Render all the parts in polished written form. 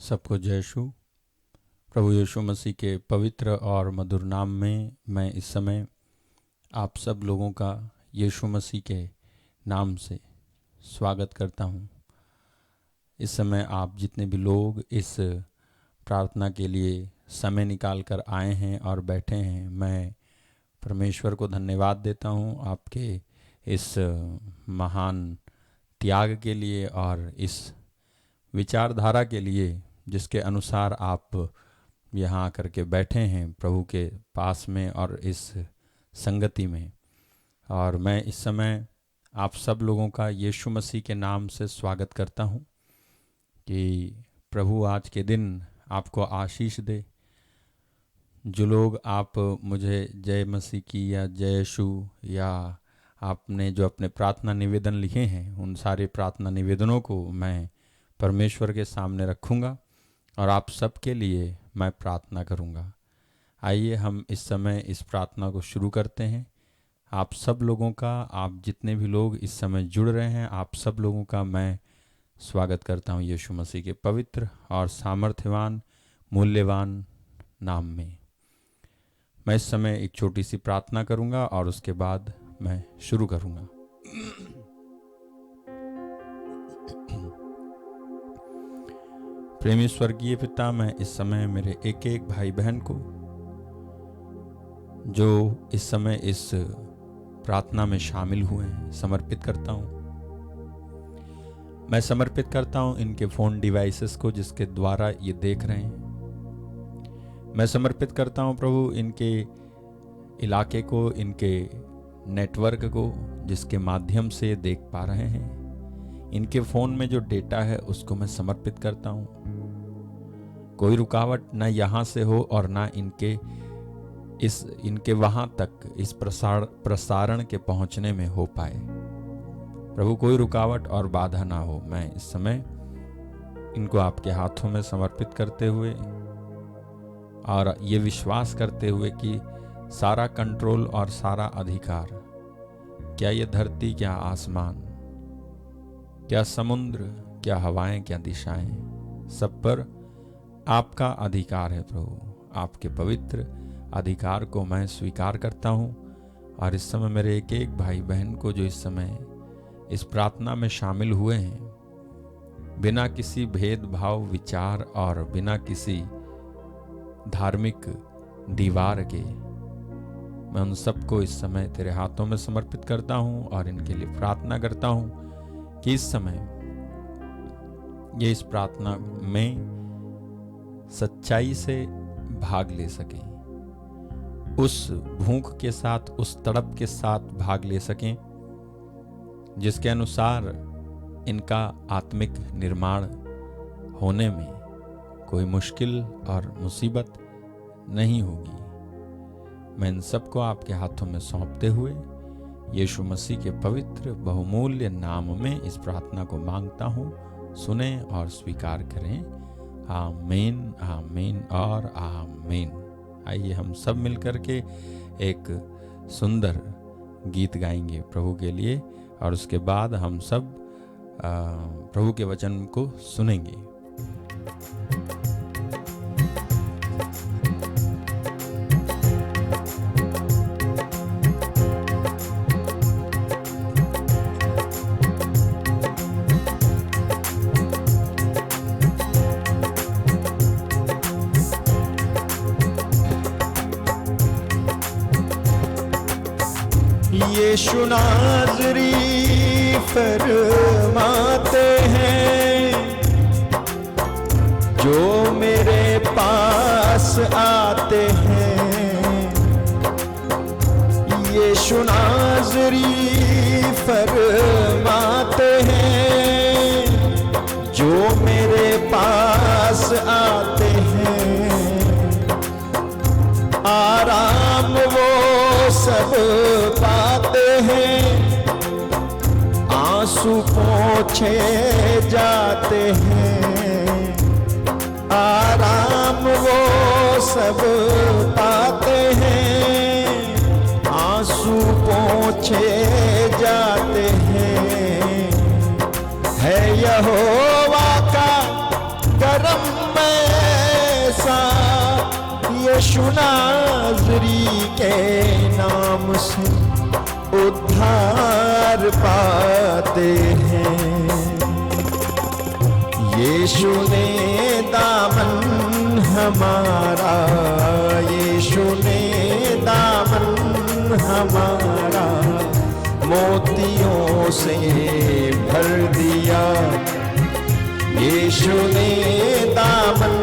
सबको जय यीशु। प्रभु यीशु मसीह के पवित्र और मधुर नाम में मैं इस समय आप सब लोगों का यीशु मसीह के नाम से स्वागत करता हूं। इस समय आप जितने भी लोग इस प्रार्थना के लिए समय निकाल कर आए हैं और बैठे हैं, मैं परमेश्वर को धन्यवाद देता हूं आपके इस महान त्याग के लिए और इस विचारधारा के लिए जिसके अनुसार आप यहाँ आकर के बैठे हैं प्रभु के पास में और इस संगति में। और मैं इस समय आप सब लोगों का यीशु मसीह के नाम से स्वागत करता हूँ कि प्रभु आज के दिन आपको आशीष दे। जो लोग आप मुझे जय मसीह की या जय यीशु या आपने जो अपने प्रार्थना निवेदन लिखे हैं, उन सारे प्रार्थना निवेदनों को मैं परमेश्वर के सामने रखूँगा और आप सबके लिए मैं प्रार्थना करूँगा। आइए हम इस समय इस प्रार्थना को शुरू करते हैं। आप सब लोगों का, आप जितने भी लोग इस समय जुड़ रहे हैं, आप सब लोगों का मैं स्वागत करता हूँ यीशु मसीह के पवित्र और सामर्थ्यवान मूल्यवान नाम में। मैं इस समय एक छोटी सी प्रार्थना करूँगा और उसके बाद मैं शुरू करूँगा। प्रेमी स्वर्गीय पिता, मैं इस समय मेरे एक एक भाई बहन को जो इस समय इस प्रार्थना में शामिल हुए हैं समर्पित करता हूँ। मैं समर्पित करता हूँ इनके फ़ोन डिवाइसेस को जिसके द्वारा ये देख रहे हैं। मैं समर्पित करता हूँ प्रभु इनके इलाके को, इनके नेटवर्क को जिसके माध्यम से देख पा रहे हैं। इनके फ़ोन में जो डेटा है उसको मैं समर्पित करता हूँ। कोई रुकावट ना यहाँ से हो और ना इनके वहाँ तक इस प्रसारण के पहुँचने में हो पाए। प्रभु कोई रुकावट और बाधा ना हो। मैं इस समय इनको आपके हाथों में समर्पित करते हुए और ये विश्वास करते हुए कि सारा कंट्रोल और सारा अधिकार, क्या ये धरती, क्या आसमान, क्या समुद्र, क्या हवाएं, क्या दिशाएं, सब पर आपका अधिकार है प्रभु। आपके पवित्र अधिकार को मैं स्वीकार करता हूँ। और इस समय मेरे एक एक भाई बहन को जो इस समय इस प्रार्थना में शामिल हुए हैं, बिना किसी भेदभाव विचार और बिना किसी धार्मिक दीवार के, मैं उन सबको इस समय तेरे हाथों में समर्पित करता हूँ और इनके लिए प्रार्थना करता हूँ कि इस समय ये इस प्रार्थना में सच्चाई से भाग ले सकें, उस भूख के साथ, उस तड़प के साथ भाग ले सकें जिसके अनुसार इनका आत्मिक निर्माण होने में कोई मुश्किल और मुसीबत नहीं होगी। मैं इन सबको आपके हाथों में सौंपते हुए यीशु मसीह के पवित्र बहुमूल्य नाम में इस प्रार्थना को मांगता हूँ। सुने और स्वीकार करें। आमीन, आमीन और आमीन। आइए हम सब मिलकर के एक सुंदर गीत गाएंगे प्रभु के लिए और उसके बाद हम सब प्रभु के वचन को सुनेंगे। यीशु नाज़री फरमाते हैं, जो मेरे पास आते हैं। यीशु नाज़री फरमाते हैं, जो मेरे पास आते हैं। आराम वो सब पाते हैं, आंसू पोंछे जाते हैं। आराम वो सब पाते हैं, आंसू पोंछे जाते हैं। है यहोवा का करम यीशु नाज़री के नाम से उद्धार पाते हैं। यीशु ने दामन हमारा, यीशु ने दामन हमारा मोतियों से भर दिया। यीशु ने दामन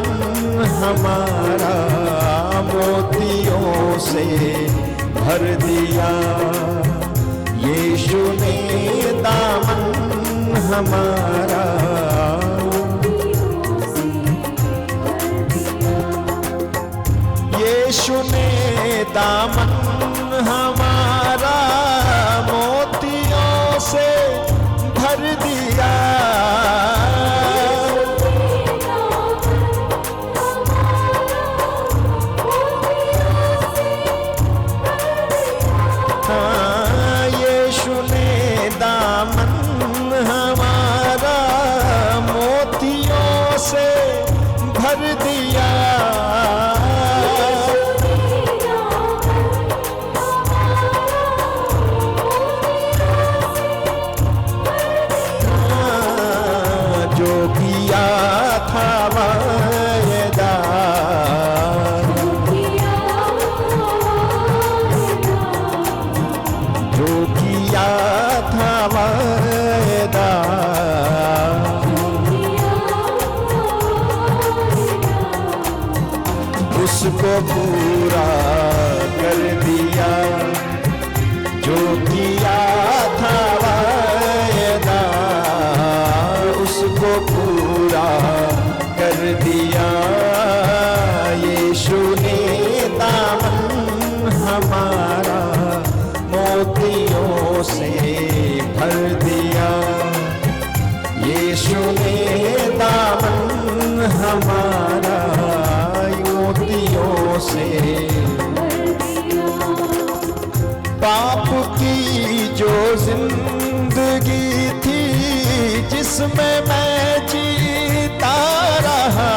हमारा मोतियों से भर दिया। यीशु ने दामन हमारा, यीशु ने दामन हमारा मोतियों से भर दिया। यीशु ने दामन हमारा मोतियों से भर दिया। जो किया था वायदा, जो किया था वायदा, उसको पूरा कर दिया। जो किया था वायदा, उसको पूरा कर दिया। यीशु ने दामन हमारा मोतियों से भर दिया। यीशु ने दामन हमारा मोतियों से पाप की जो जिंदगी थी जिसमें मैं जीता रहा,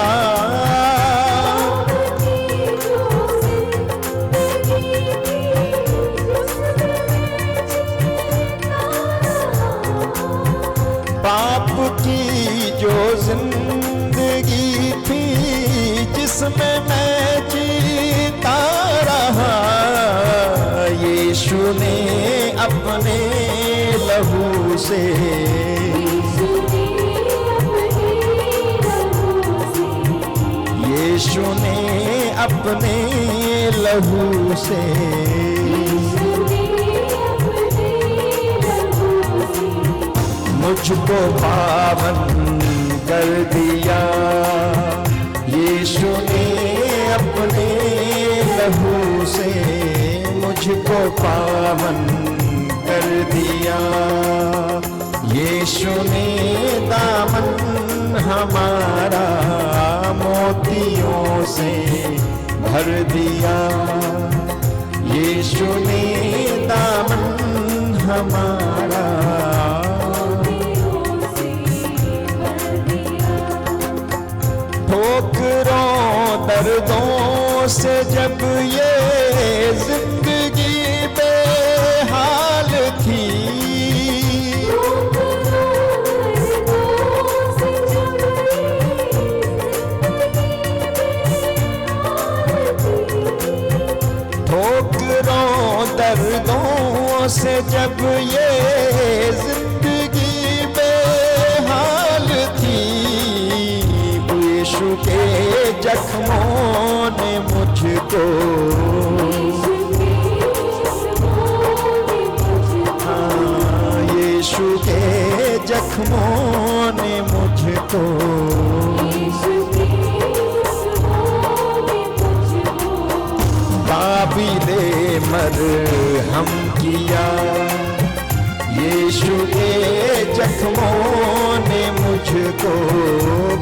पाप की जो जिंदगी थी जिसमें मैं जीता रहा, यीशु ने अपने लहू से, यीशु ने अपने लहू से मुझको पावन कर दिया। यीशु ने अपने लहू से मुझको पावन कर दिया। यीशु ने दामन हमारा मोतियों से भर दिया। यीशु ने दामन हमारा, ठोकरों दर्दों से जब ये जिंदगी बेहाल थी, ठोकरों दर्दों से जब ये जिंदगी बेहाल थी, यीशु के जख्मों ने मुझको, यीशु के जख्मों ने मुझको काबिले मरहम किया। यीशु के जख्मों ने मुझको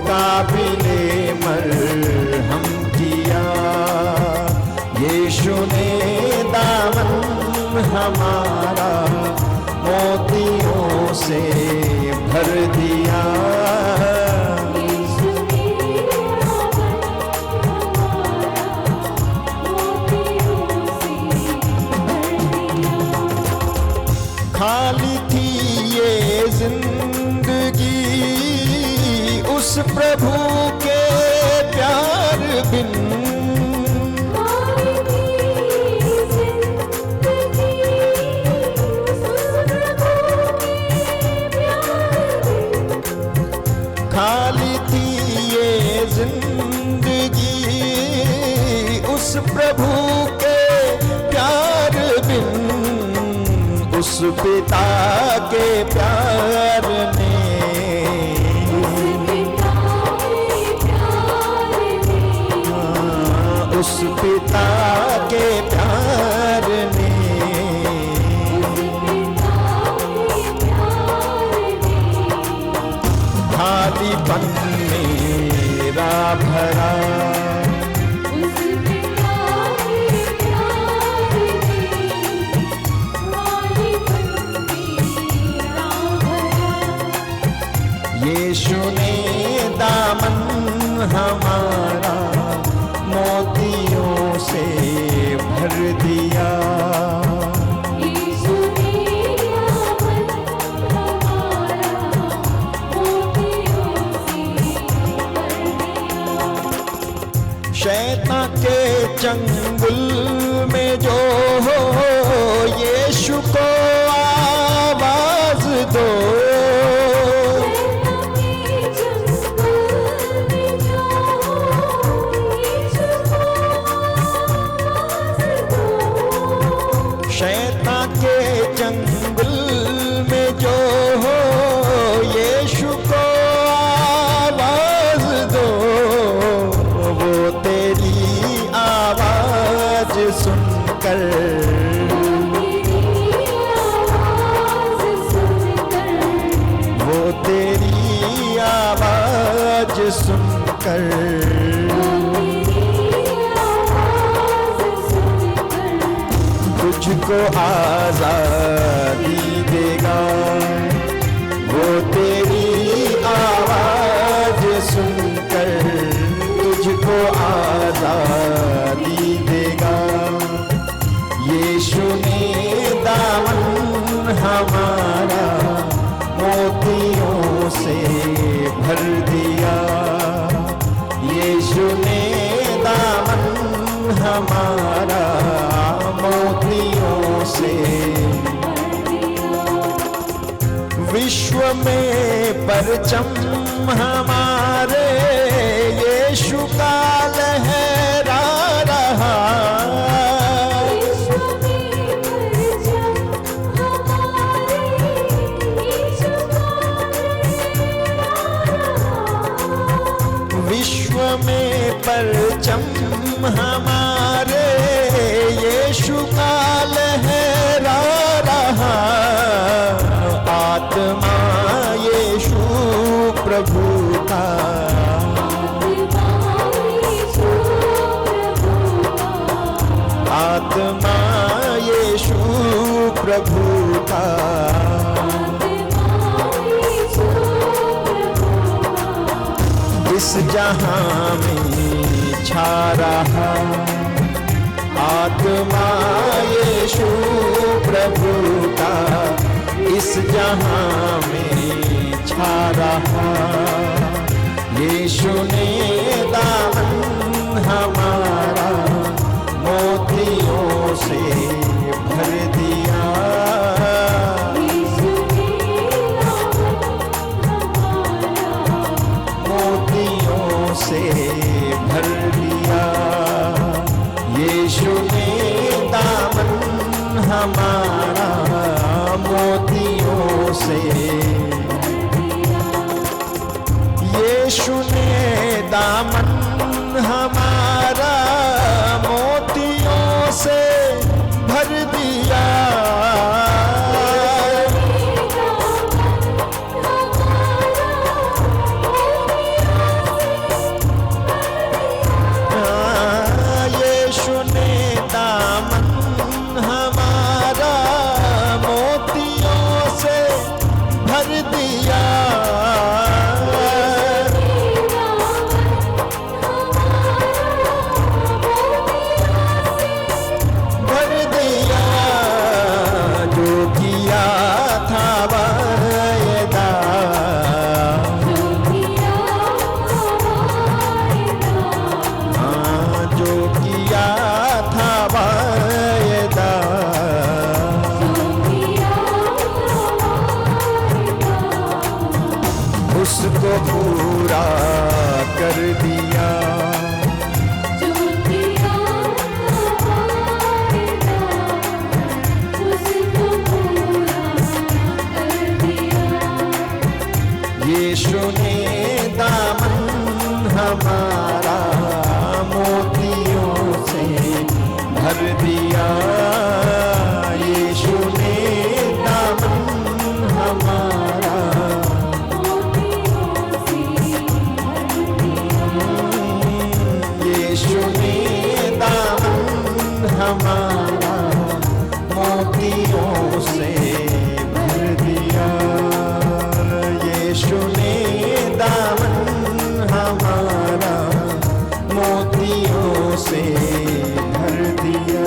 काबिले मरहम किया। यीशु ने दामन हमारा मोतियों से भर दिया। जिंदगी उस प्रभु के प्यार बिन खाली थी ये जिंदगी उस प्रभु के प्यार बिन उस पिता के प्यार ने उस पिता के प्यार ने खालीपन मेरा भरा यीशु ने दामन हमारा मोतियों से भर दिया यीशु ने दामन हमारा मोतियों से भर दिया। शैतान के चंगुल में जो हो यीशु को आवाज दो शैतान के जंगल में जो हो यीशु को आवाज दो वो तेरी आवाज सुनकर वो तेरी आवाज सुनकर तुझको आजादी देगा वो तेरी आवाज सुनकर तुझको आजादी देगा यीशु ने दामन हमारा मोतियों से भर दिया यीशु ने दामन हमारा मोतियों से विश्व में परचम हमारे यीशु का लहरा रहा विश्व में परचम हमारे यीशु का लहरा रहा आत्मा यीशु प्रभु का आत्मा यीशु प्रभु का इस जहां में छा रहा आत्मा यीशु प्रभु का इस जहां में छा रहा यीशु ने दामन हमारा मोतियों से भर दिया मोतियों से भर दिया यीशु ने दामन हमारा मोतियों से यीशु ने दामन हमारा मोतियों से भर दिया यीशु ने दामन हमारा मोतियों से भर दिया उसको पूरा कर दिया। जो किया हमारे दामन उसको पूरा कर दिया। यीशु ने दामन हमारा मोतियों से भर दिया। यीशु ने दामन हमारा मोतियों से भर दिया। यीशु ने दामन हमारा मोतियों से भर दिया। यीशु ने दामन हमारा मोतियों से भर दिया।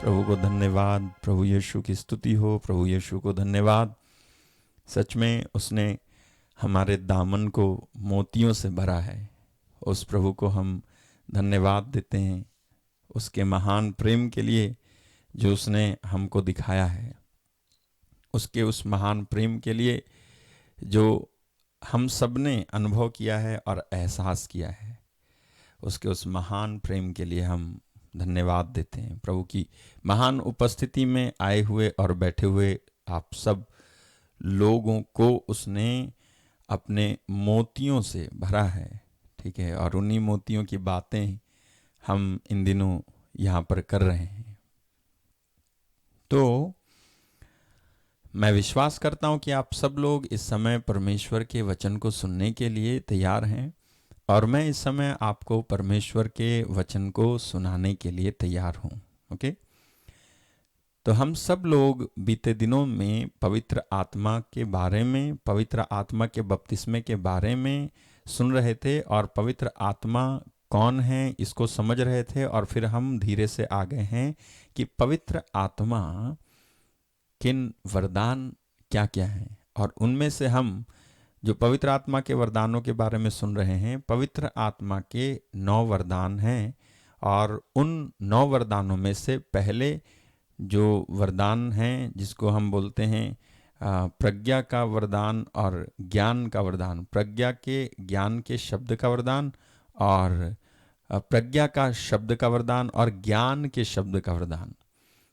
प्रभु को धन्यवाद, प्रभु यीशु की स्तुति हो, प्रभु यीशु को धन्यवाद। सच में उसने हमारे दामन को मोतियों से भरा है। उस प्रभु को हम धन्यवाद देते हैं उसके महान प्रेम के लिए जो उसने हमको दिखाया है, उसके उस महान प्रेम के लिए जो हम सब ने अनुभव किया है और एहसास किया है। उसके उस महान प्रेम के लिए हम धन्यवाद देते हैं। प्रभु की महान उपस्थिति में आए हुए और बैठे हुए आप सब लोगों को उसने अपने मोतियों से भरा है, ठीक है। और उन्हीं मोतियों की बातें हम इन दिनों यहाँ पर कर रहे हैं। तो मैं विश्वास करता हूँ कि आप सब लोग इस समय परमेश्वर के वचन को सुनने के लिए तैयार हैं और मैं इस समय आपको परमेश्वर के वचन को सुनाने के लिए तैयार हूँ। ओके, तो हम सब लोग बीते दिनों में पवित्र आत्मा के बारे में, पवित्र आत्मा के बपतिस्मे के बारे में सुन रहे थे और पवित्र आत्मा कौन है इसको समझ रहे थे। और फिर हम धीरे से आ गए हैं कि पवित्र आत्मा किन वरदान क्या क्या हैं, और उनमें से हम जो पवित्र आत्मा के वरदानों के बारे में सुन रहे हैं, पवित्र आत्मा के 9 वरदान हैं। और उन 9 वरदानों में से पहले जो वरदान हैं जिसको हम बोलते हैं प्रज्ञा का वरदान और ज्ञान का वरदान, प्रज्ञा के ज्ञान के शब्द का वरदान और प्रज्ञा का शब्द का वरदान और ज्ञान के शब्द का वरदान।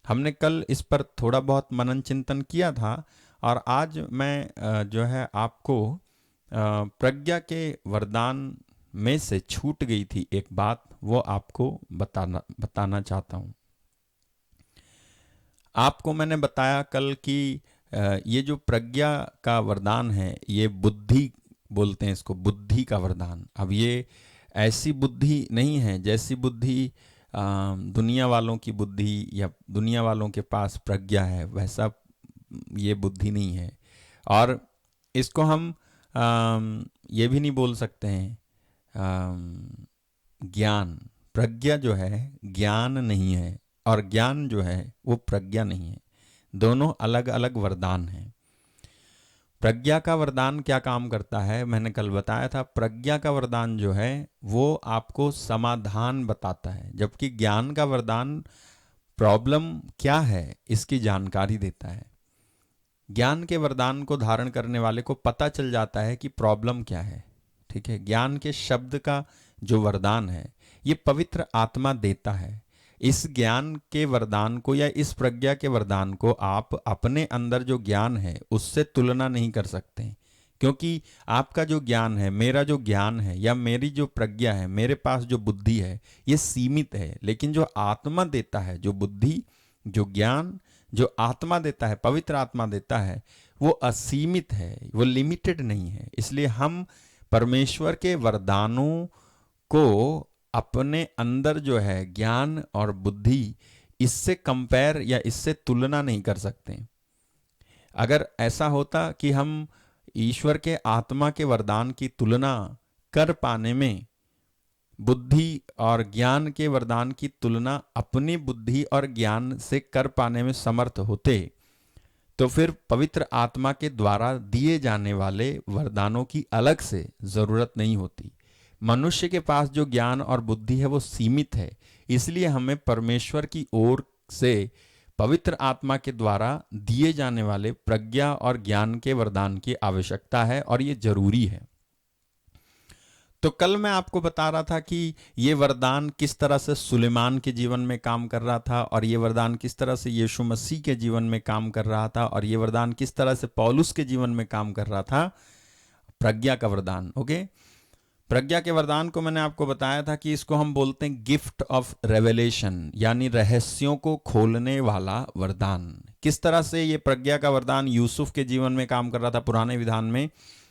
हमने कल इस पर थोड़ा बहुत मनन चिंतन किया था और आज मैं जो है आपको प्रज्ञा के वरदान में से छूट गई थी एक बात, वो आपको बताना चाहता हूँ। आपको मैंने बताया कल कि ये जो प्रज्ञा का वरदान है ये बुद्धि बोलते हैं इसको, बुद्धि का वरदान। अब ये ऐसी बुद्धि नहीं है जैसी बुद्धि दुनिया वालों की बुद्धि या दुनिया वालों के पास प्रज्ञा है, वैसा ये बुद्धि नहीं है। और इसको हम ये भी नहीं बोल सकते हैं ज्ञान। प्रज्ञा जो है ज्ञान नहीं है और ज्ञान जो है वो प्रज्ञा नहीं है, दोनों अलग अलग वरदान हैं। प्रज्ञा का वरदान क्या काम करता है मैंने कल बताया था। प्रज्ञा का वरदान जो है वो आपको समाधान बताता है, जबकि ज्ञान का वरदान प्रॉब्लम क्या है इसकी जानकारी देता है। ज्ञान के वरदान को धारण करने वाले को पता चल जाता है कि प्रॉब्लम क्या है, ठीक है। ज्ञान के शब्द का जो वरदान है ये पवित्र आत्मा देता है। इस ज्ञान के वरदान को या इस प्रज्ञा के वरदान को आप अपने अंदर जो ज्ञान है उससे तुलना नहीं कर सकते, क्योंकि आपका जो ज्ञान है, मेरा जो ज्ञान है या मेरी जो प्रज्ञा है, मेरे पास जो बुद्धि है ये सीमित है। लेकिन जो आत्मा देता है, जो बुद्धि, जो ज्ञान, जो आत्मा देता है, पवित्र आत्मा देता है, वो असीमित है, वो लिमिटेड नहीं है। इसलिए हम परमेश्वर के वरदानों को अपने अंदर जो है ज्ञान और बुद्धि, इससे कंपेयर या इससे तुलना नहीं कर सकते। अगर ऐसा होता कि हम ईश्वर के आत्मा के वरदान की तुलना कर पाने में, बुद्धि और ज्ञान के वरदान की तुलना अपनी बुद्धि और ज्ञान से कर पाने में समर्थ होते, तो फिर पवित्र आत्मा के द्वारा दिए जाने वाले वरदानों की अलग से जरूरत नहीं होती। मनुष्य के पास जो ज्ञान और बुद्धि है वो सीमित है, इसलिए हमें परमेश्वर की ओर से पवित्र आत्मा के द्वारा दिए जाने वाले प्रज्ञा और ज्ञान के वरदान की आवश्यकता है और ये जरूरी है। तो कल मैं आपको बता रहा था कि ये वरदान किस तरह से सुलेमान के जीवन में काम कर रहा था और ये वरदान किस तरह से यीशु मसीह के जीवन में काम कर रहा था और ये वरदान किस तरह से पौलुस के जीवन में काम कर रहा था। प्रज्ञा का वरदान, ओके। प्रज्ञा के वरदान को मैंने आपको बताया था कि इसको हम बोलते हैं गिफ्ट ऑफ रेवलेशन, यानी रहस्यों को खोलने वाला वरदान। किस तरह से ये प्रज्ञा का वरदान यूसुफ के जीवन में काम कर रहा था पुराने विधान में,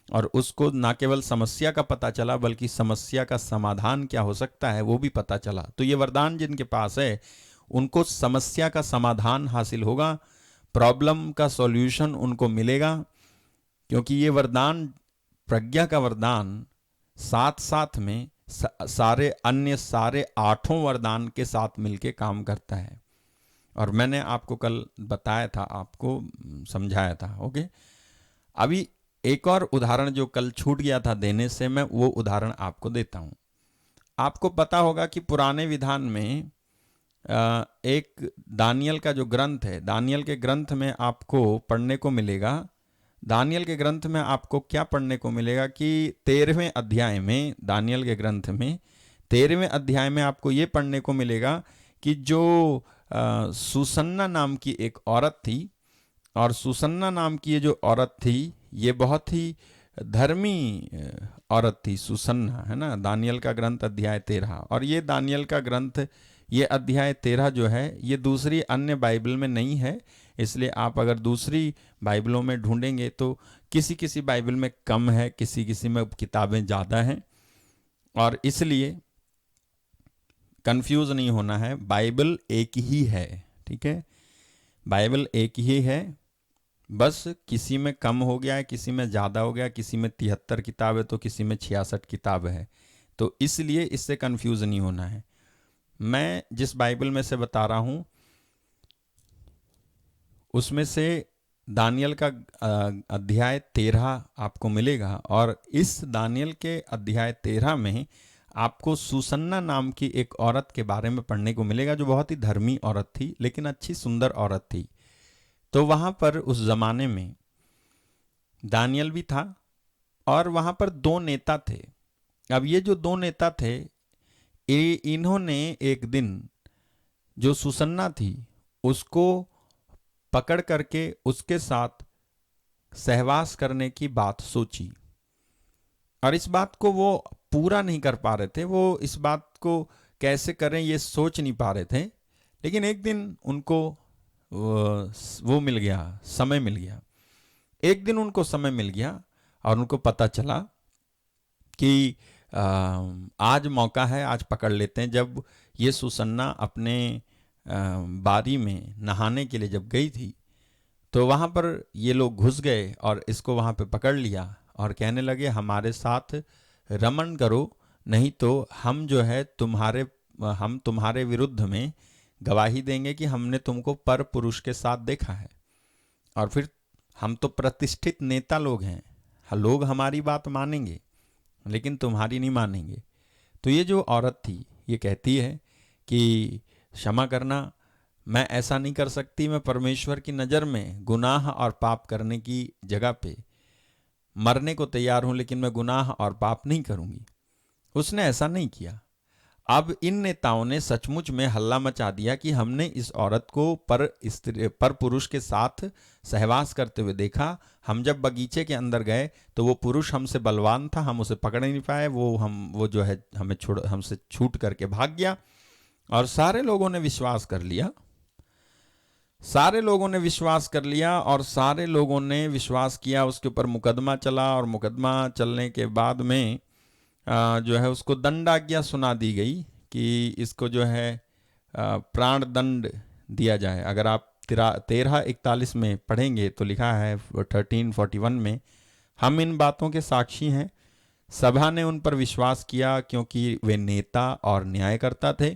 और उसको ना केवल समस्या का पता चला बल्कि समस्या का समाधान क्या हो सकता है वो भी पता चला। तो ये वरदान जिनके पास है उनको समस्या का समाधान हासिल होगा, प्रॉब्लम का सॉल्यूशन उनको मिलेगा, क्योंकि ये वरदान, प्रज्ञा का वरदान साथ साथ में सारे 8 वरदान के साथ मिलके काम करता है। और मैंने आपको कल बताया था, आपको समझाया था, ओके। अभी एक और उदाहरण जो कल छूट गया था देने से, मैं वो उदाहरण आपको देता हूं। आपको पता होगा कि पुराने विधान में एक दानियल का जो ग्रंथ है, दानियल के ग्रंथ में आपको पढ़ने को मिलेगा, दानियल के ग्रंथ में आपको क्या पढ़ने को मिलेगा कि 13वें अध्याय में, दानियल के ग्रंथ में 13वें अध्याय में आपको ये पढ़ने को मिलेगा कि जो सुसन्ना नाम की एक औरत थी, और सुसन्ना नाम की ये जो औरत थी ये बहुत ही धर्मी औरत थी, सुसन्ना, है ना। दानियल का ग्रंथ अध्याय 13, और ये दानियल का ग्रंथ, ये अध्याय 13 जो है ये दूसरी अन्य बाइबल में नहीं है, इसलिए आप अगर दूसरी बाइबलों में ढूंढेंगे तो किसी किसी बाइबल में कम है, किसी किसी में किताबें ज़्यादा हैं, और इसलिए कंफ्यूज नहीं होना है, बाइबल एक ही है, ठीक है। बाइबल एक ही है, बस किसी में कम हो गया है, किसी में ज़्यादा हो गया, किसी में 73 किताब है तो किसी में 66 किताब है, तो इसलिए इससे कंफ्यूज नहीं होना है। मैं जिस बाइबल में से बता रहा हूँ उसमें से दानियल का अध्याय 13 आपको मिलेगा, और इस दानियल के अध्याय 13 में आपको सुसन्ना नाम की एक औरत के बारे में पढ़ने को मिलेगा जो बहुत ही धर्मी औरत थी, लेकिन अच्छी सुंदर औरत थी। तो वहां पर उस जमाने में दानियल भी था और वहां पर 2 नेता थे। अब ये जो 2 नेता थे, इन्होंने एक दिन जो सुसन्ना थी उसको पकड़ करके उसके साथ सहवास करने की बात सोची, और इस बात को वो पूरा नहीं कर पा रहे थे, वो इस बात को कैसे करें ये सोच नहीं पा रहे थे। लेकिन एक दिन उनको वो मिल गया, समय मिल गया, एक दिन उनको समय मिल गया और उनको पता चला कि आज मौका है, आज पकड़ लेते हैं। जब ये सुसन्ना अपने बारी में नहाने के लिए जब गई थी तो वहाँ पर ये लोग घुस गए और इसको वहाँ पे पकड़ लिया और कहने लगे हमारे साथ रमन करो, नहीं तो हम जो है हम तुम्हारे विरुद्ध में गवाही देंगे कि हमने तुमको पर पुरुष के साथ देखा है, और फिर हम तो प्रतिष्ठित नेता लोग हैं, लोग हमारी बात मानेंगे लेकिन तुम्हारी नहीं मानेंगे। तो ये जो औरत थी ये कहती है कि क्षमा करना, मैं ऐसा नहीं कर सकती, मैं परमेश्वर की नज़र में गुनाह और पाप करने की जगह पे मरने को तैयार हूं, लेकिन मैं गुनाह और पाप नहीं करूंगी। उसने ऐसा नहीं किया। अब इन नेताओं ने सचमुच में हल्ला मचा दिया कि हमने इस औरत को पर पुरुष के साथ सहवास करते हुए देखा। हम जब बगीचे के अंदर गए तो वो पुरुष हमसे बलवान था, हम उसे पकड़ नहीं पाए, वो जो है हमसे छूट करके भाग गया। और सारे लोगों ने विश्वास कर लिया, सारे लोगों ने विश्वास कर लिया, और सारे लोगों ने विश्वास किया। उसके ऊपर मुकदमा चला, और मुकदमा चलने के बाद में जो है उसको दंडाज्ञा सुना दी गई कि इसको जो है प्राण दंड दिया जाए। अगर आप 13:41 में पढ़ेंगे तो लिखा है 13:41 में, हम इन बातों के साक्षी हैं, सभा ने उन पर विश्वास किया क्योंकि वे नेता और न्यायकर्ता थे।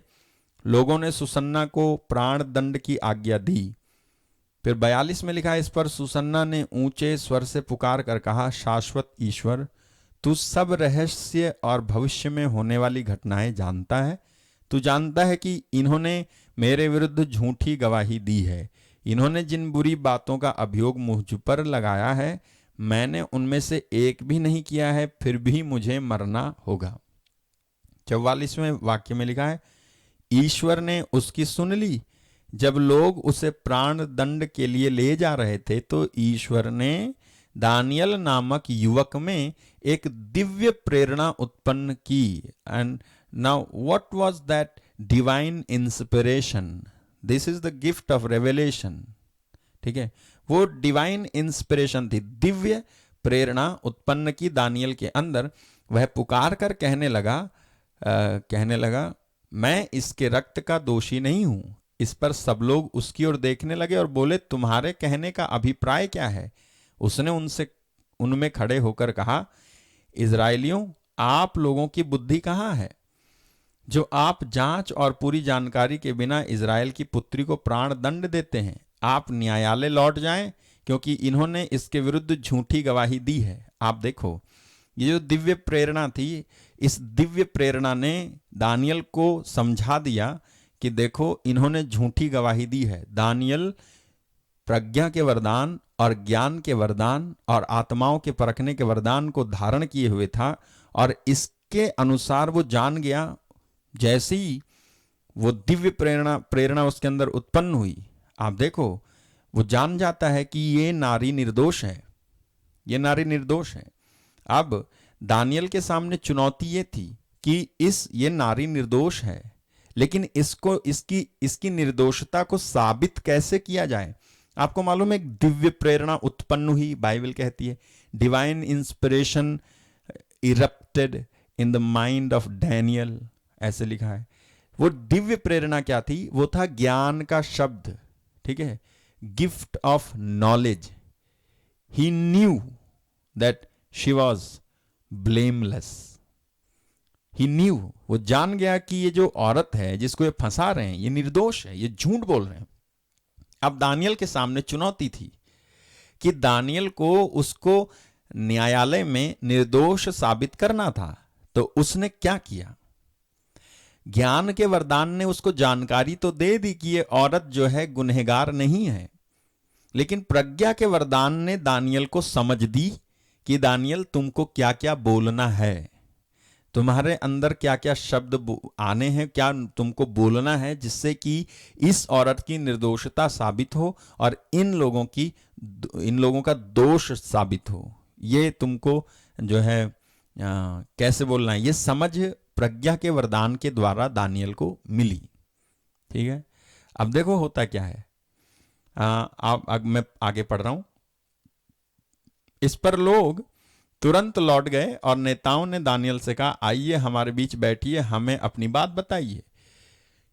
लोगों ने सुसन्ना को प्राण दंड की आज्ञा दी। फिर 42 में लिखा है, इस पर सुसन्ना ने ऊंचे स्वर से पुकार कर कहा, शाश्वत ईश्वर, तू सब रहस्य और भविष्य में होने वाली घटनाएं जानता है। तू जानता है कि इन्होंने मेरे विरुद्ध झूठी गवाही दी है। इन्होंने जिन बुरी बातों का अभियोग मुझ पर लगाया है, मैंने उनमें से एक भी नहीं किया है, फिर भी मुझे मरना होगा। 44वें वाक्य में लिखा है, ईश्वर ने उसकी सुन ली। जब लोग उसे प्राण दंड के लिए ले जा रहे थे, तो ईश्वर ने दानियल नामक युवक में एक दिव्य प्रेरणा उत्पन्न की। And now what was that divine inspiration? This is the gift of revelation. ठीक है, वो डिवाइन इंस्पिरेशन थी, दिव्य प्रेरणा उत्पन्न की दानियल के अंदर। वह पुकार कर कहने लगा, मैं इसके रक्त का दोषी नहीं हूं। इस पर सब लोग उसकी ओर देखने लगे और बोले, तुम्हारे कहने का अभिप्राय क्या है? उसने उनमें खड़े होकर कहा, इजराइलियों, आप लोगों की बुद्धि कहाँ है, जो आप जांच और पूरी जानकारी के बिना इजराइल की पुत्री को प्राण दंड देते हैं? आप न्यायालय लौट जाएं, क्योंकि इन्होंने इसके विरुद्ध झूठी गवाही दी है। आप देखो, ये जो दिव्य प्रेरणा थी, इस दिव्य प्रेरणा ने दानियल को समझा दिया कि देखो, इन्होंने झूठी गवाही दी है। दानियल प्रज्ञा के वरदान और ज्ञान के वरदान और आत्माओं के परखने के वरदान को धारण किए हुए था, और इसके अनुसार वो जान गया। जैसे ही वो दिव्य प्रेरणा उसके अंदर उत्पन्न हुई, आप देखो, वो जान जाता है कि ये नारी निर्दोष है, ये नारी निर्दोष है। अब दानियल के सामने चुनौती ये थी कि ये नारी निर्दोष है, लेकिन इसकी निर्दोषता को साबित कैसे किया जाए? आपको मालूम है, एक दिव्य प्रेरणा उत्पन्न हुई, बाइबल कहती है, divine inspiration erupted in the mind of Daniel, ऐसे लिखा है। वो दिव्य प्रेरणा क्या थी? वो था ज्ञान का शब्द। ठीक है, gift of knowledge. He knew that she was blameless. He new, वो जान गया कि ये जो औरत है जिसको ये फंसा रहे हैं, ये निर्दोष है, ये झूठ बोल रहे हैं। अब दानियल के सामने चुनौती थी कि दानियल को उसको न्यायालय में निर्दोष साबित करना था। तो उसने क्या किया? ज्ञान के वरदान ने उसको जानकारी तो दे दी कि ये औरत जो है गुनहगार नहीं है, लेकिन प्रज्ञा के वरदान ने दानियल को समझ दी कि दानियल, तुमको क्या क्या बोलना है, तुम्हारे अंदर क्या क्या शब्द आने हैं, क्या तुमको बोलना है, जिससे कि इस औरत की निर्दोषता साबित हो और इन लोगों का दोष साबित हो। ये तुमको जो है कैसे बोलना है, ये समझ प्रज्ञा के वरदान के द्वारा दानियल को मिली। ठीक है, अब देखो होता क्या है। मैं आगे पढ़ रहा हूं। इस पर लोग तुरंत लौट गए और नेताओं ने दानियल से कहा, आइए हमारे बीच बैठिए, हमें अपनी बात बताइए,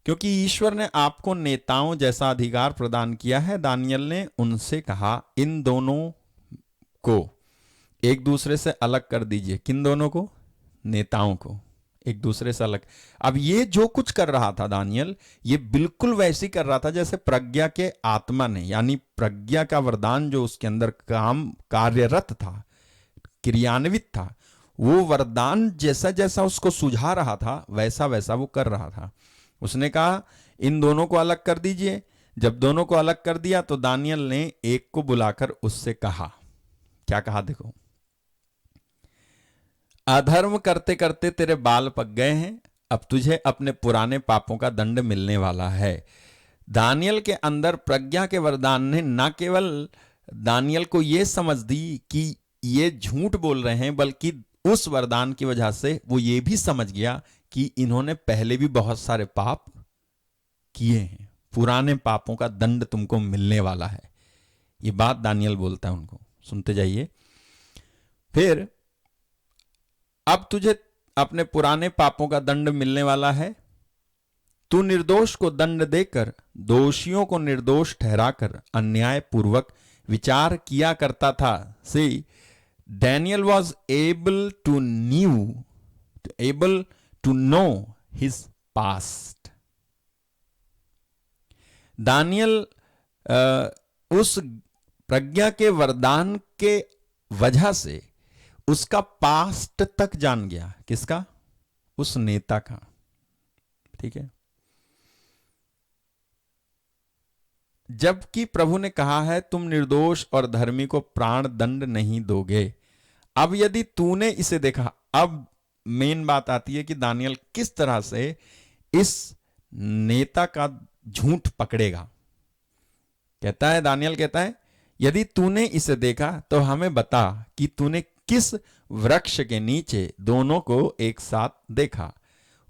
क्योंकि ईश्वर ने आपको नेताओं जैसा अधिकार प्रदान किया है। दानियल ने उनसे कहा, इन दोनों को एक दूसरे से अलग कर दीजिए। किन दोनों को? नेताओं को एक दूसरे से अलग। अब ये जो कुछ कर रहा था दानियल, ये बिल्कुल वैसे ही कर रहा था जैसे प्रज्ञा के आत्मा ने, यानी प्रज्ञा का वरदान जो उसके अंदर कार्यरत था, क्रियान्वित था, वो वरदान जैसा जैसा उसको सुझा रहा था, वैसा वैसा वो कर रहा था। उसने कहा, इन दोनों को अलग कर दीजिए। जब दोनों को अलग कर दिया तो दानियल ने एक को बुलाकर उससे कहा, क्या कहा देखो, अधर्म करते करते तेरे बाल पक गए हैं, अब तुझे अपने पुराने पापों का दंड मिलने वाला है। दानियल के अंदर प्रज्ञा के वरदान ने न केवल दानियल को यह समझ दी कि ये झूठ बोल रहे हैं, बल्कि उस वरदान की वजह से वो ये भी समझ गया कि इन्होंने पहले भी बहुत सारे पाप किए हैं, पुराने पापों का दंड तुमको मिलने वाला है। ये बात दानियल बोलता है उनको, सुनते जाइए। फिर, अब तुझे अपने पुराने पापों का दंड मिलने वाला है। तू निर्दोष को दंड देकर दोषियों को निर्दोष ठहराकर अन्याय पूर्वक विचार किया करता था। See, Daniel was able to know his past. Daniel उस प्रज्ञा के वरदान के वजह से उसका पास्ट तक जान गया। किसका? उस नेता का। ठीक है, जबकि प्रभु ने कहा है तुम निर्दोष और धर्मी को प्राण दंड नहीं दोगे। अब यदि तूने इसे देखा, अब मेन बात आती है कि दानियल किस तरह से इस नेता का झूठ पकड़ेगा। कहता है, दानियल कहता है, यदि तूने इसे देखा तो हमें बता कि तूने किस वृक्ष के नीचे दोनों को एक साथ देखा।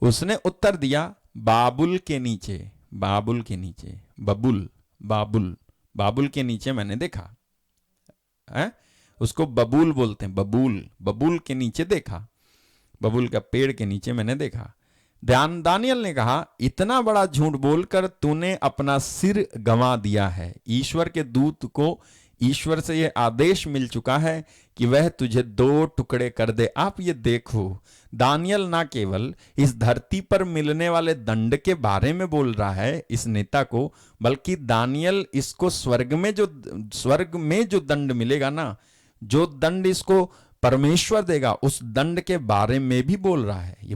उसने उत्तर दिया, बाबुल के नीचे। बाबुल के नीचे, बबुल, बाबुल, बाबुल के नीचे मैंने देखा है। उसको बबूल बोलते हैं, बबूल, बबूल के नीचे देखा, बबूल का पेड़ के नीचे मैंने देखा। दानियल ने कहा, इतना बड़ा झूठ बोलकर तूने अपना सिर गंवा दिया है। ईश्वर के दूत को ईश्वर से यह आदेश मिल चुका है कि वह तुझे 2 टुकड़े कर दे। आप ये देखो, दानियल ना केवल इस धरती पर मिलने वाले दंड के बारे में बोल रहा है इस नेता को, बल्कि दानियल इसको स्वर्ग में जो दंड मिलेगा ना, जो दंड इसको परमेश्वर देगा, उस दंड के बारे में भी बोल रहा है। ये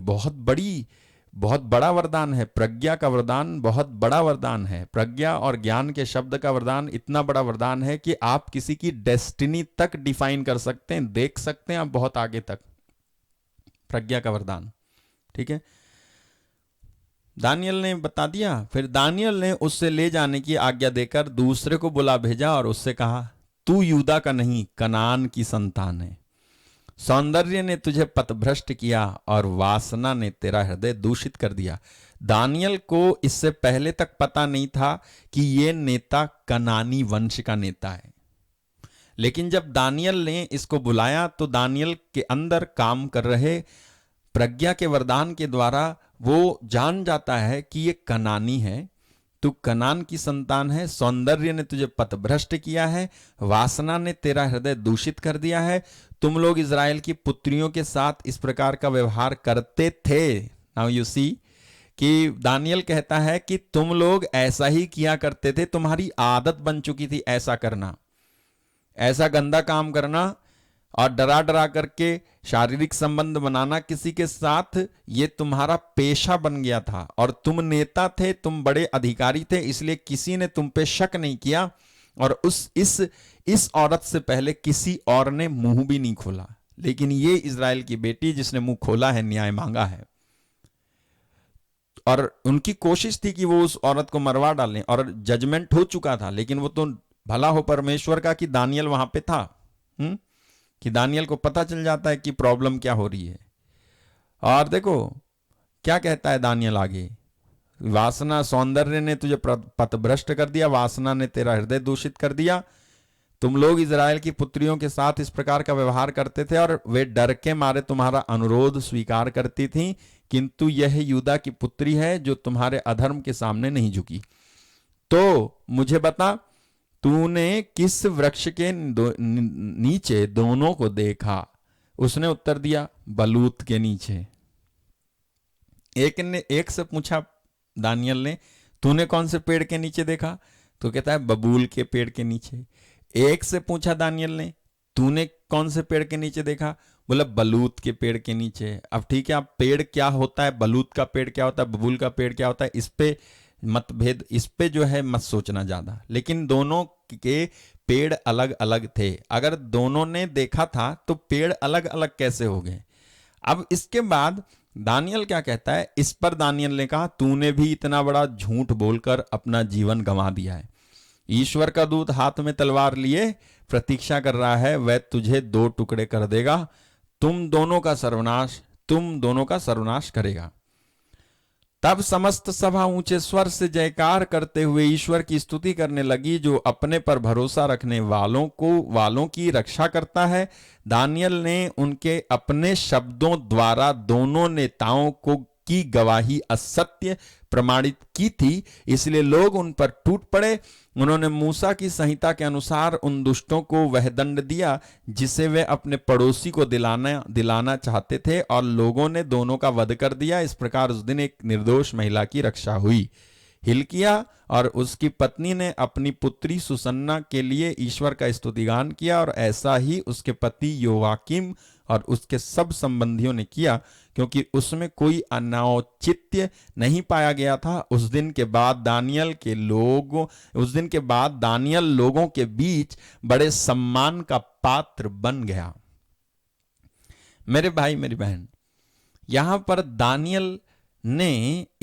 बहुत बड़ा वरदान है। प्रज्ञा का वरदान बहुत बड़ा वरदान है। प्रज्ञा और ज्ञान के शब्द का वरदान इतना बड़ा वरदान है कि आप किसी की डेस्टिनी तक डिफाइन कर सकते हैं, देख सकते हैं आप बहुत आगे तक। प्रज्ञा का वरदान, ठीक है। दानियल ने बता दिया। फिर दानियल ने उससे ले जाने की आज्ञा देकर दूसरे को बुला भेजा और उससे कहा, तू यूदा का नहीं, कनान की संतान है। सौंदर्य ने तुझे पथभ्रष्ट किया और वासना ने तेरा हृदय दूषित कर दिया। दानियल को इससे पहले तक पता नहीं था कि यह नेता कनानी वंश का नेता है, लेकिन जब दानियल ने इसको बुलाया तो दानियल के अंदर काम कर रहे प्रज्ञा के वरदान के द्वारा वो जान जाता है कि ये कनानी है। तू कनान की संतान है, सौंदर्य ने तुझे पथभ्रष्ट किया है, वासना ने तेरा हृदय दूषित कर दिया है। तुम लोग इज़राइल की पुत्रियों के साथ इस प्रकार का व्यवहार करते थे। नाउ यू सी कि दानियल कहता है कि तुम लोग ऐसा ही किया करते थे, तुम्हारी आदत बन चुकी थी ऐसा करना, ऐसा गंदा काम करना और डरा डरा करके शारीरिक संबंध बनाना किसी के साथ, ये तुम्हारा पेशा बन गया था। और तुम नेता थे, तुम बड़े अधिकारी थे, इसलिए किसी ने तुम पे शक नहीं किया और इस औरत से पहले किसी और ने मुंह भी नहीं खोला। लेकिन ये इज़राइल की बेटी जिसने मुंह खोला है, न्याय मांगा है। और उनकी कोशिश थी कि वो उस औरत को मरवा डालें और जजमेंट हो चुका था, लेकिन वो तो भला हो परमेश्वर का कि दानियल वहां पे था, कि दानियल को पता चल जाता है कि प्रॉब्लम क्या हो रही है। और देखो क्या कहता है दानियल आगे, वासना, सौंदर्य ने तुझे पथभ्रष्ट कर दिया, वासना ने तेरा हृदय दूषित कर दिया। तुम लोग इज़राइल की पुत्रियों के साथ इस प्रकार का व्यवहार करते थे और वे डर के मारे तुम्हारा अनुरोध स्वीकार करती थी, किंतु यह यूदा की पुत्री है जो तुम्हारे अधर्म के सामने नहीं झुकी। तो मुझे बता, तूने किस वृक्ष के नीचे दोनों को देखा? उसने उत्तर दिया, बलूत के नीचे। एक से पूछा दानियल ने, तूने कौन से पेड़ के नीचे देखा? तो कहता है बबूल के पेड़ के नीचे। एक से पूछा दानियल ने, तूने कौन से पेड़ के नीचे देखा? बोला बलूत के पेड़ के नीचे। अब ठीक है, आप पेड़ क्या होता है, बलूत का पेड़ क्या होता है, बबूल का पेड़ क्या होता है, इस पे मतभेद, इस पे जो है मत सोचना ज्यादा। लेकिन दोनों के पेड़ अलग अलग थे। अगर दोनों ने देखा था तो पेड़ अलग अलग कैसे हो गए? अब इसके बाद दानियल क्या कहता है, इस पर दानियल ने कहा, तूने भी इतना बड़ा झूठ बोलकर अपना जीवन गंवा दिया है। ईश्वर का दूत हाथ में तलवार लिए प्रतीक्षा कर रहा है, वह तुझे 2 टुकड़े कर देगा, तुम दोनों का सर्वनाश करेगा। तब समस्त सभा ऊंचे स्वर से जयकार करते हुए ईश्वर की स्तुति करने लगी, जो अपने पर भरोसा रखने वालों की रक्षा करता है। दानियल ने उनके अपने शब्दों द्वारा दोनों नेताओं की गवाही असत्य प्रमाणित की थी, इसलिए लोग उन पर टूट पड़े। उन्होंने मूसा की संहिता के अनुसार उन दुष्टों को वह दंड दिया जिसे वे अपने पड़ोसी को दिलाना चाहते थे, और लोगों ने दोनों का वध कर दिया। इस प्रकार उस दिन एक निर्दोष महिला की रक्षा हुई। हिल्किया और उसकी पत्नी ने अपनी पुत्री सुसन्ना के लिए ईश्वर का स्तुतिगान किया, और ऐसा ही उसके पति योवाकिम और उसके सब संबंधियों ने किया, क्योंकि उसमें कोई अनौचित्य नहीं पाया गया था। उस दिन के बाद दानियल लोगों के बीच बड़े सम्मान का पात्र बन गया। मेरे भाई मेरी बहन, यहां पर दानियल ने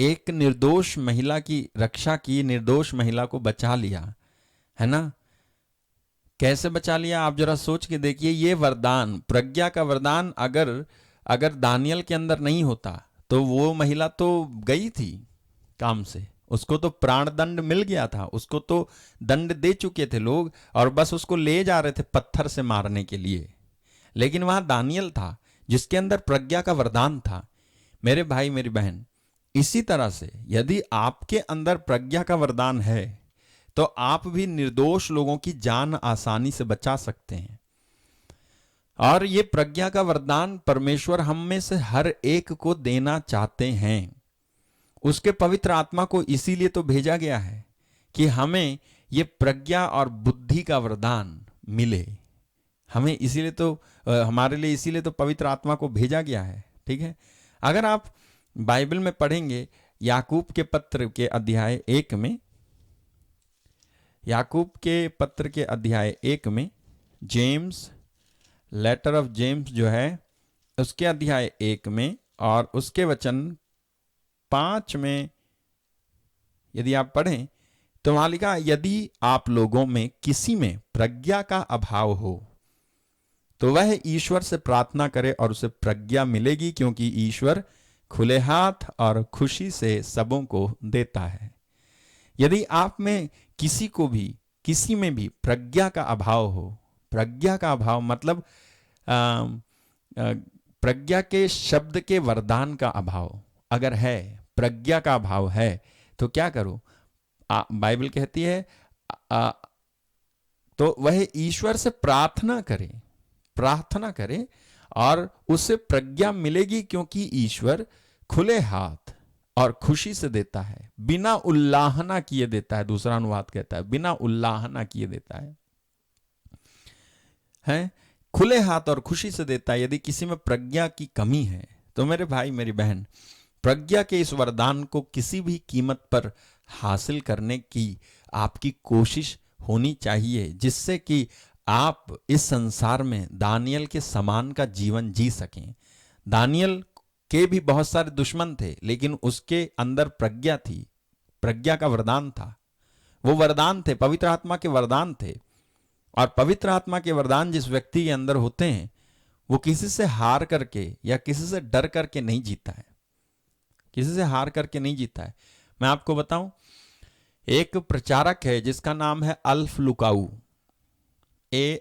एक निर्दोष महिला की रक्षा की, निर्दोष महिला को बचा लिया, है ना। कैसे बचा लिया, आप जरा सोच के देखिए। ये वरदान, प्रज्ञा का वरदान अगर दानियल के अंदर नहीं होता तो वो महिला तो गई थी काम से, उसको तो प्राण दंड मिल गया था, उसको तो दंड दे चुके थे लोग और बस उसको ले जा रहे थे पत्थर से मारने के लिए। लेकिन वहां दानियल था जिसके अंदर प्रज्ञा का वरदान था। मेरे भाई मेरी बहन, इसी तरह से यदि आपके अंदर प्रज्ञा का वरदान है तो आप भी निर्दोष लोगों की जान आसानी से बचा सकते हैं। और ये प्रज्ञा का वरदान परमेश्वर हम में से हर एक को देना चाहते हैं। उसके पवित्र आत्मा को इसीलिए तो भेजा गया है कि हमें ये प्रज्ञा और बुद्धि का वरदान मिले। हमें इसीलिए तो हमारे लिए इसीलिए तो पवित्र आत्मा को भेजा गया है। ठीक है, अगर आप बाइबल में पढ़ेंगे याकूब के पत्र के अध्याय 1 में, याकूब के पत्र के अध्याय 1 में, जेम्स, लेटर ऑफ जेम्स जो है उसके अध्याय 1 में और उसके वचन 5 में यदि आप पढ़ें तो वहां लिखा, यदि आप लोगों में किसी में प्रज्ञा का अभाव हो तो वह ईश्वर से प्रार्थना करे और उसे प्रज्ञा मिलेगी, क्योंकि ईश्वर खुले हाथ और खुशी से सबों को देता है। यदि आप में किसी में भी प्रज्ञा का अभाव हो, प्रज्ञा का अभाव मतलब प्रज्ञा के शब्द के वरदान का अभाव अगर है, प्रज्ञा का अभाव है, तो क्या करो, बाइबल कहती है तो वह ईश्वर से प्रार्थना करे और उसे प्रज्ञा मिलेगी, क्योंकि ईश्वर खुले हाथ और खुशी से देता है, बिना उल्लाहना किए देता है। दूसरा अनुवाद कहता है बिना उल्लाहना किए देता है, खुले हाथ और खुशी से देता है। यदि किसी में प्रज्ञा की कमी है तो मेरे भाई मेरी बहन, प्रज्ञा के इस वरदान को किसी भी कीमत पर हासिल करने की आपकी कोशिश होनी चाहिए, जिससे कि आप इस संसार में दानियल के समान का जीवन जी सकें। दानियल के भी बहुत सारे दुश्मन थे, लेकिन उसके अंदर प्रज्ञा थी, प्रज्ञा का वरदान था। वो वरदान थे, पवित्र आत्मा के वरदान थे। और पवित्र आत्मा के वरदान जिस व्यक्ति के अंदर होते हैं वो किसी से हार करके या किसी से डर करके नहीं जीता है, किसी से हार करके नहीं जीता है। मैं आपको बताऊं, एक प्रचारक है जिसका नाम है अल्फ लुकाऊ, ALFLUKUO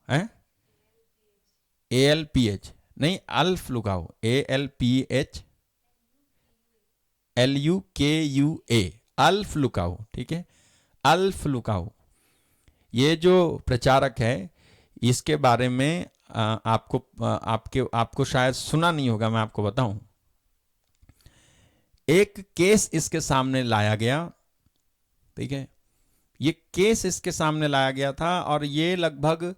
है, ALPH नहीं, अल्फ लुकाऊ, ALPHLUKUA, अल्फ लुकाऊ। ठीक है, अल्फ लुकाऊ। ये जो प्रचारक है इसके बारे में आपको शायद सुना नहीं होगा। मैं आपको बताऊं, एक केस इसके सामने लाया गया। ठीक है, ये केस इसके सामने लाया गया था और ये लगभग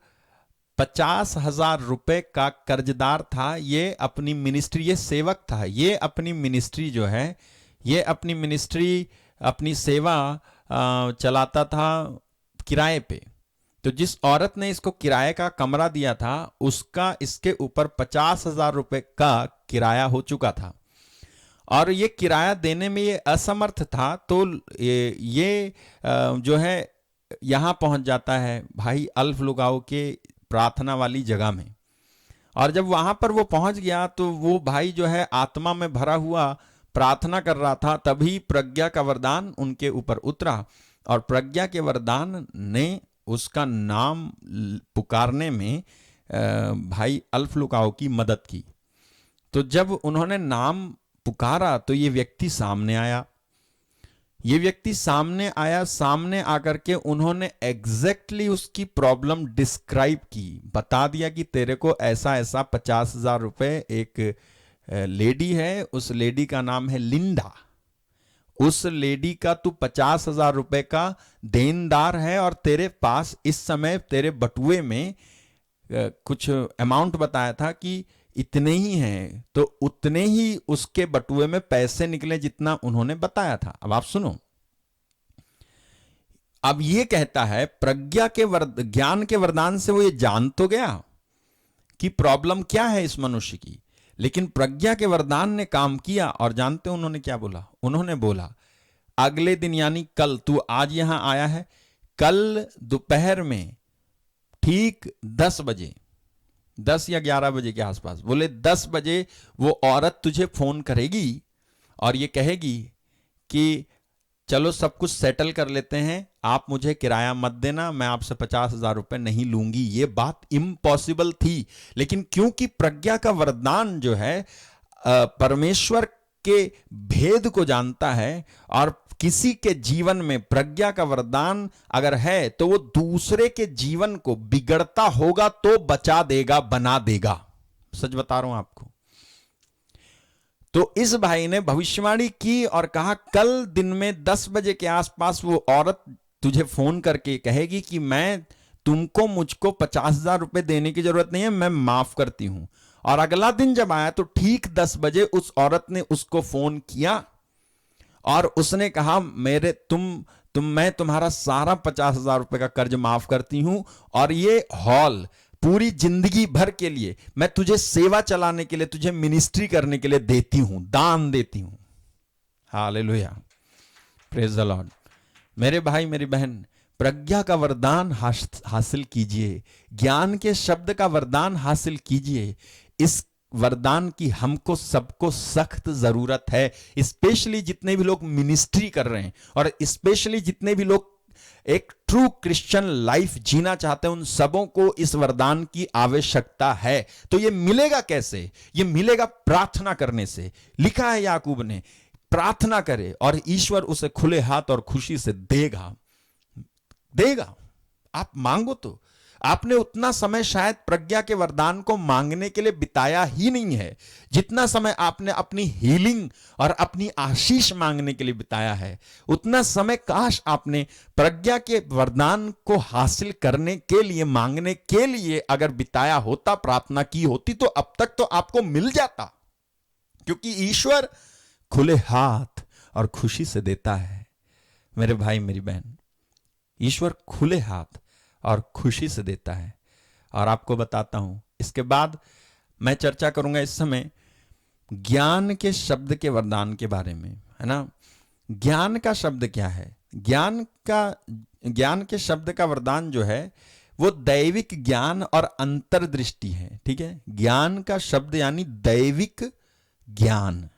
50,000 रुपए का कर्जदार था। ये अपनी मिनिस्ट्री, ये सेवक था, ये अपनी मिनिस्ट्री जो है, ये अपनी मिनिस्ट्री, अपनी सेवा चलाता था किराए पे। तो जिस औरत ने इसको किराए का कमरा दिया था उसका इसके ऊपर 50,000 रुपए का किराया हो चुका था और ये किराया देने में ये असमर्थ था। तो ये जो है यहाँ पहुंच जाता है भाई अल्फ लुकाऊ के प्रार्थना वाली जगह में। और जब वहां पर वो पहुंच गया तो वो भाई जो है आत्मा में भरा हुआ प्रार्थना कर रहा था, तभी प्रज्ञा का वरदान उनके ऊपर उतरा और प्रज्ञा के वरदान ने उसका नाम पुकारने में भाई अल्फ लुकाऊ की मदद की। तो जब उन्होंने नाम पुकारा तो ये व्यक्ति सामने आया। ये व्यक्ति सामने आया, सामने आकर के उन्होंने एग्जैक्टली उसकी प्रॉब्लम डिस्क्राइब की, बता दिया कि तेरे को ऐसा ऐसा 50,000 रुपए, एक लेडी है, उस लेडी का नाम है लिंडा, उस लेडी का तू 50,000 रुपए का देनदार है और तेरे पास इस समय तेरे बटुए में कुछ अमाउंट बताया था कि इतने ही हैं, तो उतने ही उसके बटुए में पैसे निकले जितना उन्होंने बताया था। अब आप सुनो, अब ये कहता है प्रज्ञा के ज्ञान के वरदान से वो ये जान तो गया कि प्रॉब्लम क्या है इस मनुष्य की, लेकिन प्रज्ञा के वरदान ने काम किया। और जानते हो उन्होंने क्या बोला? उन्होंने बोला अगले दिन यानी कल, तू आज यहां आया है, कल दोपहर में ठीक 10 बजे, 10 या 11 बजे के आसपास, बोले 10 बजे वो औरत तुझे फोन करेगी और ये कहेगी कि चलो सब कुछ सेटल कर लेते हैं, आप मुझे किराया मत देना, मैं आपसे 50,000 रुपए नहीं लूंगी। ये बात इम्पॉसिबल थी, लेकिन क्योंकि प्रज्ञा का वरदान जो है परमेश्वर के भेद को जानता है, और किसी के जीवन में प्रज्ञा का वरदान अगर है तो वो दूसरे के जीवन को बिगड़ता होगा तो बचा देगा, बना देगा। सच बता रहा हूं आपको। तो इस भाई ने भविष्यवाणी की और कहा कल दिन में 10 बजे के आसपास वो औरत तुझे फोन करके कहेगी कि मैं तुमको मुझको 50,000 रुपए देने की जरूरत नहीं है, मैं माफ करती हूं। और अगला दिन जब आया तो ठीक 10 बजे उस औरत ने उसको फोन किया और उसने कहा मैं तुम्हारा सारा 50,000 रुपए का कर्ज माफ करती हूं, और ये हॉल पूरी जिंदगी भर के लिए मैं तुझे सेवा चलाने के लिए, तुझे मिनिस्ट्री करने के लिए देती हूं, दान देती हूं। Hallelujah, praise the Lord. मेरे भाई मेरी बहन, प्रज्ञा का वरदान हासिल कीजिए, ज्ञान के शब्द का वरदान हासिल कीजिए। इस वरदान की हमको सबको सख्त जरूरत है, स्पेशली जितने भी लोग मिनिस्ट्री कर रहे हैं और स्पेशली जितने भी लोग एक ट्रू क्रिश्चियन लाइफ जीना चाहते हैं, उन सबों को इस वरदान की आवश्यकता है। तो ये मिलेगा कैसे? ये मिलेगा प्रार्थना करने से। लिखा है याकूब ने, प्रार्थना करे और ईश्वर उसे खुले हाथ और खुशी से देगा। आप मांगो तो। आपने उतना समय शायद प्रज्ञा के वरदान को मांगने के लिए बिताया ही नहीं है जितना समय आपने अपनी हीलिंग और अपनी आशीष मांगने के लिए बिताया है। उतना समय काश आपने प्रज्ञा के वरदान को हासिल करने के लिए, मांगने के लिए अगर बिताया होता, प्रार्थना की होती, तो अब तक तो आपको मिल जाता। क्योंकि ईश्वर खुले हाथ और खुशी से देता है। मेरे भाई मेरी बहन, ईश्वर खुले हाथ और खुशी से देता है। और आपको बताता हूं, इसके बाद मैं चर्चा करूंगा इस समय ज्ञान के शब्द के वरदान के बारे में, है ना। ज्ञान का शब्द क्या है? ज्ञान के शब्द का वरदान जो है वो दैविक ज्ञान और अंतर्दृष्टि है। ठीक है, ज्ञान का शब्द यानी दैविक ज्ञान,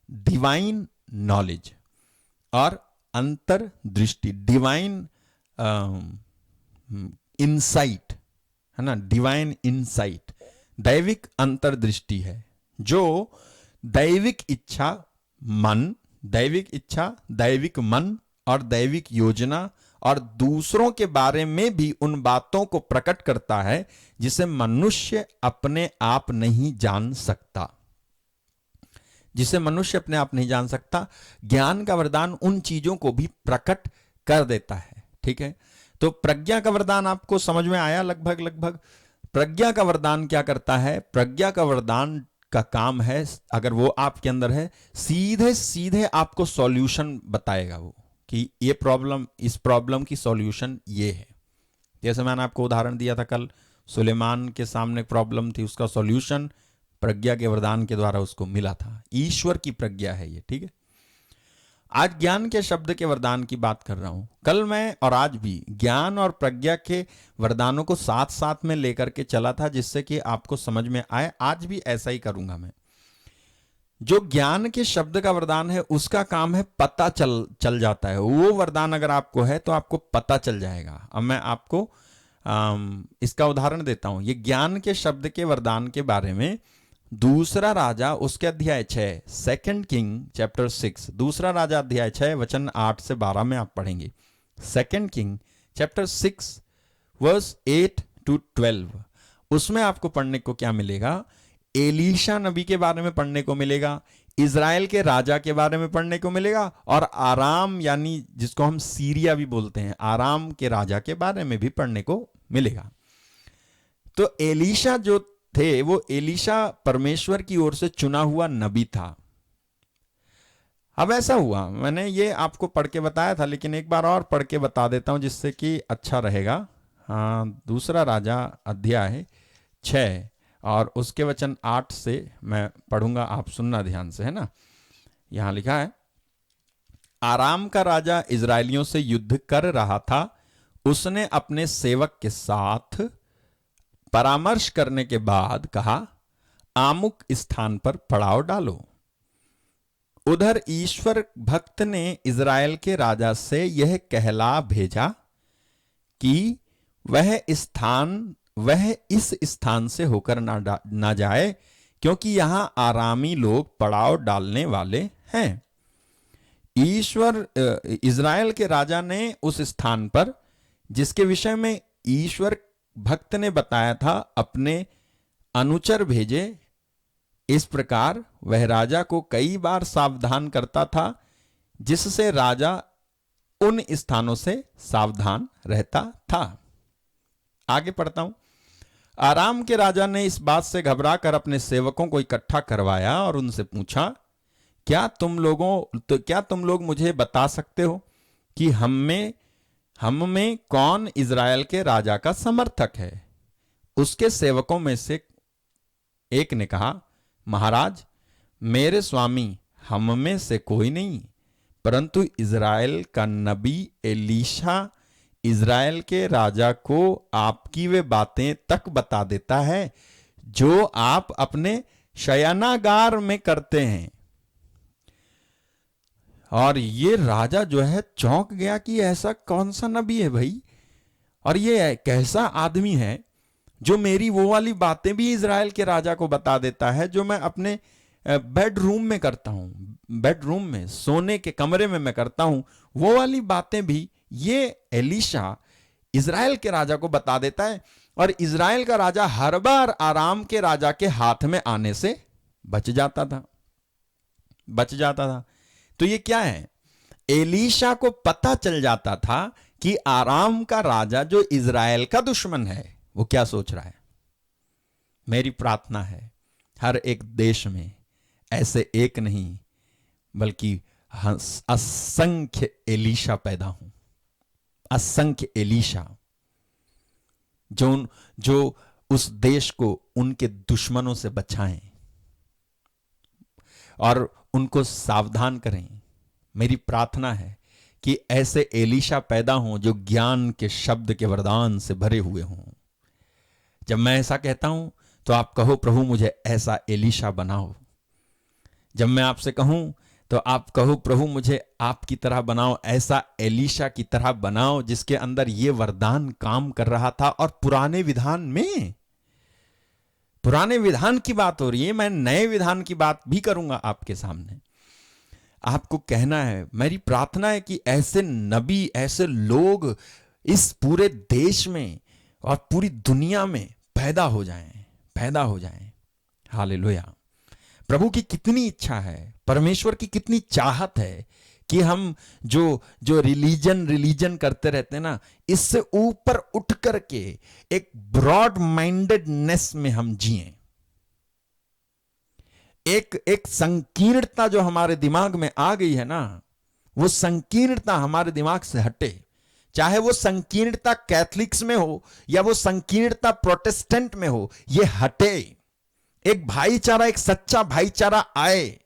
डिवाइन नॉलेज, और अंतर्दृष्टि, डिवाइन इंसाइट, है ना। डिवाइन इंसाइट दैविक अंतर्दृष्टि है, जो दैविक इच्छा, दैविक मन और दैविक योजना और दूसरों के बारे में भी उन बातों को प्रकट करता है जिसे मनुष्य अपने आप नहीं जान सकता। ज्ञान का वरदान उन चीजों को भी प्रकट कर देता है। ठीक है, तो प्रज्ञा का वरदान आपको समझ में आया लगभग। प्रज्ञा का वरदान क्या करता है? प्रज्ञा का वरदान का काम है, अगर वो आपके अंदर है, सीधे आपको सॉल्यूशन बताएगा वो, कि ये प्रॉब्लम, इस प्रॉब्लम की सॉल्यूशन ये है। जैसे मैंने आपको उदाहरण दिया था कल, सुलेमान के सामने प्रॉब्लम थी, उसका सॉल्यूशन प्रज्ञा के वरदान के द्वारा उसको मिला था। ईश्वर की प्रज्ञा है ये। ठीक है, आज ज्ञान के शब्द के वरदान की बात कर रहा हूं। कल मैं और आज भी ज्ञान और प्रज्ञा के वरदानों को साथ साथ में लेकर के चला था, जिससे कि आपको समझ में आए। आज भी ऐसा ही करूंगा मैं। जो ज्ञान के शब्द का वरदान है उसका काम है पता चल जाता है। वो वरदान अगर आपको है तो आपको पता चल जाएगा। अब मैं आपको इसका उदाहरण देता हूं। ये ज्ञान के शब्द के वरदान के बारे में दूसरा राजा उसके अध्याय 6, 2 किंग चैप्टर 6, दूसरा राजा अध्याय 6 वचन 8 से 12 में आप पढ़ेंगे। 2 किंग चैप्टर 6 वर्स 8 to 12, उसमें आपको पढ़ने को क्या मिलेगा? एलीशा नबी के बारे में पढ़ने को मिलेगा। इज़राइल के राजा के बारे में पढ़ने को मिलेगा, और आराम यानी जिसको हम सीरिया भी बोलते हैं, आराम के राजा के बारे में भी पढ़ने को मिलेगा। तो एलीशा जो थे, वो एलीशा परमेश्वर की ओर से चुना हुआ नबी था। अब ऐसा हुआ, मैंने ये आपको पढ़ के बताया था, लेकिन एक बार और पढ़ के बता देता हूं जिससे कि अच्छा रहेगा। हाँ, दूसरा राजा अध्याय 6 और उसके वचन 8 से मैं पढ़ूंगा, आप सुनना ध्यान से, है ना। यहां लिखा है, आराम का राजा इजरायलियों से युद्ध कर रहा था। उसने अपने सेवक के साथ परामर्श करने के बाद कहा, आमुक स्थान पर पड़ाव डालो। उधर ईश्वर भक्त ने इजराइल के राजा से यह कहला भेजा कि वह इस स्थान से होकर ना जाए, क्योंकि यहां आरामी लोग पड़ाव डालने वाले हैं। इजराइल के राजा ने उस स्थान पर, जिसके विषय में ईश्वर भक्त ने बताया था, अपने अनुचर भेजे। इस प्रकार वह राजा को कई बार सावधान करता था, जिससे राजा उन स्थानों से सावधान रहता था। आगे पढ़ता हूं। आराम के राजा ने इस बात से घबराकर अपने सेवकों को इकट्ठा करवाया और उनसे पूछा, क्या तुम लोग मुझे बता सकते हो कि हम में कौन इजराइल के राजा का समर्थक है? उसके सेवकों में से एक ने कहा, महाराज, मेरे स्वामी, हम में से कोई नहीं, परंतु इजराइल का नबी एलीशा इजराइल के राजा को आपकी वे बातें तक बता देता है जो आप अपने शयनागार में करते हैं। और ये राजा जो है चौंक गया कि ऐसा कौन सा नबी है भाई, और ये कैसा आदमी है जो मेरी वो वाली बातें भी इजराइल के राजा को बता देता है जो मैं अपने बेडरूम में करता हूं, बेडरूम में, सोने के कमरे में मैं करता हूं, वो वाली बातें भी ये एलीशा इजराइल के राजा को बता देता है। और इजराइल का राजा हर बार आराम के राजा के हाथ में आने से बच जाता था। तो ये क्या है? एलीशा को पता चल जाता था कि आराम का राजा जो इजराइल का दुश्मन है, वो क्या सोच रहा है। मेरी प्रार्थना है हर एक देश में ऐसे एक नहीं बल्कि असंख्य एलीशा पैदा हों, असंख्य एलीशा जो उस देश को उनके दुश्मनों से बचाएं और उनको सावधान करें। मेरी प्रार्थना है कि ऐसे एलीशा पैदा हों जो ज्ञान के शब्द के वरदान से भरे हुए हों। जब मैं ऐसा कहता हूं तो आप कहो, प्रभु मुझे ऐसा एलीशा बनाओ। जब मैं आपसे कहूं तो आप कहो, प्रभु मुझे आपकी तरह बनाओ, ऐसा एलीशा की तरह बनाओ जिसके अंदर ये वरदान काम कर रहा था। और पुराने विधान की बात हो रही है, मैं नए विधान की बात भी करूंगा आपके सामने। आपको कहना है, मेरी प्रार्थना है कि ऐसे नबी, ऐसे लोग इस पूरे देश में और पूरी दुनिया में पैदा हो जाएं। हालेलुया। प्रभु की कितनी इच्छा है, परमेश्वर की कितनी चाहत है कि हम जो रिलीजन करते रहते हैं ना, इससे ऊपर उठ करके एक ब्रॉड माइंडेडनेस में हम जिएं। एक संकीर्णता जो हमारे दिमाग में आ गई है ना, वो संकीर्णता हमारे दिमाग से हटे। चाहे वो संकीर्णता कैथलिक्स में हो या वो संकीर्णता प्रोटेस्टेंट में हो, ये हटे। एक भाईचारा, एक सच्चा भाईचारा आए।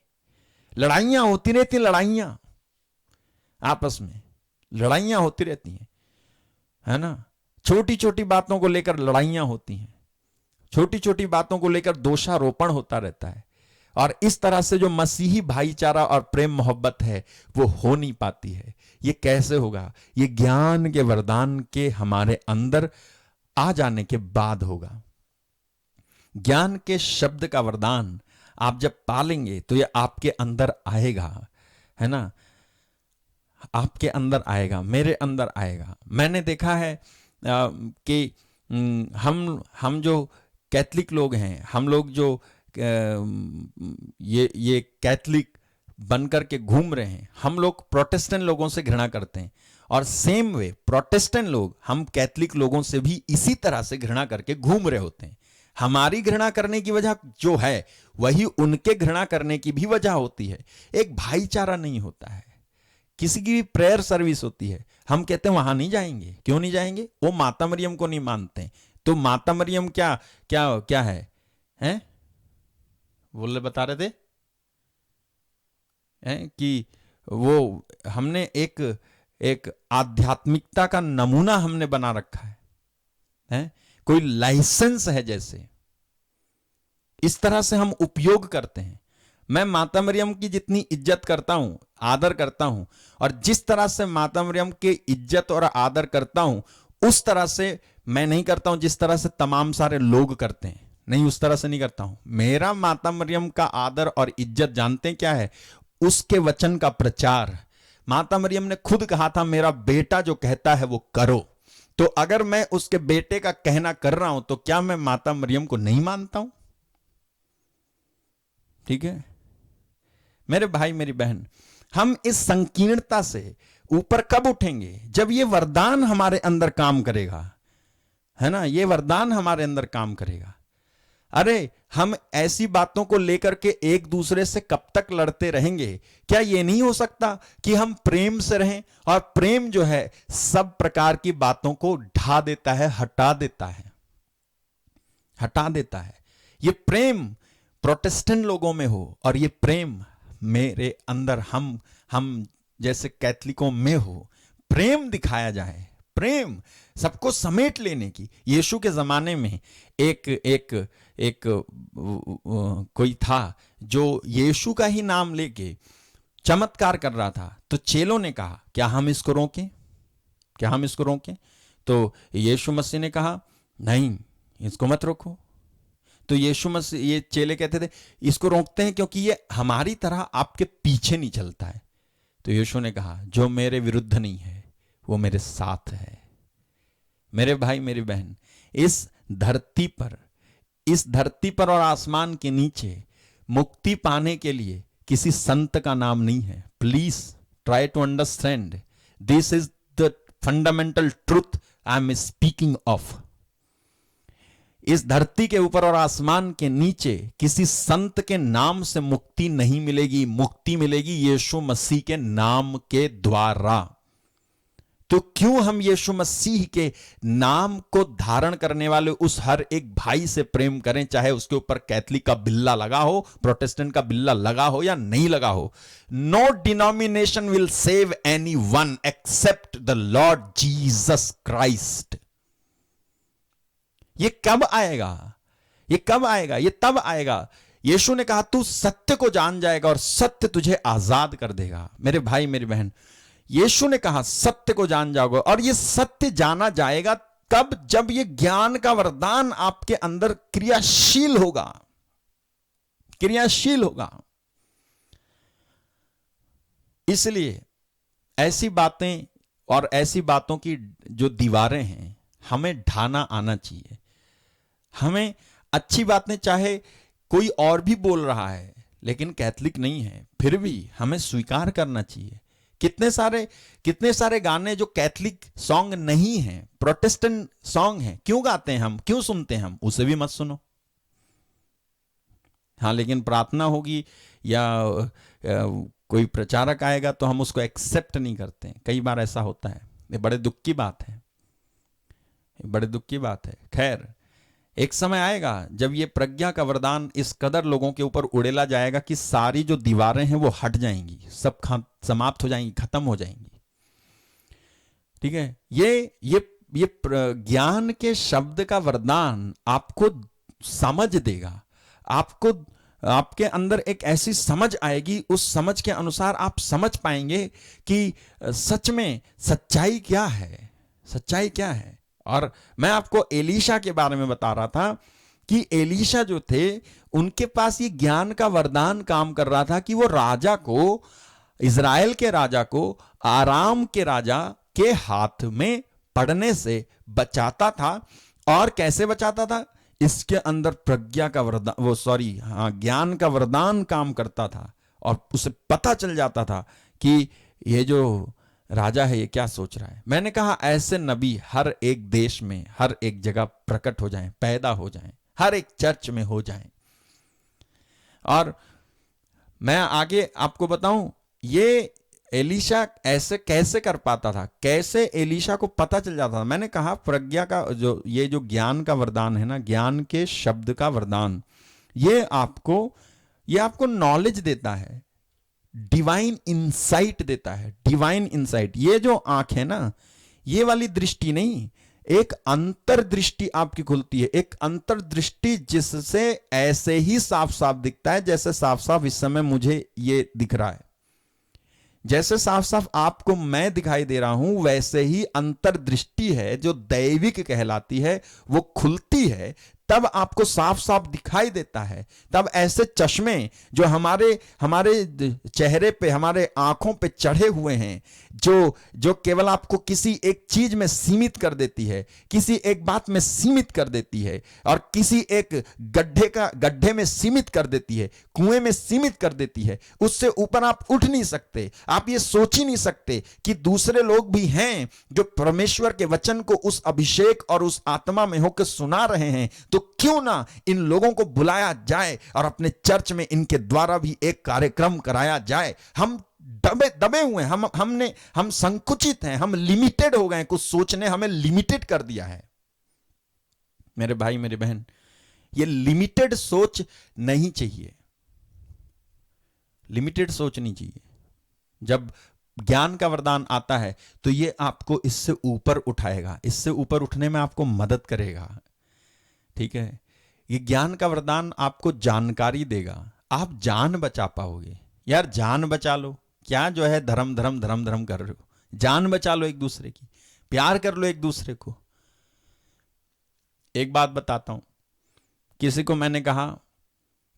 लड़ाइयां होती रहती, लड़ाइयां आपस में लड़ाइयां होती रहती हैं, है ना। छोटी छोटी बातों को लेकर लड़ाइयां होती हैं, छोटी छोटी बातों को लेकर दोषारोपण होता रहता है। और इस तरह से जो मसीही भाईचारा और प्रेम मोहब्बत है वो हो नहीं पाती है। ये कैसे होगा? ये ज्ञान के वरदान के हमारे अंदर आ जाने के बाद होगा। ज्ञान के शब्द का वरदान आप जब पालेंगे तो ये आपके अंदर आएगा, है ना। आपके अंदर आएगा, मेरे अंदर आएगा। मैंने देखा है कि हम जो कैथलिक लोग हैं, हम लोग जो ये कैथलिक बनकर के घूम रहे हैं, हम लोग प्रोटेस्टेंट लोगों से घृणा करते हैं, और सेम वे प्रोटेस्टेंट लोग हम कैथलिक लोगों से भी इसी तरह से घृणा करके घूम रहे होते हैं। हमारी घृणा करने की वजह जो है वही उनके घृणा करने की भी वजह होती है। एक भाईचारा नहीं होता है। किसी की भी प्रेयर सर्विस होती है, हम कहते हैं वहां नहीं जाएंगे। क्यों नहीं जाएंगे? वो माता मरियम को नहीं मानते। तो माता मरियम क्या क्या क्या है, हैं? बोले बता रहे थे हैं कि वो हमने एक आध्यात्मिकता का नमूना हमने बना रखा है, हैं? कोई लाइसेंस है जैसे, इस तरह से हम उपयोग करते हैं। मैं माता मरियम की जितनी इज्जत करता हूं, आदर करता हूं, और जिस तरह से माता मरियम की इज्जत और आदर करता हूं, उस तरह से मैं नहीं करता हूं जिस तरह से तमाम सारे लोग करते हैं। नहीं, उस तरह से नहीं करता हूं। मेरा माता मरियम का आदर और इज्जत जानते हैं क्या है? उसके वचन का प्रचार। माता मरियम ने खुद कहा था, मेरा बेटा जो कहता है वो करो। तो अगर मैं उसके बेटे का कहना कर रहा हूं तो क्या मैं माता मरियम को नहीं मानता हूं? ठीक है मेरे भाई मेरी बहन, हम इस संकीर्णता से ऊपर कब उठेंगे? जब ये वरदान हमारे अंदर काम करेगा, है ना? ये वरदान हमारे अंदर काम करेगा। अरे हम ऐसी बातों को लेकर के एक दूसरे से कब तक लड़ते रहेंगे? क्या ये नहीं हो सकता कि हम प्रेम से रहें? और प्रेम जो है सब प्रकार की बातों को ढा देता है, हटा देता है, हटा देता है। ये प्रेम प्रोटेस्टेंट लोगों में हो और ये प्रेम मेरे अंदर हम जैसे कैथलिकों में हो। प्रेम दिखाया जाए, प्रेम सबको समेट लेने की। यीशु के जमाने में एक कोई था जो यीशु का ही नाम लेके चमत्कार कर रहा था। तो चेलों ने कहा, क्या हम इसको रोकें? क्या हम इसको रोकें? तो यीशु मसीह ने कहा, नहीं, इसको मत रोको। तो यीशु मसीह, ये चेले कहते थे, इसको रोकते हैं क्योंकि ये हमारी तरह आपके पीछे नहीं चलता है। तो यीशु ने कहा, जो मेरे विरुद्ध नहीं है वो मेरे साथ है। मेरे भाई मेरी बहन, इस धरती पर और आसमान के नीचे मुक्ति पाने के लिए किसी संत का नाम नहीं है। Please try to understand, this is the fundamental truth I am speaking of. इस धरती के ऊपर और आसमान के नीचे किसी संत के नाम से मुक्ति नहीं मिलेगी। मुक्ति मिलेगी यीशु मसीह के नाम के द्वारा। तो क्यों हम यीशु मसीह के नाम को धारण करने वाले उस हर एक भाई से प्रेम करें, चाहे उसके ऊपर कैथलिक का बिल्ला लगा हो, प्रोटेस्टेंट का बिल्ला लगा हो या नहीं लगा हो। No denomination will save anyone except the Lord Jesus Christ. ये कब आएगा? ये कब आएगा? ये तब आएगा। यीशु ने कहा, तू सत्य को जान जाएगा और सत्य तुझे आजाद कर देगा। मेरे भाई मेरी बहन, यीशु ने कहा सत्य को जान जाओगे, और ये सत्य जाना जाएगा कब? जब ये ज्ञान का वरदान आपके अंदर क्रियाशील होगा, क्रियाशील होगा। इसलिए ऐसी बातें और ऐसी बातों की जो दीवारें हैं, हमें ढाना आना चाहिए। हमें अच्छी बातें, चाहे कोई और भी बोल रहा है लेकिन कैथलिक नहीं है, फिर भी हमें स्वीकार करना चाहिए। कितने सारे गाने जो कैथलिक सॉन्ग नहीं हैं, प्रोटेस्टेंट सॉन्ग हैं, क्यों गाते हैं हम, क्यों सुनते हैं हम? उसे भी मत सुनो। हाँ, लेकिन प्रार्थना होगी या कोई प्रचारक आएगा तो हम उसको एक्सेप्ट नहीं करते हैं। कई बार ऐसा होता है। ये बड़े दुख की बात है, बड़े दुख की बात है। खैर, एक समय आएगा जब ये प्रज्ञा का वरदान इस कदर लोगों के ऊपर उड़ेला जाएगा कि सारी जो दीवारें हैं वो हट जाएंगी, सब समाप्त हो जाएंगी, खत्म हो जाएंगी। ठीक है, ये ज्ञान के शब्द का वरदान आपको समझ देगा। आपको, आपके अंदर एक ऐसी समझ आएगी, उस समझ के अनुसार आप समझ पाएंगे कि सच में सच्चाई क्या है, सच्चाई क्या है। और मैं आपको एलीशा के बारे में बता रहा था कि एलीशा जो थे, उनके पास ये ज्ञान का वरदान काम कर रहा था कि वो राजा को, इज़राइल के राजा को आराम के राजा के हाथ में पड़ने से बचाता था। और कैसे बचाता था? इसके अंदर प्रज्ञा का वरदान, ज्ञान का वरदान काम करता था और उसे पता चल जाता था कि ये जो राजा है ये क्या सोच रहा है। मैंने कहा ऐसे नबी हर एक देश में, हर एक जगह प्रकट हो जाएं, पैदा हो जाएं, हर एक चर्च में हो जाएं। और मैं आगे आपको बताऊं ये एलीशा ऐसे कैसे कर पाता था, कैसे एलीशा को पता चल जाता था। मैंने कहा प्रज्ञा का ये जो ज्ञान का वरदान है ना, ज्ञान के शब्द का वरदान, ये आपको नॉलेज देता है, डिवाइन इंसाइट देता है, डिवाइन इंसाइट। ये जो आंख है ना, ये वाली दृष्टि नहीं, एक अंतर्दृष्टि आपकी खुलती है, एक अंतर्दृष्टि जिससे ऐसे ही साफ साफ दिखता है जैसे साफ साफ इस समय मुझे ये दिख रहा है। जैसे साफ साफ आपको मैं दिखाई दे रहा हूं, वैसे ही अंतर्दृष्टि है जो दैविक कहलाती है, वो खुलती है, तब आपको साफ साफ दिखाई देता है। तब ऐसे चश्मे जो हमारे चेहरे पे, हमारे आंखों पे चढ़े हुए हैं, जो केवल आपको किसी एक चीज में सीमित कर देती है, किसी एक बात में सीमित कर देती है, और किसी एक गड्ढे में सीमित कर देती है, कुएं में सीमित कर देती है, उससे ऊपर आप उठ नहीं सकते। आप ये सोच ही नहीं सकते कि दूसरे लोग भी हैं जो परमेश्वर के वचन को उस अभिषेक और उस आत्मा में होकर सुना रहे हैं। तो क्यों ना इन लोगों को बुलाया जाए और अपने चर्च में इनके द्वारा भी एक कार्यक्रम कराया जाए। हम दबे हुए हैं, हम संकुचित हैं, हम लिमिटेड हो गए, कुछ सोचने हमें लिमिटेड कर दिया है। मेरे भाई मेरे बहन, ये लिमिटेड सोच नहीं चाहिए, लिमिटेड सोच नहीं चाहिए। जब ज्ञान का वरदान आता है तो ये आपको इससे ऊपर उठाएगा, इससे ऊपर उठने में आपको मदद करेगा। ठीक है, ये ज्ञान का वरदान आपको जानकारी देगा, आप जान बचा पाओगे। यार जान बचा लो, क्या जो है धर्म धर्म धर्म धर्म कर रहे हो, जान बचा लो एक दूसरे की, प्यार कर लो एक दूसरे को। एक बात बताता हूं, किसी को मैंने कहा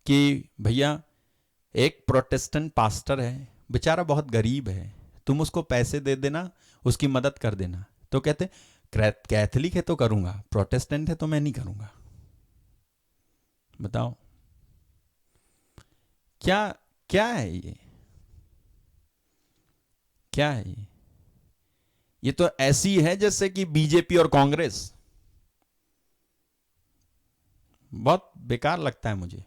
कि भैया एक प्रोटेस्टेंट पास्टर है, बेचारा बहुत गरीब है, तुम उसको पैसे दे देना, उसकी मदद कर देना। तो कहते कैथोलिक है तो करूंगा, प्रोटेस्टेंट है तो मैं नहीं करूंगा। बताओ क्या है ये, क्या है ये तो ऐसी है जैसे कि बीजेपी और कांग्रेस। बहुत बेकार लगता है मुझे,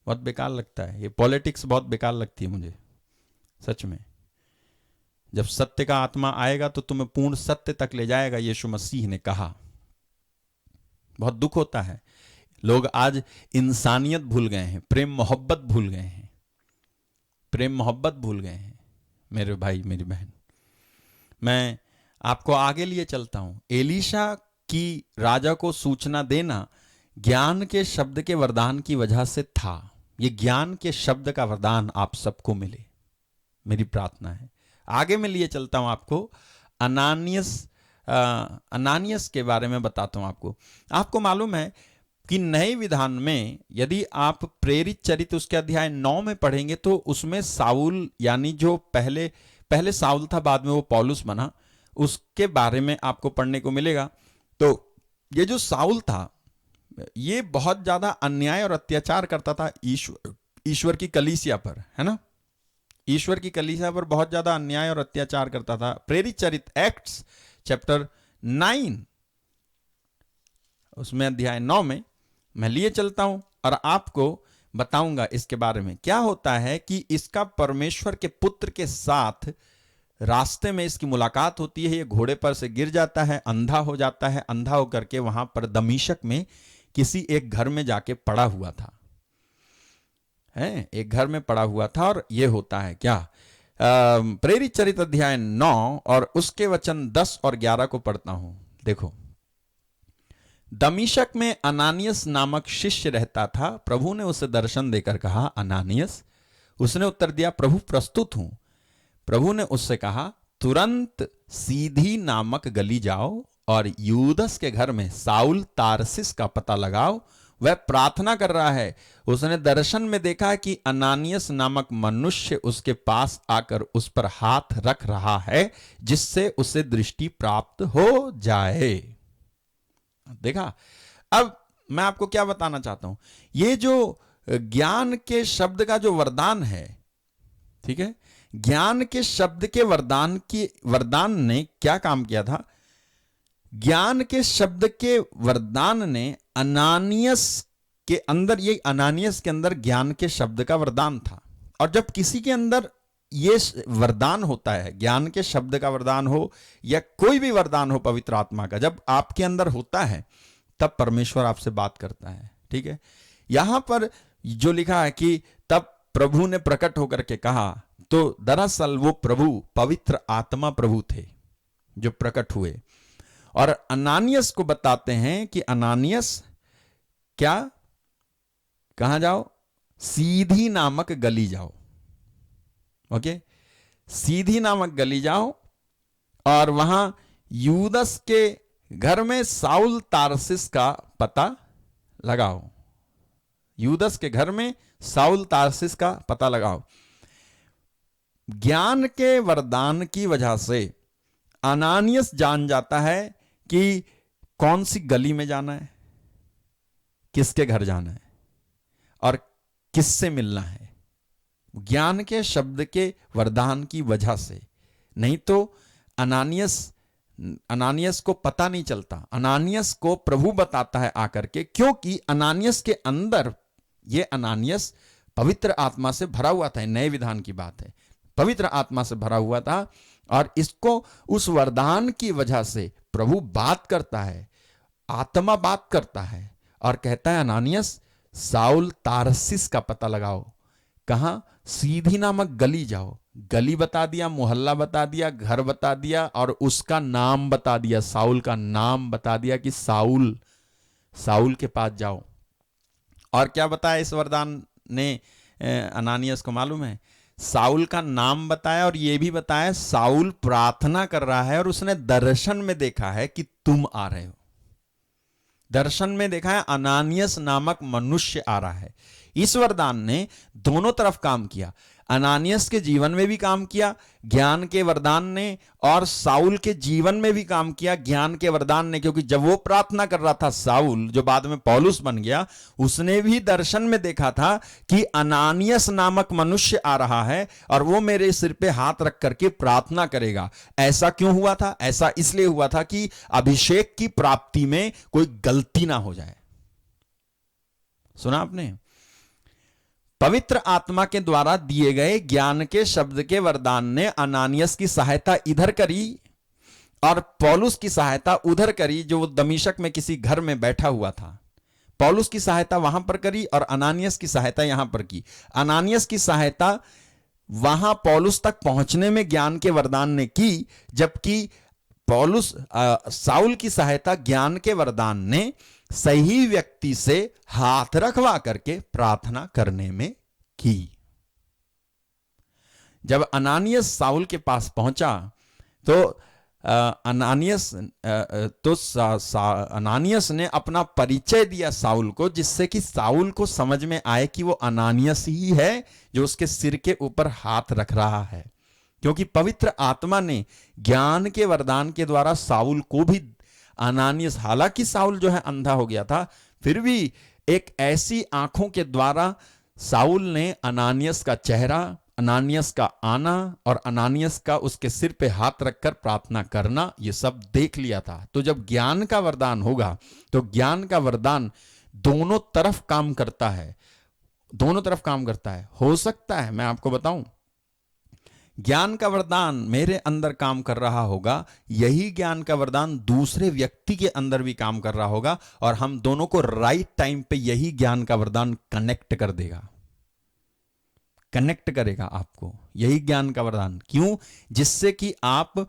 बहुत बेकार लगता है ये पॉलिटिक्स, बहुत बेकार लगती है मुझे सच में। जब सत्य का आत्मा आएगा तो तुम्हें पूर्ण सत्य तक ले जाएगा, यीशु मसीह ने कहा। बहुत दुख होता है, लोग आज इंसानियत भूल गए हैं, प्रेम मोहब्बत भूल गए हैं, प्रेम मोहब्बत भूल गए हैं। मेरे भाई मेरी बहन, मैं आपको आगे लिए चलता हूं। एलीशा की राजा को सूचना देना ज्ञान के शब्द के वरदान की वजह से था। ये ज्ञान के शब्द का वरदान आप सबको मिले, मेरी प्रार्थना है। आगे मैं लिए चलता हूं आपको, अनानियस के बारे में बताता हूं आपको मालूम है कि नए विधान में यदि आप प्रेरित चरित्र उसके अध्याय 9 में पढ़ेंगे तो उसमें साउल, यानी जो पहले साउल था, बाद में वो पौलुस बना, उसके बारे में आपको पढ़ने को मिलेगा। तो ये जो साउल था, ये बहुत ज्यादा अन्याय और अत्याचार करता था ईश्वर की कलीसिया पर, है ना, ईश्वर की कलीसिया पर बहुत ज्यादा अन्याय और अत्याचार करता था। प्रेरित चरित्र एक्ट्स चैप्टर 9 उसमें अध्याय 9 में मैं लिए चलता हूं और आपको बताऊंगा इसके बारे में। क्या होता है कि इसका परमेश्वर के पुत्र के साथ रास्ते में इसकी मुलाकात होती है, ये घोड़े पर से गिर जाता है, अंधा हो जाता है, अंधा होकर के वहां पर दमिश्क में किसी एक घर में जाके पड़ा हुआ था, है, एक घर में पड़ा हुआ था। और ये होता है क्या, प्रेरित चरित्र अध्याय 9 और उसके वचन 10 और 11 को पढ़ता हूं। देखो, दमिश्क में अनानियस नामक शिष्य रहता था। प्रभु ने उसे दर्शन देकर कहा, अनानियस। उसने उत्तर दिया, प्रभु प्रस्तुत हूं। प्रभु ने उससे कहा, तुरंत सीधी नामक गली जाओ और यूदस के घर में साउल तारसिस का पता लगाओ, वह प्रार्थना कर रहा है। उसने दर्शन में देखा कि अनानियस नामक मनुष्य उसके पास आकर उस पर हाथ रख रहा है, जिससे उसे दृष्टि प्राप्त हो जाए। देखा, अब मैं आपको क्या बताना चाहता हूं, ये जो ज्ञान के शब्द का जो वरदान है, ठीक है, ज्ञान के शब्द के वरदान ने क्या काम किया था? ज्ञान के शब्द के वरदान ने अनानियस के अंदर, ये अनानियस के अंदर ज्ञान के शब्द का वरदान था। और जब किसी के अंदर ये वरदान होता है, ज्ञान के शब्द का वरदान हो या कोई भी वरदान हो पवित्र आत्मा का, जब आपके अंदर होता है तब परमेश्वर आपसे बात करता है। ठीक है, यहां पर जो लिखा है कि तब प्रभु ने प्रकट होकर के कहा, तो दरअसल वो प्रभु पवित्र आत्मा प्रभु थे जो प्रकट हुए और अनानियस को बताते हैं कि अनानियस क्या, कहां जाओ? सीधी नामक गली जाओ। ओके, सीधी नामक गली जाओ और वहां यूदस के घर में साउल तारसिस का पता लगाओ। यूदस के घर में साउल तारसिस का पता लगाओ। ज्ञान के वरदान की वजह से अनानियस जान जाता है कि कौन सी गली में जाना है, किसके घर जाना है और किससे मिलना है। ज्ञान के शब्द के वरदान की वजह से, नहीं तो अनानियस को पता नहीं चलता। अनानियस को प्रभु बताता है आकर के, क्योंकि अनानियस के अंदर, ये अनानियस पवित्र आत्मा से भरा हुआ था। नए विधान की बात है, पवित्र आत्मा से भरा हुआ था और इसको उस वरदान की वजह से प्रभु बात करता है, आत्मा बात करता है और कहता है अनानियस साउल तारसिस का पता लगाओ। कहां? सीधी नामक गली जाओ। गली बता दिया, मोहल्ला बता दिया, घर बता दिया और उसका नाम बता दिया, साउल का नाम बता दिया कि साउल के पास जाओ। और क्या बताया इस वरदान ने अनानियस को? मालूम है, साउल का नाम बताया और यह भी बताया साउल प्रार्थना कर रहा है और उसने दर्शन में देखा है कि तुम आ रहे हो। दर्शन में देखा है अनानियस नामक मनुष्य आ रहा है। इस वरदान ने दोनों तरफ काम किया, अनानियस के जीवन में भी काम किया ज्ञान के वरदान ने, और साउल के जीवन में भी काम किया ज्ञान के वरदान ने। क्योंकि जब वो प्रार्थना कर रहा था साउल, जो बाद में पौलुस बन गया, उसने भी दर्शन में देखा था कि अनानियस नामक मनुष्य आ रहा है और वो मेरे सिर पे हाथ रख करके प्रार्थना करेगा। ऐसा क्यों हुआ था? ऐसा इसलिए हुआ था कि अभिषेक की प्राप्ति में कोई गलती ना हो जाए। सुना आपने? पवित्र आत्मा के द्वारा दिए गए ज्ञान के शब्द के वरदान ने अनानियस की सहायता इधर करी और पौलुस की सहायता उधर करी, जो वो दमिश्क में किसी घर में बैठा हुआ था। पौलुस की सहायता वहां पर करी और अनानियस की सहायता यहां पर की। अनानियस की सहायता वहां पौलुस तक पहुंचने में ज्ञान के वरदान ने की, जबकि साउल की सहायता ज्ञान के वरदान ने सही व्यक्ति से हाथ रखवा करके प्रार्थना करने में की। जब अनानियस साउल के पास पहुंचा तो अनानियस ने अपना परिचय दिया साउल को, जिससे कि साउल को समझ में आए कि वो अनानियस ही है जो उसके सिर के ऊपर हाथ रख रहा है। क्योंकि पवित्र आत्मा ने ज्ञान के वरदान के द्वारा साउल को भी, अनानियस, हालांकि साउल जो है अंधा हो गया था, फिर भी एक ऐसी आंखों के द्वारा साउल ने अनानियस का चेहरा, अनानियस का आना और अनानियस का उसके सिर पे हाथ रखकर प्रार्थना करना, ये सब देख लिया था। तो जब ज्ञान का वरदान होगा तो ज्ञान का वरदान दोनों तरफ काम करता है, दोनों तरफ काम करता है। हो सकता है, मैं आपको बताऊं, ज्ञान का वरदान मेरे अंदर काम कर रहा होगा, यही ज्ञान का वरदान दूसरे व्यक्ति के अंदर भी काम कर रहा होगा और हम दोनों को राइट टाइम पे यही ज्ञान का वरदान कनेक्ट कर देगा, कनेक्ट करेगा आपको यही ज्ञान का वरदान। क्यों? जिससे कि आप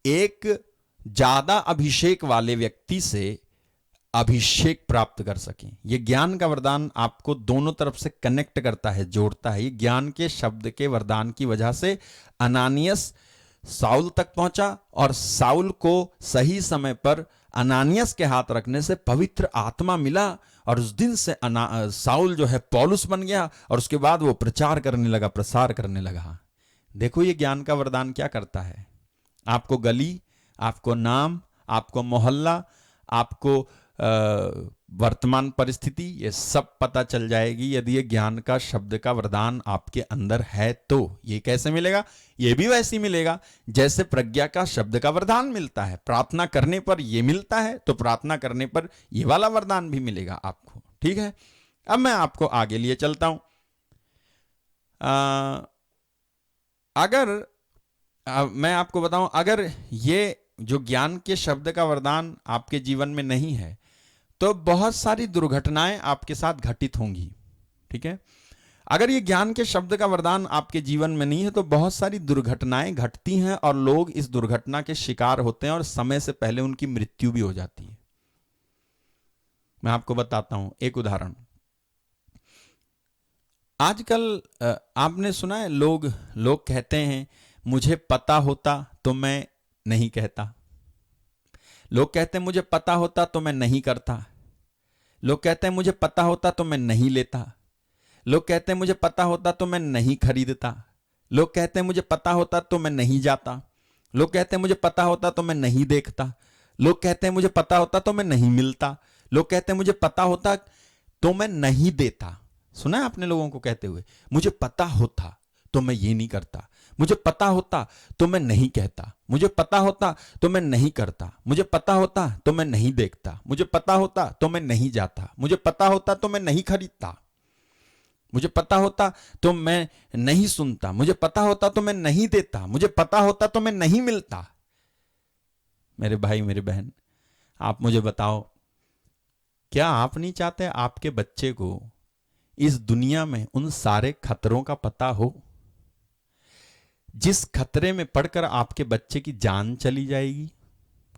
एक ज्यादा अभिषेक वाले व्यक्ति से अभिषेक प्राप्त कर सकें। यह ज्ञान का वरदान आपको दोनों तरफ से कनेक्ट करता है, जोड़ता है। ये ज्ञान के शब्द के वरदान की वजह से अनानियस साउल तक पहुंचा और साउल को सही समय पर अनानियस के हाथ रखने से पवित्र आत्मा मिला और उस दिन से साउल जो है पौलुस बन गया और उसके बाद वो प्रचार करने लगा, प्रसार करने लगा। देखो ये ज्ञान का वरदान क्या करता है, आपको गली, आपको नाम, आपको मोहल्ला, आपको वर्तमान परिस्थिति, ये सब पता चल जाएगी यदि ये ज्ञान का शब्द का वरदान आपके अंदर है। तो ये कैसे मिलेगा? ये भी वैसे ही मिलेगा जैसे प्रज्ञा का शब्द का वरदान मिलता है। प्रार्थना करने पर ये मिलता है, तो प्रार्थना करने पर ये वाला वरदान भी मिलेगा आपको। ठीक है, अब मैं आपको आगे लिए चलता हूं। मैं आपको बताऊं, अगर ये जो ज्ञान के शब्द का वरदान आपके जीवन में नहीं है तो बहुत सारी दुर्घटनाएं आपके साथ घटित होंगी। ठीक है, अगर ये ज्ञान के शब्द का वरदान आपके जीवन में नहीं है तो बहुत सारी दुर्घटनाएं घटती हैं और लोग इस दुर्घटना के शिकार होते हैं और समय से पहले उनकी मृत्यु भी हो जाती है। मैं आपको बताता हूं एक उदाहरण। आजकल आपने सुना है, लोग कहते हैं मुझे पता होता तो मैं नहीं कहता। लोग कहते हैं मुझे पता होता तो मैं नहीं करता। लोग कहते हैं मुझे पता होता तो मैं नहीं लेता। लोग कहते हैं मुझे पता होता तो मैं नहीं खरीदता। लोग कहते हैं मुझे पता होता तो मैं नहीं जाता। लोग कहते हैं मुझे पता होता तो मैं नहीं देखता। लोग कहते हैं मुझे पता होता तो मैं नहीं मिलता। लोग कहते हैं मुझे पता होता तो मैं नहीं देता। सुना है आपने लोगों को कहते हुए, मुझे पता होता तो मैं ये नहीं करता, मुझे पता होता तो मैं नहीं कहता, मुझे पता होता तो मैं नहीं करता, मुझे पता होता तो मैं नहीं देखता, मुझे पता होता तो मैं नहीं जाता, मुझे पता होता तो मैं नहीं खरीदता, मुझे पता होता तो मैं नहीं सुनता, मुझे पता होता तो मैं नहीं देता, मुझे पता होता तो मैं नहीं मिलता। मेरे भाई मेरे बहन, आप मुझे बताओ, क्या आप नहीं चाहते आपके बच्चे को इस दुनिया में उन सारे खतरों का पता हो जिस खतरे में पड़कर आपके बच्चे की जान चली जाएगी?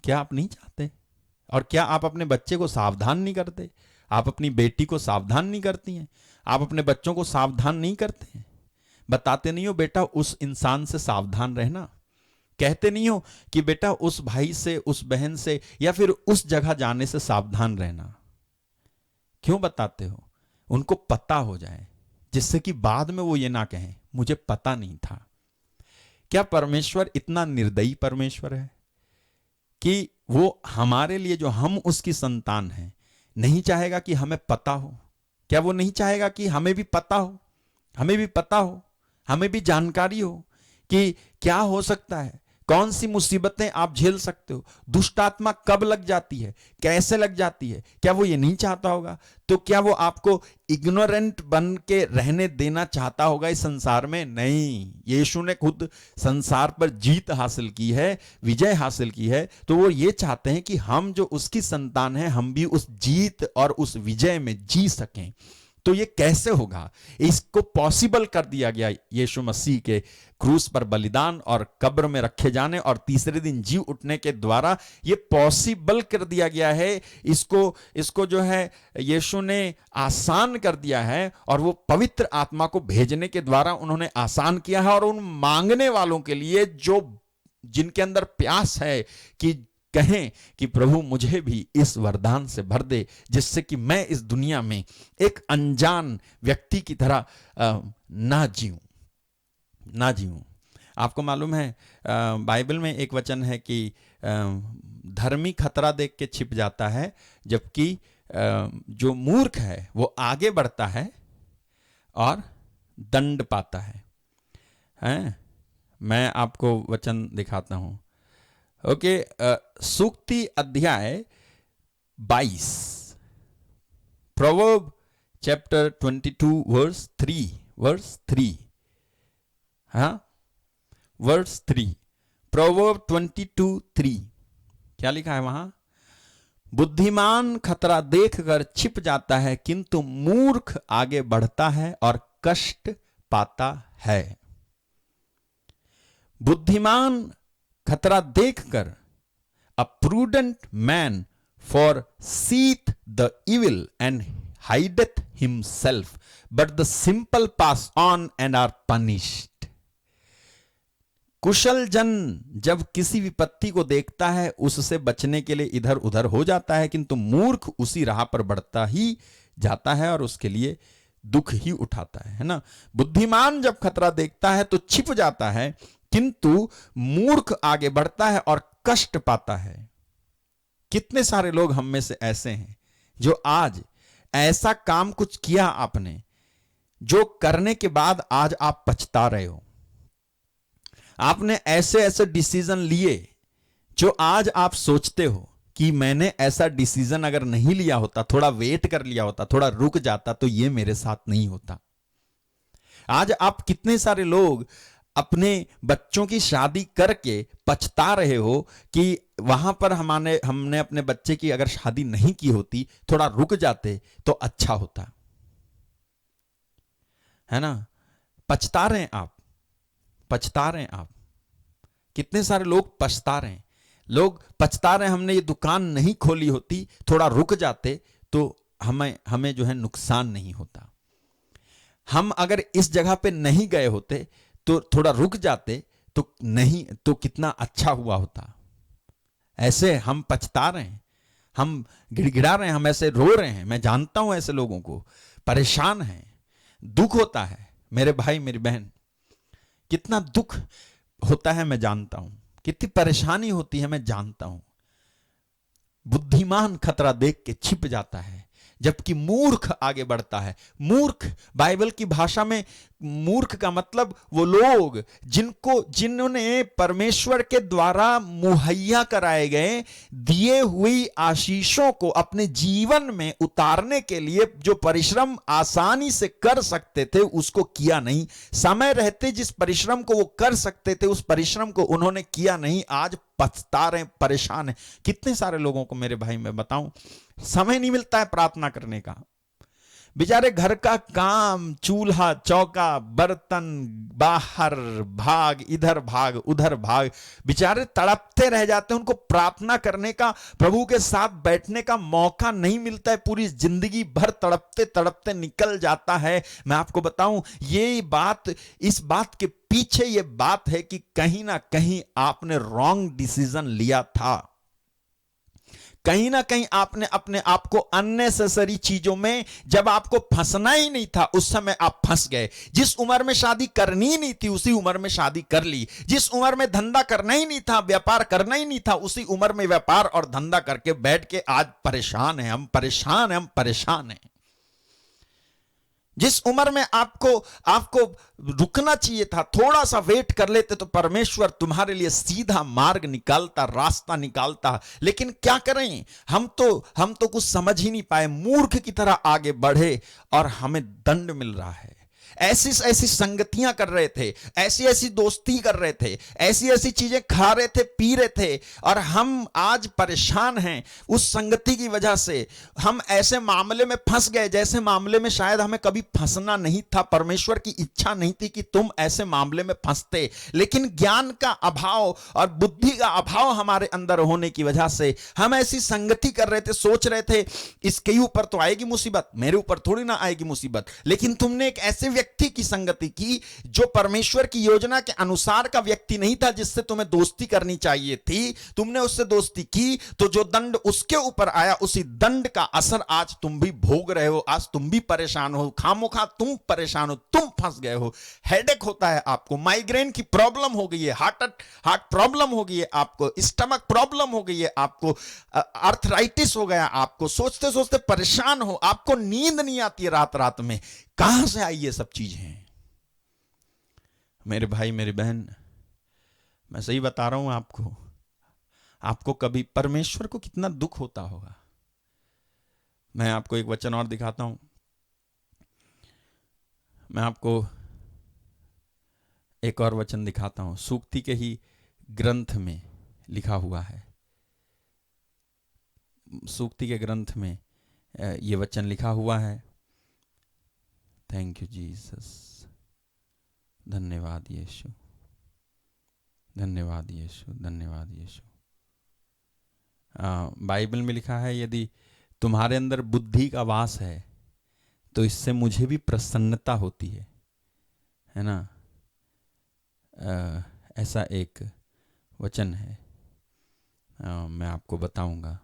क्या आप नहीं चाहते? और क्या आप अपने बच्चे को सावधान नहीं करते? आप अपनी बेटी को सावधान नहीं करती हैं? आप अपने बच्चों को सावधान नहीं करते हैं? बताते नहीं हो बेटा उस इंसान से सावधान रहना? कहते नहीं हो कि बेटा उस भाई से, उस बहन से, या फिर उस जगह जाने से सावधान रहना? क्यों बताते हो? उनको पता हो जाए, जिससे कि बाद में वो ये ना कहें मुझे पता नहीं था। क्या परमेश्वर इतना निर्दयी परमेश्वर है कि वो हमारे लिए, जो हम उसकी संतान हैं, नहीं चाहेगा कि हमें पता हो? क्या वो नहीं चाहेगा कि हमें भी पता हो, हमें भी पता हो, हमें भी जानकारी हो कि क्या हो सकता है, कौन सी मुसीबतें आप झेल सकते हो, दुष्ट आत्मा कब लग जाती है, कैसे लग जाती है? क्या वो ये नहीं चाहता होगा? तो क्या वो आपको इग्नोरेंट बन के रहने देना चाहता होगा इस संसार में? नहीं, यीशु ने खुद संसार पर जीत हासिल की है, विजय हासिल की है, तो वो ये चाहते हैं कि हम जो उसकी संतान हैं, हम भी उस जीत और उस विजय में जी सकें। तो ये कैसे होगा? इसको पॉसिबल कर दिया गया यीशु मसीह के क्रूस पर बलिदान और कब्र में रखे जाने और तीसरे दिन जी उठने के द्वारा ये पॉसिबल कर दिया गया है। इसको जो है यीशु ने आसान कर दिया है, और वो पवित्र आत्मा को भेजने के द्वारा उन्होंने आसान किया है। और उन मांगने वालों के लिए जो जिनके अंदर प्यास है कि कहें कि प्रभु मुझे भी इस वरदान से भर दे, जिससे कि मैं इस दुनिया में एक अनजान व्यक्ति की तरह ना जीऊं। आपको मालूम है, बाइबल में एक वचन है कि धर्मी खतरा देख के छिप जाता है, जबकि जो मूर्ख है वो आगे बढ़ता है और दंड पाता है? मैं आपको वचन दिखाता हूं। ओके, सूक्ति अध्याय 22, प्रोवर्ब चैप्टर 22 वर्स 3, हाँ, वर्स 3, प्रोवर्ब 22:3 क्या लिखा है वहां? बुद्धिमान खतरा देखकर छिप जाता है, किंतु मूर्ख आगे बढ़ता है और कष्ट पाता है। बुद्धिमान खतरा देखकर, a prudent man foreseeth the evil and hideth himself, but the simple pass on and are punished. कुशल जन जब किसी विपत्ति को देखता है, उससे बचने के लिए इधर उधर हो जाता है, किंतु मूर्ख उसी राह पर बढ़ता ही जाता है और उसके लिए दुख ही उठाता है ना? बुद्धिमान जब खतरा देखता है तो छिप जाता है, किंतु मूर्ख आगे बढ़ता है और कष्ट पाता है। कितने सारे लोग हम में से ऐसे हैं जो आज ऐसा काम कुछ किया आपने, जो करने के बाद आज आप पछता रहे हो। आपने ऐसे ऐसे डिसीजन लिए जो आज आप सोचते हो कि मैंने ऐसा डिसीजन अगर नहीं लिया होता, थोड़ा वेट कर लिया होता, थोड़ा रुक जाता, तो ये मेरे साथ नहीं होता। आज आप कितने सारे लोग अपने बच्चों की शादी करके पछता रहे हो कि वहां पर हमने अपने बच्चे की अगर शादी नहीं की होती, थोड़ा रुक जाते तो अच्छा होता, है ना। पछता रहे हैं आप, पछता रहे हैं आप। कितने सारे लोग पछता रहे हैं, लोग पछता रहे हैं हमने ये दुकान नहीं खोली होती, थोड़ा रुक जाते तो हमें जो है नुकसान नहीं होता। हम अगर इस जगह पे नहीं गए होते तो थोड़ा रुक जाते तो नहीं तो कितना अच्छा हुआ होता। ऐसे हम पछता रहे हैं, हम गिड़गिड़ा रहे हैं, हम ऐसे रो रहे हैं। मैं जानता हूं ऐसे लोगों को, परेशान हैं, दुख होता है। मेरे भाई मेरी बहन, कितना दुख होता है मैं जानता हूं, कितनी परेशानी होती है मैं जानता हूं। बुद्धिमान खतरा देख के छिप जाता है, जबकि मूर्ख आगे बढ़ता है। मूर्ख, बाइबल की भाषा में मूर्ख का मतलब वो लोग जिन्होंने परमेश्वर के द्वारा मुहैया कराए गए दिए हुई आशीषों को अपने जीवन में उतारने के लिए जो परिश्रम आसानी से कर सकते थे उसको किया नहीं। समय रहते जिस परिश्रम को वो कर सकते थे उस परिश्रम को उन्होंने किया नहीं। आज पछता रहे, परेशान है। कितने सारे लोगों को मेरे भाई मैं बताऊं, समय नहीं मिलता है प्रार्थना करने का। बेचारे घर का काम, चूल्हा चौका, बर्तन, बाहर भाग, इधर भाग उधर भाग, बेचारे तड़पते रह जाते हैं। उनको प्रार्थना करने का, प्रभु के साथ बैठने का मौका नहीं मिलता है। पूरी जिंदगी भर तड़पते तड़पते निकल जाता है। मैं आपको बताऊं, ये बात, इस बात के पीछे ये बात है कि कहीं ना कहीं आपने रॉन्ग डिसीजन लिया था। कहीं ना कहीं आपने अपने आप को अननेसेसरी चीजों में, जब आपको फंसना ही नहीं था उस समय आप फंस गए। जिस उम्र में शादी करनी ही नहीं थी उसी उम्र में शादी कर ली। जिस उम्र में धंधा करना ही नहीं था, व्यापार करना ही नहीं था, उसी उम्र में व्यापार और धंधा करके बैठ के आज परेशान हैं। हम परेशान हैं, हम परेशान हैं। जिस उम्र में आपको रुकना चाहिए था, थोड़ा सा वेट कर लेते तो परमेश्वर तुम्हारे लिए सीधा मार्ग निकालता, रास्ता निकालता। लेकिन क्या करें, हम तो कुछ समझ ही नहीं पाए, मूर्ख की तरह आगे बढ़े और हमें दंड मिल रहा है। ऐसी ऐसी संगतियां कर रहे थे, ऐसी ऐसी दोस्ती कर रहे थे, ऐसी ऐसी चीजें खा रहे थे, पी रहे थे, और हम आज परेशान हैं उस संगति की वजह से। हम ऐसे मामले में फंस गए जैसे मामले में शायद हमें कभी फंसना नहीं था। परमेश्वर की इच्छा नहीं थी कि तुम ऐसे मामले में फंसते, लेकिन ज्ञान का अभाव और बुद्धि का अभाव हमारे अंदर होने की वजह से हम ऐसी संगति कर रहे थे। सोच रहे थे इसके ऊपर तो आएगी मुसीबत, मेरे ऊपर थोड़ी ना आएगी मुसीबत। लेकिन तुमने एक ऐसे व्यक्ति की संगति की जो परमेश्वर की योजना के अनुसार का व्यक्ति नहीं था, जिससे तुम्हें दोस्ती करनी चाहिए थी। तुमने उससे दोस्ती की तो जो दंड उसके ऊपर आया, उसी दंड का असर आज तुम भी भोग रहे हो। आज तुम भी परेशान हो, खामोखा तुम परेशान हो, तुम फंस गए हो। हेडेक होता है आपको, माइग्रेन की प्रॉब्लम हो गई है, हार्ट प्रॉब्लम हो गई है आपको, स्टमक प्रॉब्लम हो गई है आपको, आर्थराइटिस हो गया आपको, सोचते सोचते परेशान हो, आपको नींद नहीं आती है रात रात में। कहां से आई ये सब चीजें? मेरे भाई मेरी बहन, मैं सही बता रहा हूं आपको कभी परमेश्वर को कितना दुख होता होगा। मैं आपको एक वचन और दिखाता हूं। मैं आपको एक और वचन दिखाता हूं, सूक्ति के ही ग्रंथ में लिखा हुआ है। सूक्ति के ग्रंथ में ये वचन लिखा हुआ है। थैंक यू जीसस, धन्यवाद यीशु, धन्यवाद यीशु, धन्यवाद यीशु। बाइबल में लिखा है, यदि तुम्हारे अंदर बुद्धि का वास है तो इससे मुझे भी प्रसन्नता होती है ना। ऐसा एक वचन है, मैं आपको बताऊंगा।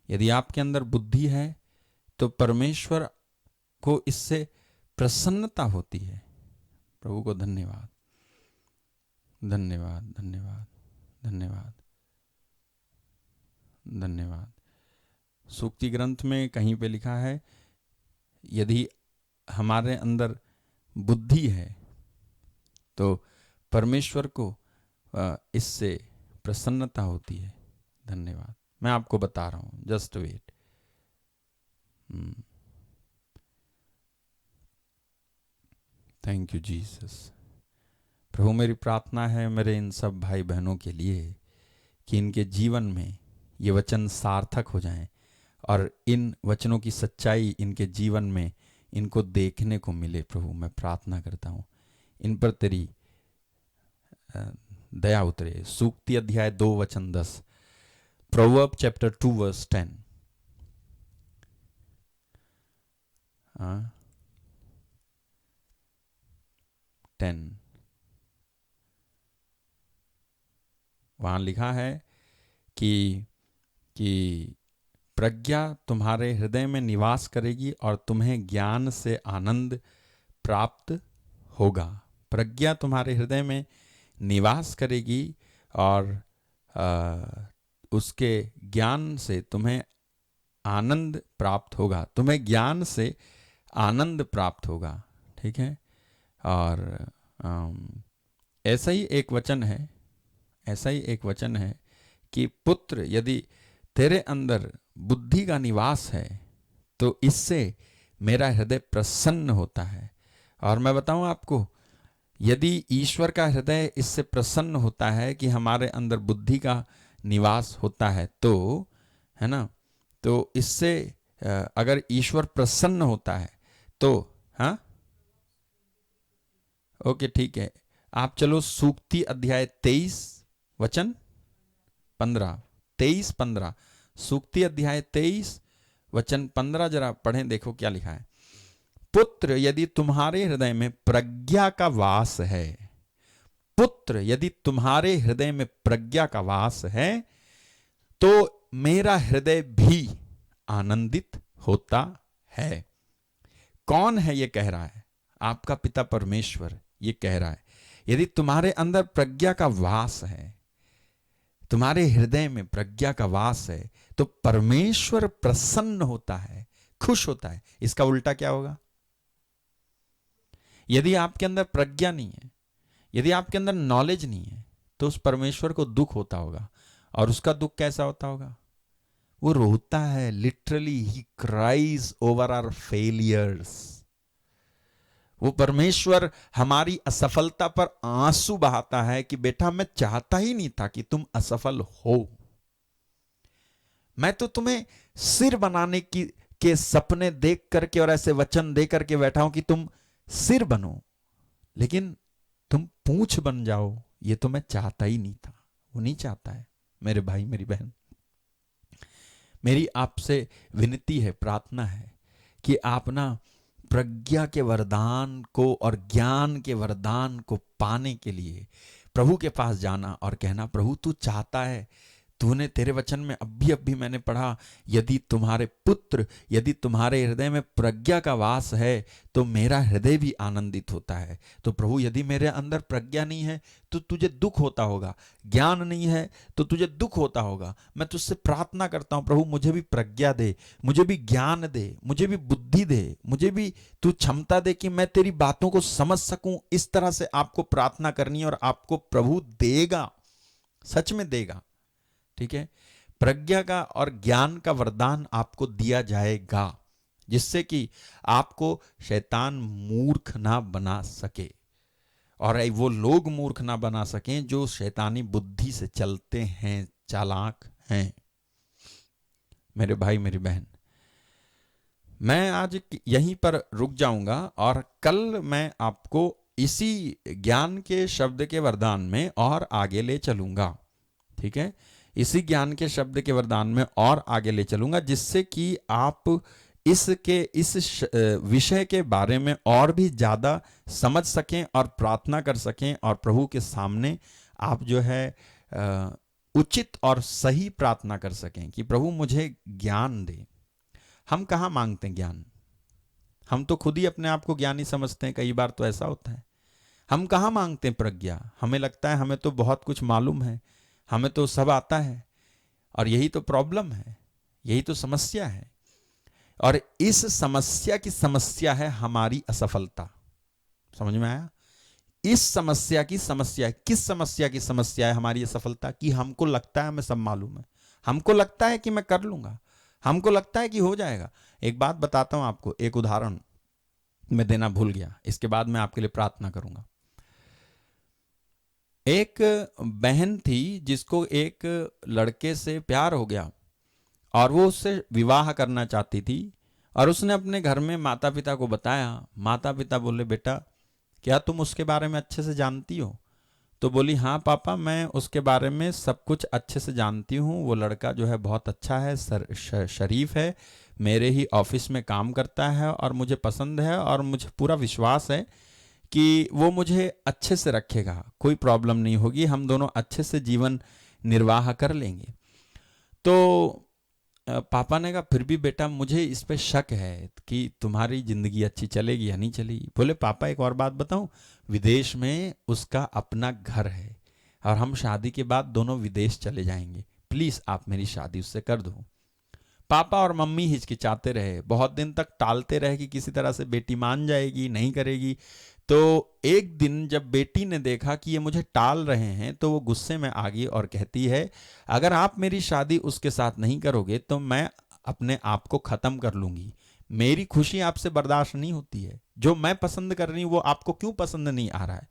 यदि आपके अंदर बुद्धि है तो परमेश्वर को इससे प्रसन्नता होती है। प्रभु को धन्यवाद, धन्यवाद, धन्यवाद, धन्यवाद, धन्यवाद। सूक्ति ग्रंथ में कहीं पे लिखा है, यदि हमारे अंदर बुद्धि है तो परमेश्वर को इससे प्रसन्नता होती है। धन्यवाद, मैं आपको बता रहा हूं, just wait. Thank you Jesus. प्रभु, मेरी प्रार्थना है मेरे इन सब भाई बहनों के लिए कि इनके जीवन में ये वचन सार्थक हो जाएं और इन वचनों की सच्चाई इनके जीवन में इनको देखने को मिले। प्रभु, मैं प्रार्थना करता हूँ इन पर तेरी दया उतरे। सूक्ति अध्याय 2 वचन 10, प्रोवर्ब चैप्टर 2 वर्स 10। हाँ, 10 वहां लिखा है कि प्रज्ञा तुम्हारे हृदय में निवास करेगी और तुम्हें ज्ञान से आनंद प्राप्त होगा। प्रज्ञा तुम्हारे हृदय में निवास करेगी और उसके ज्ञान से तुम्हें आनंद प्राप्त होगा। तुम्हें ज्ञान से आनंद प्राप्त होगा। ठीक है। और ऐसा ही एक वचन है कि पुत्र, यदि तेरे अंदर बुद्धि का निवास है तो इससे मेरा हृदय प्रसन्न होता है। और मैं बताऊं आपको, यदि ईश्वर का हृदय इससे प्रसन्न होता है कि हमारे अंदर बुद्धि का निवास होता है, तो है ना, तो इससे अगर ईश्वर प्रसन्न होता है तो हाँ, ओके ठीक है। आप चलो सूक्ति अध्याय 23 वचन 15, 23-15, सूक्ति अध्याय 23 वचन 15 जरा पढ़ें, देखो क्या लिखा है। पुत्र, यदि तुम्हारे हृदय में प्रज्ञा का वास है, पुत्र यदि तुम्हारे हृदय में प्रज्ञा का वास है तो मेरा हृदय भी आनंदित होता है। कौन है ये कह रहा है? आपका पिता परमेश्वर ये कह रहा है। यदि तुम्हारे अंदर प्रज्ञा का वास है, तुम्हारे हृदय में प्रज्ञा का वास है, तो परमेश्वर प्रसन्न होता है, खुश होता है। इसका उल्टा क्या होगा? यदि आपके अंदर प्रज्ञा नहीं है, यदि आपके अंदर नॉलेज नहीं है, तो उस परमेश्वर को दुख होता होगा। और उसका दुख कैसा होता होगा? वो रोता है, लिटरली ही क्राइज ओवर आवर फेलियर्स। वो परमेश्वर हमारी असफलता पर आंसू बहाता है कि बेटा, मैं चाहता ही नहीं था कि तुम असफल हो। मैं तो तुम्हें सिर बनाने के सपने देख करके और ऐसे वचन दे करके बैठा हूं कि तुम सिर बनो, लेकिन तुम पूंछ बन जाओ, ये तो मैं चाहता ही नहीं था। वो नहीं चाहता है। मेरे भाई, मेरी बहन, मेरी आपसे विनती है, प्रार्थना है कि आप ना प्रज्ञा के वरदान को और ज्ञान के वरदान को पाने के लिए प्रभु के पास जाना और कहना, प्रभु तू चाहता है, तूने तेरे वचन में अभी मैंने पढ़ा, यदि तुम्हारे पुत्र, यदि तुम्हारे हृदय में प्रज्ञा का वास है तो मेरा हृदय भी आनंदित होता है। तो प्रभु, यदि मेरे अंदर प्रज्ञा नहीं है तो तुझे दुख होता होगा, ज्ञान नहीं है तो तुझे दुख होता होगा। मैं तुझसे प्रार्थना करता हूं, प्रभु मुझे भी प्रज्ञा दे, मुझे भी ज्ञान दे, मुझे भी बुद्धि दे, मुझे भी तू क्षमता दे कि मैं तेरी बातों को समझ सकूं। इस तरह से आपको प्रार्थना करनी है और आपको प्रभु देगा, सच में देगा। ठीक है। प्रज्ञा का और ज्ञान का वरदान आपको दिया जाएगा, जिससे कि आपको शैतान मूर्ख ना बना सके और वो लोग मूर्ख ना बना सकें जो शैतानी बुद्धि से चलते हैं, चालाक हैं। मेरे भाई, मेरी बहन, मैं आज यहीं पर रुक जाऊंगा और कल मैं आपको इसी ज्ञान के शब्द के वरदान में और आगे ले चलूंगा। ठीक है। इसी ज्ञान के शब्द के वरदान में और आगे ले चलूंगा, जिससे कि आप इस विषय के बारे में और भी ज्यादा समझ सकें और प्रार्थना कर सकें और प्रभु के सामने आप जो है उचित और सही प्रार्थना कर सकें कि प्रभु मुझे ज्ञान दे। हम कहाँ मांगते हैं ज्ञान? हम तो खुद ही अपने आप को ज्ञानी समझते हैं। कई बार तो ऐसा होता है। हम कहाँ मांगते हैं प्रज्ञा? हमें लगता है हमें तो बहुत कुछ मालूम है, हमें तो सब आता है। और यही तो प्रॉब्लम है, यही तो समस्या है। और इस समस्या की समस्या है हमारी असफलता। समझ में आया? इस समस्या की समस्या है। किस समस्या की समस्या है हमारी असफलता की? हमको लगता है हमें सब मालूम है, हमको लगता है कि मैं कर लूंगा, हमको लगता है कि हो जाएगा। एक बात बताता हूं आपको, एक उदाहरण मैं देना भूल गया, इसके बाद मैं आपके लिए प्रार्थना करूंगा। एक बहन थी जिसको एक लड़के से प्यार हो गया और वो उससे विवाह करना चाहती थी, और उसने अपने घर में माता पिता को बताया। माता पिता बोले, बेटा क्या तुम उसके बारे में अच्छे से जानती हो? तो बोली, हाँ पापा, मैं उसके बारे में सब कुछ अच्छे से जानती हूँ। वो लड़का जो है बहुत अच्छा है, शरीफ है, मेरे ही ऑफिस में काम करता है और मुझे पसंद है, और मुझे पूरा विश्वास है कि वो मुझे अच्छे से रखेगा, कोई प्रॉब्लम नहीं होगी, हम दोनों अच्छे से जीवन निर्वाह कर लेंगे। तो पापा ने कहा, फिर भी बेटा मुझे इस पे शक है कि तुम्हारी जिंदगी अच्छी चलेगी या नहीं चलेगी। बोले, पापा एक और बात बताऊं, विदेश में उसका अपना घर है और हम शादी के बाद दोनों विदेश चले जाएंगे, प्लीज आप मेरी शादी उससे कर दो। पापा और मम्मी हिचकिचाते रहे, बहुत दिन तक टालते रहे कि किसी तरह से बेटी मान जाएगी, नहीं करेगी। तो एक दिन जब बेटी ने देखा कि ये मुझे टाल रहे हैं, तो वो गुस्से में आ गई और कहती है, अगर आप मेरी शादी उसके साथ नहीं करोगे तो मैं अपने आप को खत्म कर लूंगी। मेरी खुशी आपसे बर्दाश्त नहीं होती है, जो मैं पसंद कर रही हूं वो आपको क्यों पसंद नहीं आ रहा है?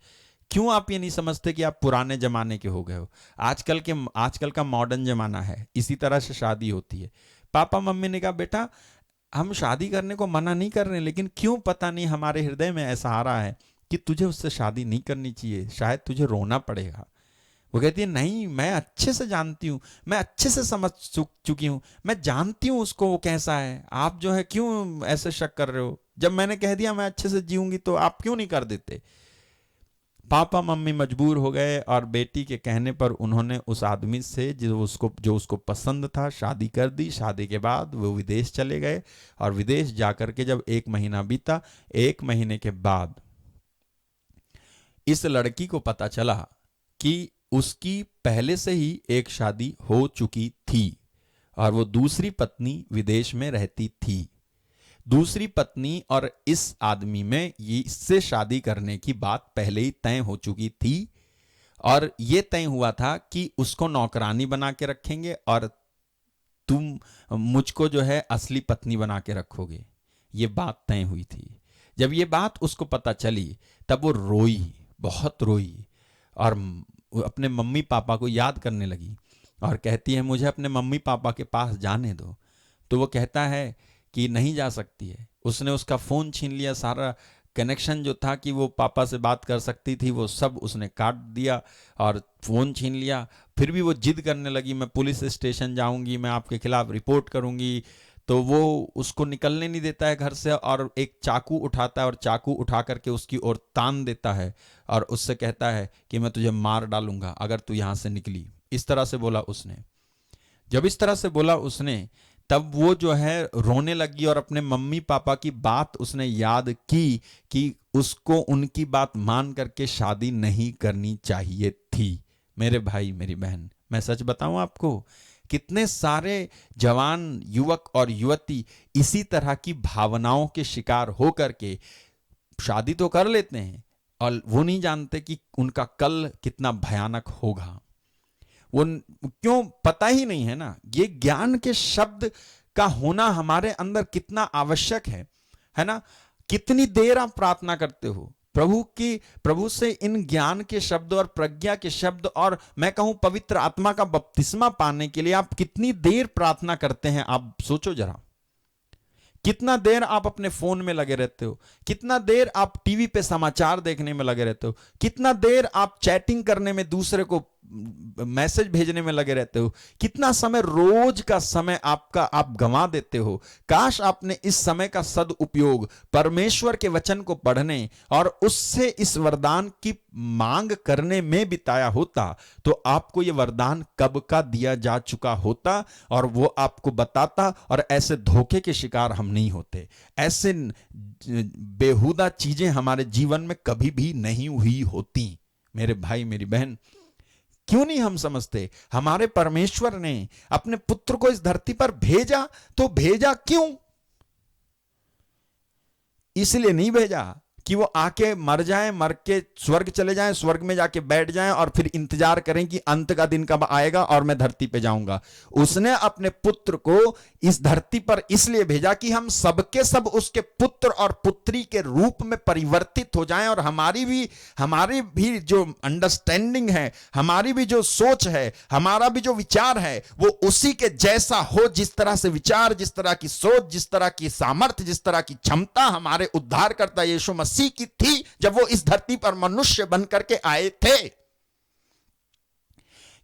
क्यों आप ये नहीं समझते कि आप पुराने जमाने के हो गए हो? आजकल का मॉडर्न जमाना है, इसी तरह से शादी होती है। पापा मम्मी ने कहा, बेटा हम शादी करने को मना नहीं कर रहे, लेकिन क्यों पता नहीं हमारे हृदय में ऐसा आ रहा है कि तुझे उससे शादी नहीं करनी चाहिए, शायद तुझे रोना पड़ेगा। वो कहती है, नहीं मैं अच्छे से जानती हूँ, मैं अच्छे से समझ चुकी हूँ, मैं जानती हूँ उसको वो कैसा है, आप जो है क्यों ऐसे शक कर रहे हो? जब मैंने कह दिया मैं अच्छे से जीऊंगी तो आप क्यों नहीं कर देते? पापा मम्मी मजबूर हो गए और बेटी के कहने पर उन्होंने उस आदमी से जो उसको पसंद था शादी कर दी। शादी के बाद वो विदेश चले गए, और विदेश जाकर के जब 1 महीना बीता, 1 महीने के बाद इस लड़की को पता चला कि उसकी पहले से ही एक शादी हो चुकी थी और वो दूसरी पत्नी विदेश में रहती थी। दूसरी पत्नी और इस आदमी में ये इससे शादी करने की बात पहले ही तय हो चुकी थी, और ये तय हुआ था कि उसको नौकरानी बना के रखेंगे और तुम मुझको जो है असली पत्नी बना के रखोगे। ये बात तय हुई थी। जब ये बात उसको पता चली तब वो रोई, बहुत रोई, और अपने मम्मी पापा को याद करने लगी और कहती है, मुझे अपने मम्मी पापा के पास जाने दो। तो वो कहता है कि नहीं जा सकती है। उसने उसका फ़ोन छीन लिया, सारा कनेक्शन जो था कि वो पापा से बात कर सकती थी वो सब उसने काट दिया और फ़ोन छीन लिया। फिर भी वो जिद करने लगी, मैं पुलिस स्टेशन जाऊंगी, मैं आपके खिलाफ रिपोर्ट करूंगी। तो वो उसको निकलने नहीं देता है घर से, और एक चाकू उठाता है और चाकू उठा करके उसकी ओर तान देता है और उससे कहता है कि मैं तुझे मार डालूंगा अगर तू यहाँ से निकली। इस तरह से बोला उसने। जब इस तरह से बोला उसने, तब वो जो है रोने लगी और अपने मम्मी पापा की बात उसने याद की कि उसको उनकी बात मान करके शादी नहीं करनी चाहिए थी। मेरे भाई मेरी बहन, मैं सच बताऊं आपको, कितने सारे जवान युवक और युवती इसी तरह की भावनाओं के शिकार होकर के शादी तो कर लेते हैं और वो नहीं जानते कि उनका कल कितना भयानक होगा। वो क्यों पता ही नहीं है ना। ये ज्ञान के शब्द का होना हमारे अंदर कितना आवश्यक है ना। कितनी देर आप प्रार्थना करते हो प्रभु से इन ज्ञान के शब्द और प्रज्ञा के शब्द और मैं कहूं पवित्र आत्मा का बपतिस्मा पाने के लिए आप कितनी देर प्रार्थना करते हैं? आप सोचो जरा। कितना देर आप अपने फोन में लगे रहते हो, कितना देर आप टीवी पे समाचार देखने में लगे रहते हो, कितना देर आप चैटिंग करने में, दूसरे को मैसेज भेजने में लगे रहते हो, कितना समय रोज का समय आपका आप गंवा देते हो। काश आपने इस समय का सदुपयोग परमेश्वर के वचन को पढ़ने और उससे इस वरदान की मांग करने में बिताया होता तो आपको यह वरदान कब का दिया जा चुका होता और वो आपको बताता, और ऐसे धोखे के शिकार हम नहीं होते। ऐसे बेहुदा चीजें हमारे जीवन में कभी भी नहीं हुई होती। मेरे भाई मेरी बहन, क्यों नहीं हम समझते? हमारे परमेश्वर ने अपने पुत्र को इस धरती पर भेजा, तो भेजा क्यों? इसलिए नहीं भेजा कि वो आके मर जाएं, मर के स्वर्ग चले जाएं, स्वर्ग में जाके बैठ जाएं और फिर इंतजार करें कि अंत का दिन कब आएगा और मैं धरती पे जाऊंगा। उसने अपने पुत्र को इस धरती पर इसलिए भेजा कि हम सबके सब उसके पुत्र और पुत्री के रूप में परिवर्तित हो जाएं और हमारी भी जो अंडरस्टैंडिंग है, हमारी भी जो सोच है, हमारा भी जो विचार है, वो उसी के जैसा हो। जिस तरह से विचार, जिस तरह की सोच, जिस तरह की सामर्थ्य, जिस तरह की क्षमता हमारे उद्धारकर्ता यीशु मसीह की थी जब वो इस धरती पर मनुष्य बन करके आए थे।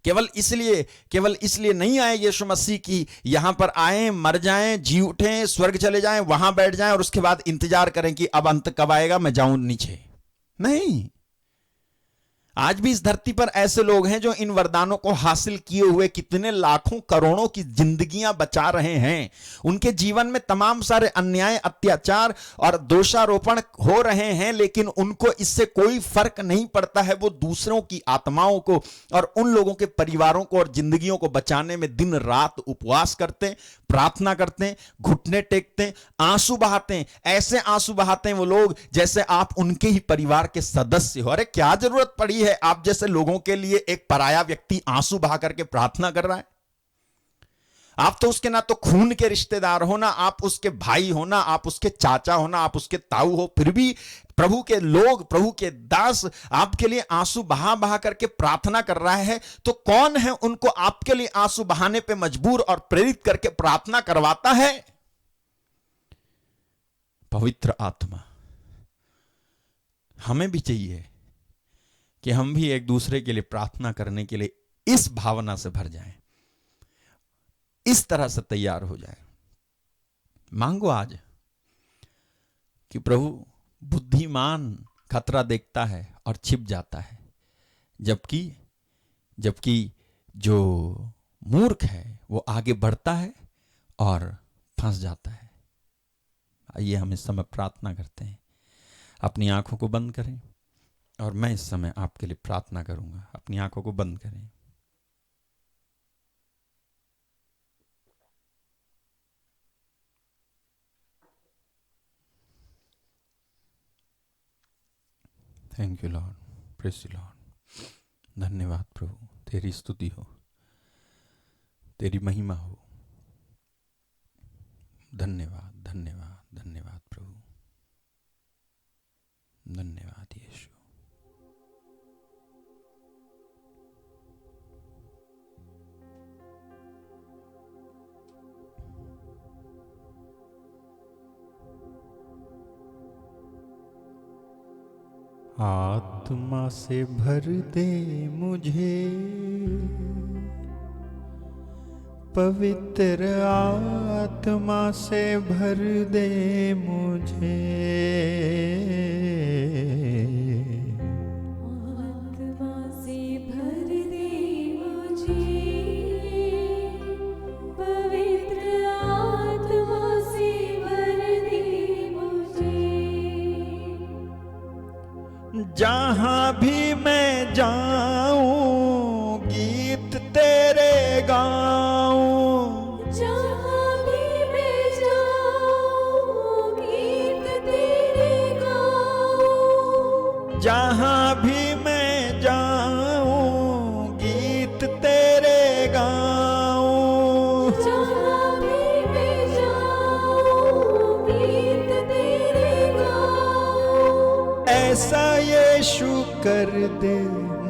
केवल इसलिए नहीं आए यीशु मसीह की यहां पर आए, मर जाएं, जी उठें, स्वर्ग चले जाएं, वहां बैठ जाएं और उसके बाद इंतजार करें कि अब अंत कब आएगा, मैं जाऊं नीचे। नहीं, आज भी इस धरती पर ऐसे लोग हैं जो इन वरदानों को हासिल किए हुए कितने लाखों करोड़ों की जिंदगियां बचा रहे हैं। उनके जीवन में तमाम सारे अन्याय, अत्याचार और दोषारोपण हो रहे हैं, लेकिन उनको इससे कोई फर्क नहीं पड़ता है। वो दूसरों की आत्माओं को और उन लोगों के परिवारों को और जिंदगियों को बचाने में दिन रात उपवास करते, प्रार्थना करते, घुटने टेकते, आंसू बहाते। ऐसे आंसू बहाते हैं वो लोग जैसे आप उनके ही परिवार के सदस्य हो। अरे क्या जरूरत पड़ी है आप जैसे लोगों के लिए एक पराया व्यक्ति आंसू बहा करके प्रार्थना कर रहा है? आप तो उसके ना तो खून के रिश्तेदार हो, ना आप उसके भाई हो, ना आप उसके चाचा हो, ना आप उसके ताऊ हो, फिर भी प्रभु के लोग, प्रभु के दास आपके लिए आंसू बहा बहा करके प्रार्थना कर रहा है। तो कौन है उनको आपके लिए आंसू बहाने पे मजबूर और प्रेरित करके प्रार्थना करवाता है? पवित्र आत्मा। हमें भी चाहिए कि हम भी एक दूसरे के लिए प्रार्थना करने के लिए इस भावना से भर जाएं, इस तरह से तैयार हो जाएं। मांगो आज कि प्रभु, बुद्धिमान खतरा देखता है और छिप जाता है, जबकि जो मूर्ख है वो आगे बढ़ता है और फंस जाता है। आइए हम इस समय प्रार्थना करते हैं। अपनी आंखों को बंद करें और मैं इस समय आपके लिए प्रार्थना करूंगा। अपनी आंखों को बंद करें। Thank you Lord, praise you Lord. धन्यवाद प्रभु, तेरी स्तुति हो, तेरी महिमा हो। धन्यवाद, धन्यवाद, धन्यवाद प्रभु, धन्यवाद यीशु। आत्मा से भर दे मुझे, पवित्र आत्मा से भर दे मुझे। आत्मा से भर दे मुझे, पवित्र आत्मा से भर दे मुझे। जहाँ भी मैं जाऊं गीत तेरे गाऊं, जहाँ भी मैं जाऊं गीत तेरे गाऊं। जहाँ भी मैं जाऊं गीत तेरे गाऊं। जहाँ भी मैं जाऊं गीत तेरे गाऊं। ऐसा यीशु कर दे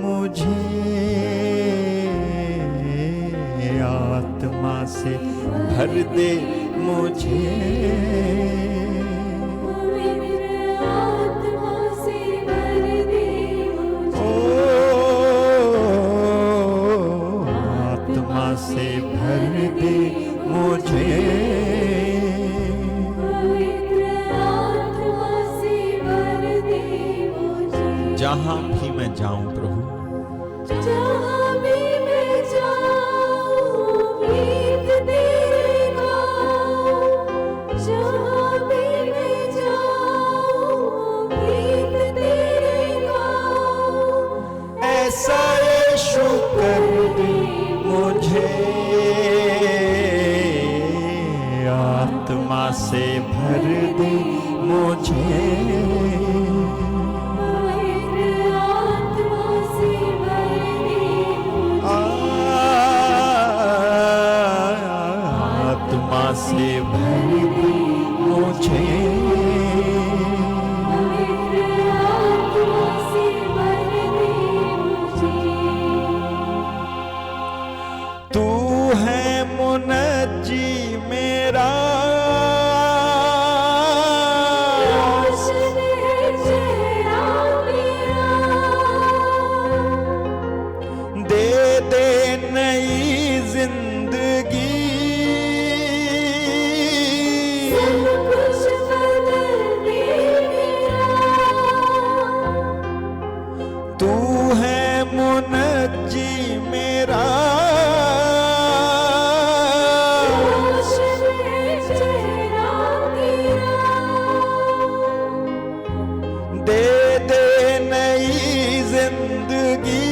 मुझे, आत्मा से भर दे मुझे। पवित्र आत्मा से भर दे मुझे। ओ आत्मा से भर दे मुझे। पवित्र आत्मा से भर दे मुझे। जहाँ भी मैं जाऊं प्रभु, जहाँ भी मैं जाऊं गीत तेरे गाऊं। जहाँ भी मैं जाऊं गीत तेरे गाऊं। ऐसा यीशु आत्मा से भर दे मुझे, आत्मा से भर दे मुझे, तू है मुनज्जी मेरा, दे दे नई जिंदगी, तू है मुनज्जी मेरा, दे दे नई जिंदगी,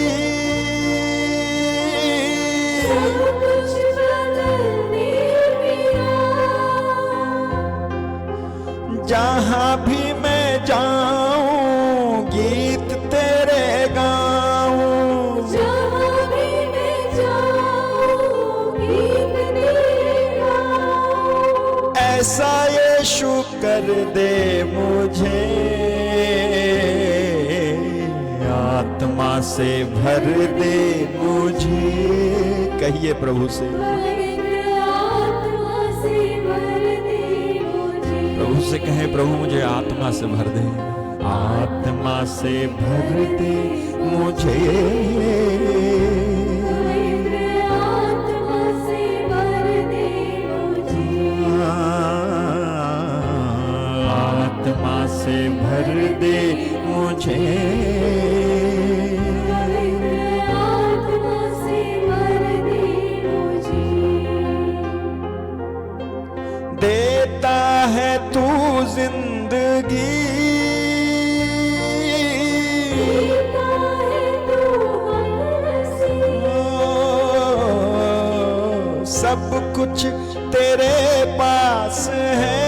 जहाँ भी मैं जाऊं गीत तेरे गाऊं, ऐसा यीशु कर दे मुझे, आत्मा से भर दे मुझे। कहिए प्रभु से, प्रभु से कहें, प्रभु मुझे आत्मा से भर दे, आत्मा से भर दे मुझे, आत्मा से भर दे मुझे, देता है तू जिंदगी, सब कुछ तेरे पास है,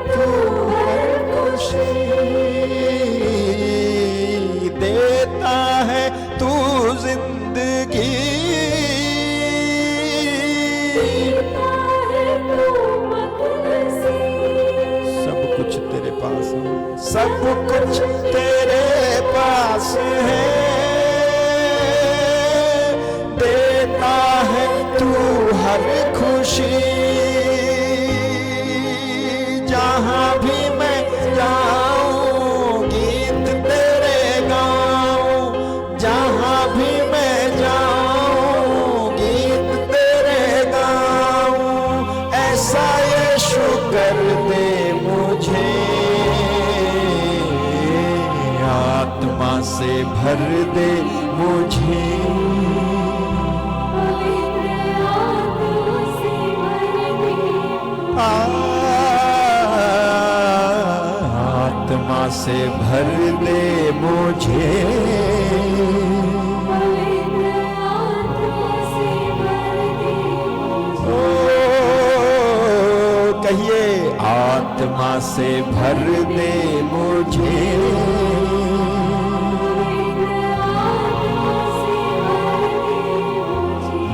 तू हर खुशी देता है, तू जिंदगी, सब कुछ तेरे पास है, सब कुछ तेरे पास है, देता है तू हर खुशी, जहाँ भी मैं जाऊं गीत तेरे गाऊं, जहाँ भी मैं जाऊं गीत तेरे गाऊं, ऐसा यीशु कर दे मुझे, आत्मा से भर दे मुझे, आत्मा से भर दे मुझे, ओ कहिए, आत्मा से भर दे मुझे,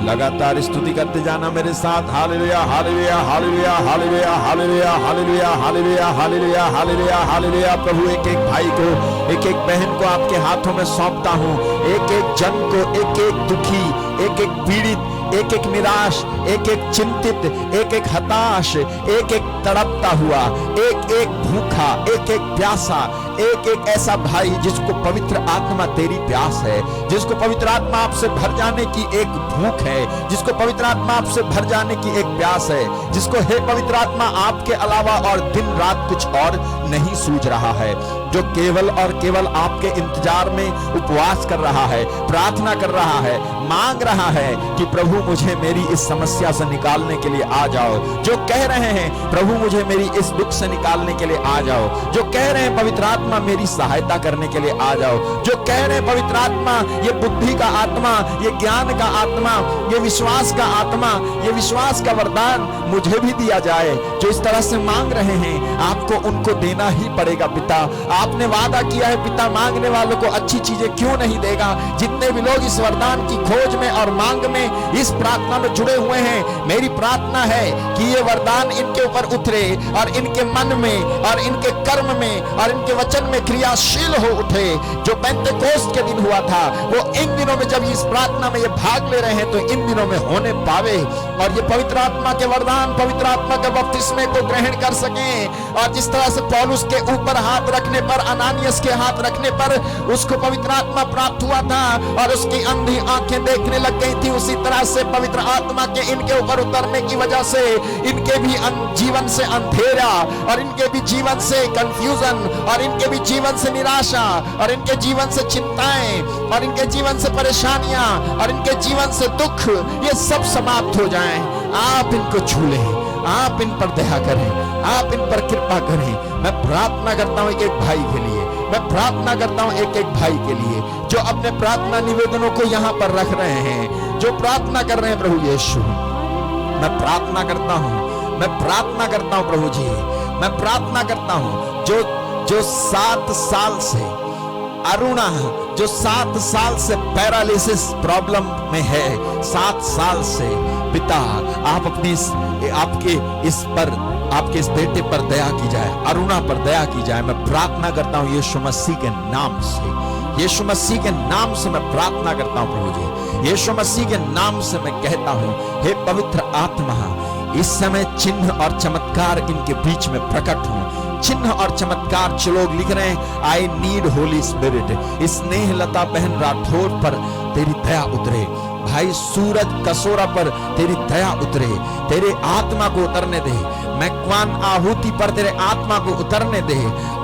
लगातार स्तुति करते जाना मेरे साथ, hallelujah hallelujah hallelujah hallelujah hallelujah hallelujah hallelujah hallelujah hallelujah hallelujah. प्रभु एक एक भाई को, एक एक बहन को आपके हाथों में सौंपता हूँ, एक एक जन को, एक एक दुखी, एक एक पीड़ित, एक एक निराश, एक एक चिंतित, एक एक हताश, एक एक तड़पता हुआ, एक एक भूखा, एक एक प्यासा, एक एक ऐसा भाई जिसको पवित्र आत्मा तेरी प्यास है, जिसको पवित्र आत्मा आपसे भर जाने की एक भूख है, जिसको पवित्र आत्मा आपसे भर जाने की एक प्यास है, जिसको हे पवित्र आत्मा आपके अलावा और दिन रात कुछ और नहीं सूझ रहा है, जो केवल और केवल आपके इंतजार में उपवास कर रहा है, प्रार्थना कर रहा है, मांग रहा है कि प्रभु मुझे मेरी इस समस्या से निकालने के लिए आ जाओ, जो कह रहे हैं प्रभु मुझे मेरी इस दुख से निकालने के लिए आ जाओ, जो कह रहे हैं पवित्र आत्मा मेरी सहायता करने के लिए आ जाओ। जो कह रहे पवित्र आत्मा, ये बुद्धि का आत्मा, ये ज्ञान का आत्मा, ये विश्वास का आत्मा, ये विश्वास का वरदान मुझे भी दिया जाए, जो इस तरह से मांग रहे हैं, आपको उनको देना ही पड़ेगा पिता। आपने वादा किया है पिता, मांगने वालों को अच्छी चीजें क्यों नहीं देगा। जितने भी लोग इस वरदान की खोज में और मांग में इस प्रार्थना में जुड़े हुए हैं, मेरी प्रार्थना है कि ये वरदान इनके ऊपर उतरे और इनके मन में और इनके कर्म में और इनके वचन में क्रियाशील हो उठे। जो पेंटेकोस्ट के दिन हुआ था, वो इन दिनों में जब इस प्रार्थना में ये भाग ले रहे हैं तो इन दिनों में होने पावे, और ये पवित्र आत्मा के वरदान, पवित्र आत्मा के बपतिस्मे को ग्रहण कर सकें। और जिस तरह से पौलुस के ऊपर हाथ रखने पर, अनानियस के हाथ रखने पर उसको पवित्र आत्मा प्राप्त हुआ था और उसकी अंधी आंखें देखने लग गई थी, उसी तरह से पवित्र आत्मा के इनके ऊपर उतरने की वजह से इनके भी जीवन से अंधेरा और इनके भी जीवन से कंफ्यूजन और इनके भी जीवन से निराशा और इनके जीवन से चिंताएं और इनके जीवन से परेशानियां और इनके जीवन से दुख, ये सब समाप्त हो जाएं। आप इनको छू लें, आप इन पर दया करें, आप इन पर कृपा करें। मैं प्रार्थना करता हूं एक एक भाई के लिए, मैं प्रार्थना करता हूं एक एक भाई के लिए जो अपने प्रार्थना निवेदनों को यहाँ पर रख रहे हैं, जो प्रार्थना कर रहे हैं प्रभु यीशु। मैं प्रार्थना करता हूं, मैं प्रार्थना करता हूं प्रभु जी, मैं प्रार्थना करता हूं जो 7 साल से अरुणा, जो 7 साल से पैरालिसिस प्रॉब्लम में है, 7 साल से पिता आप अपनी आपके इस बेटे पर दया की जाए, अरुणा पर दया की जाए। मैं प्रार्थना करता हूं यीशु मसीह के नाम से, यीशु मसीह के नाम से मैं प्रार्थना करता हूं प्रभु जी। यीशु मसीह के नाम से मैं कहता हूं, हे पवित्र आत्मा, इस समय चिन्ह और चमत्कार इनके बीच में प्रकट हो। चिन्ह और चमत्कार जो लोग लिख रहे हैं, आई नीड होली स्पिरिट। स्नेह लता बहन राठौर पर तेरी दया उतरे, भाई सूरज कसोरा पर तेरी दया उतरे, तेरे आत्मा को उतरने दे। मैक्वान आहुति पर तेरे आत्मा को उतरने दे,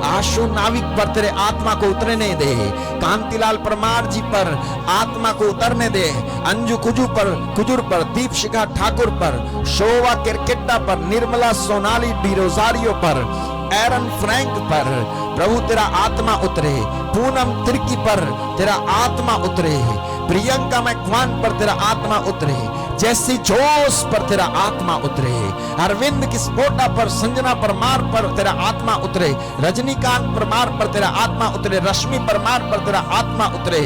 आशु नाविक पर तेरे आत्मा को उतरने दे, कांतिलाल परमार जी पर आत्मा को उतरने दे, अंजू कुजूर पर, दीप शिखा ठाकुर पर, शोभा किरकिट्टा पर, निर्मला सोनाली डी रोजारियो पर, एरन फ्रैंक पर प्रभु तेरा आत्मा उतरे, पूनम तिर्की पर तेरा आत्मा उतरे, प्रियंका मैक्वान पर तेरा आत्मा उतरे, जैसी जोश पर तेरा आत्मा उतरे, अरविंद किस्पोटा पर, संजना परमार पर तेरा आत्मा उतरे, रजनीकांत परमार पर तेरा आत्मा उतरे, रश्मि परमार पर तेरा आत्मा उतरे,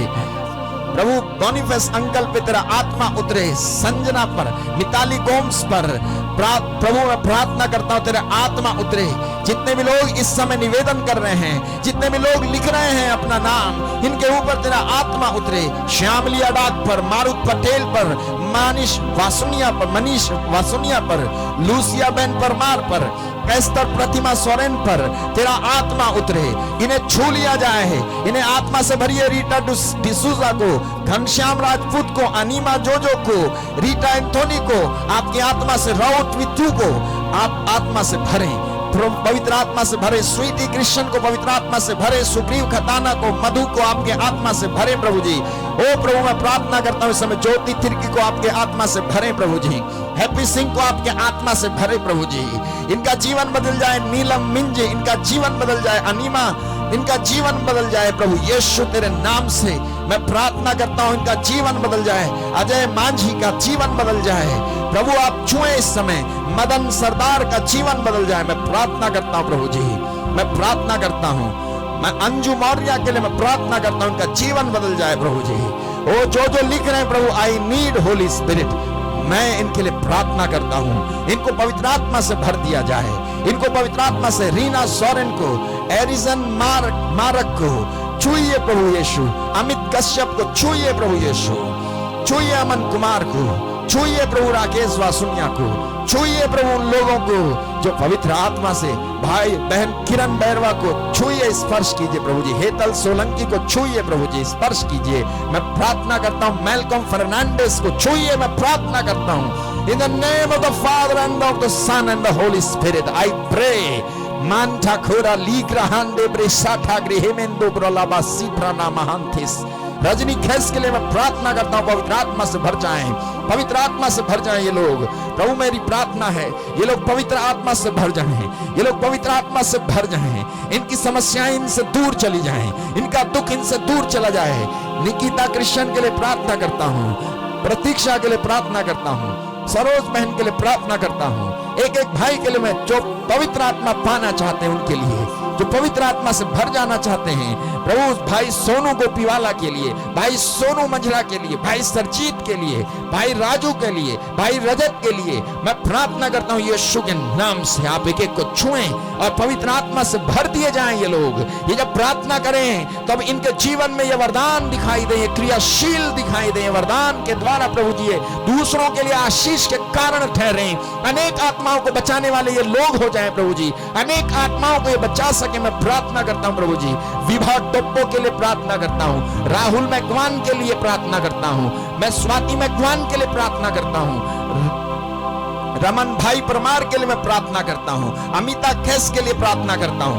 प्रभु बॉनिफेस अंकल पे तेरा आत्मा उतरे, संजना पर, मिताली गोम्स पर प्रभु मैं प्रार्थना करता हूं तेरा आत्मा उतरे। जितने भी लोग इस समय निवेदन कर रहे हैं, जितने भी लोग लिख रहे हैं अपना नाम, इनके ऊपर तेरा आत्मा उतरे। श्यामली अडाक पर, मारुत पटेल पर, मनीष वासुनिया पर, लूसिया बेन परमार पर, एस्तर प्रतिमा सोरेन पर तेरा आत्मा उतरे, इन्हें छू लिया जाए, इन्हें आत्मा से भरिए। रीटा डिसूजा को, घनश्याम राजपूत को, अनीमा जोजो को, रीटा एंथोनी को आपकी आत्मा से, राउत विथू को आप आत्मा से भरें, पवित्र आत्मा से भरे, स्वीटी कृष्ण को पवित्र आत्मा से भरे, सुग्रीव खताना को, मधु को आपके आत्मा से भरे प्रभु जी। ओ प्रभु मैं प्रार्थना करता हूं इस समय ज्योति तिर्की को आपके आत्मा से भरे प्रभु जी, हैप्पी सिंह को आपके आत्मा से भरे प्रभु जी, इनका जीवन बदल जाए। नीलम मिंजे इनका जीवन बदल जाए, अनीमा इनका जीवन बदल जाए प्रभु यीशु तेरे नाम से मैं प्रार्थना करता हूं, इनका जीवन बदल जाए। अजय मांझी का जीवन बदल जाए प्रभु, आप छुए इस समय। मदन सरदार का जीवन बदल जाए मैं प्रार्थना करता हूं प्रभु जी, मैं प्रार्थना करता हूं। मैं अंजू मौर्य के लिए मैं प्रार्थना करता हूं, इनका जीवन बदल जाए प्रभु जी। ओ जो लिख रहे हैं प्रभु, आई नीड होली स्पिरिट, मैं इनके लिए प्रार्थना करता हूं, इनको पवित्र आत्मा से भर दिया जाए, इनको पवित्र आत्मा से। रीना सोरेन को, एरिजन मारक को छूइए प्रभु यीशु, अमित कश्यप को छूइए प्रभु यीशु, छूइए अमन कुमार को, छूइए प्रभु राकेश वासुनिया को, छूइए प्रभु उन लोगों को जो पवित्र आत्मा से, भाई बहन किरण बैरवा को छूइए, स्पर्श कीजिए प्रभु जी। हेतल सोलंकी को छूइए प्रभु जी, स्पर्श कीजिए। मैं प्रार्थना करता हूं मेलकम फर्नांडिस को छूइए, मैं प्रार्थना करता हूं in the name of the Father and of the Son and the Holy Spirit I pray. मांठा खोरा लीग्रहांडे ब्रेसाठा ग्रहेमेंदो ब्रलाबा सीप्राना महांथिस रजनी खैस के लिए मैं प्रार्थना करता हूं, पवित्र आत्मा से भर जाएं, पवित्र आत्मा से भर जाएं ये लोग। प्रभु मेरी प्रार्थना है ये लोग पवित्र आत्मा से भर जाएं, ये लोग पवित्र आत्मा से भर जाएं, इनकी समस्याएं इनसे दूर चली जाएं, इनका दुख इनसे दूर चला जाए। निकिता क्रिश्चियन के लिए प्रार्थना करता हूं, प्रतीक्षा के लिए प्रार्थना करता हूं, सरोज बहन के लिए प्रार्थना करता हूं, एक एक भाई के लिए मैं जो पवित्र आत्मा पाना चाहते हैं उनके लिए, जो पवित्र आत्मा से भर जाना चाहते हैं। प्रभु भाई सोनू गोपीवाला के लिए, भाई सोनू मंझला के लिए, भाई सरजीत के लिए, भाई राजू के लिए, भाई रजत के लिए मैं प्रार्थना करता हूं यीशु के नाम से आप एक एक को छुएं और पवित्र आत्मा से भर दिए जाएं। ये लोग ये जब प्रार्थना करें तब इनके जीवन में ये वरदान दिखाई दे, ये क्रियाशील दिखाई दे, वरदान के द्वारा प्रभु जी दूसरों के लिए आशीष के कारण ठहरे, अनेक आत्माओं को बचाने वाले ये लोग हो जाएं प्रभु जी, अनेक आत्माओं को ये बचा सके मैं प्रार्थना करता हूं प्रभु जी। विभा टोप्पो के लिए प्रार्थना करता हूं, राहुल मैकवान के लिए प्रार्थना करता हूं, मैं स्वाति मैकवान के लिए प्रार्थना करता हूं, रमन भाई परमार के लिए मैं प्रार्थना करता हूं, अमिता खैस के लिए प्रार्थना करता हूं,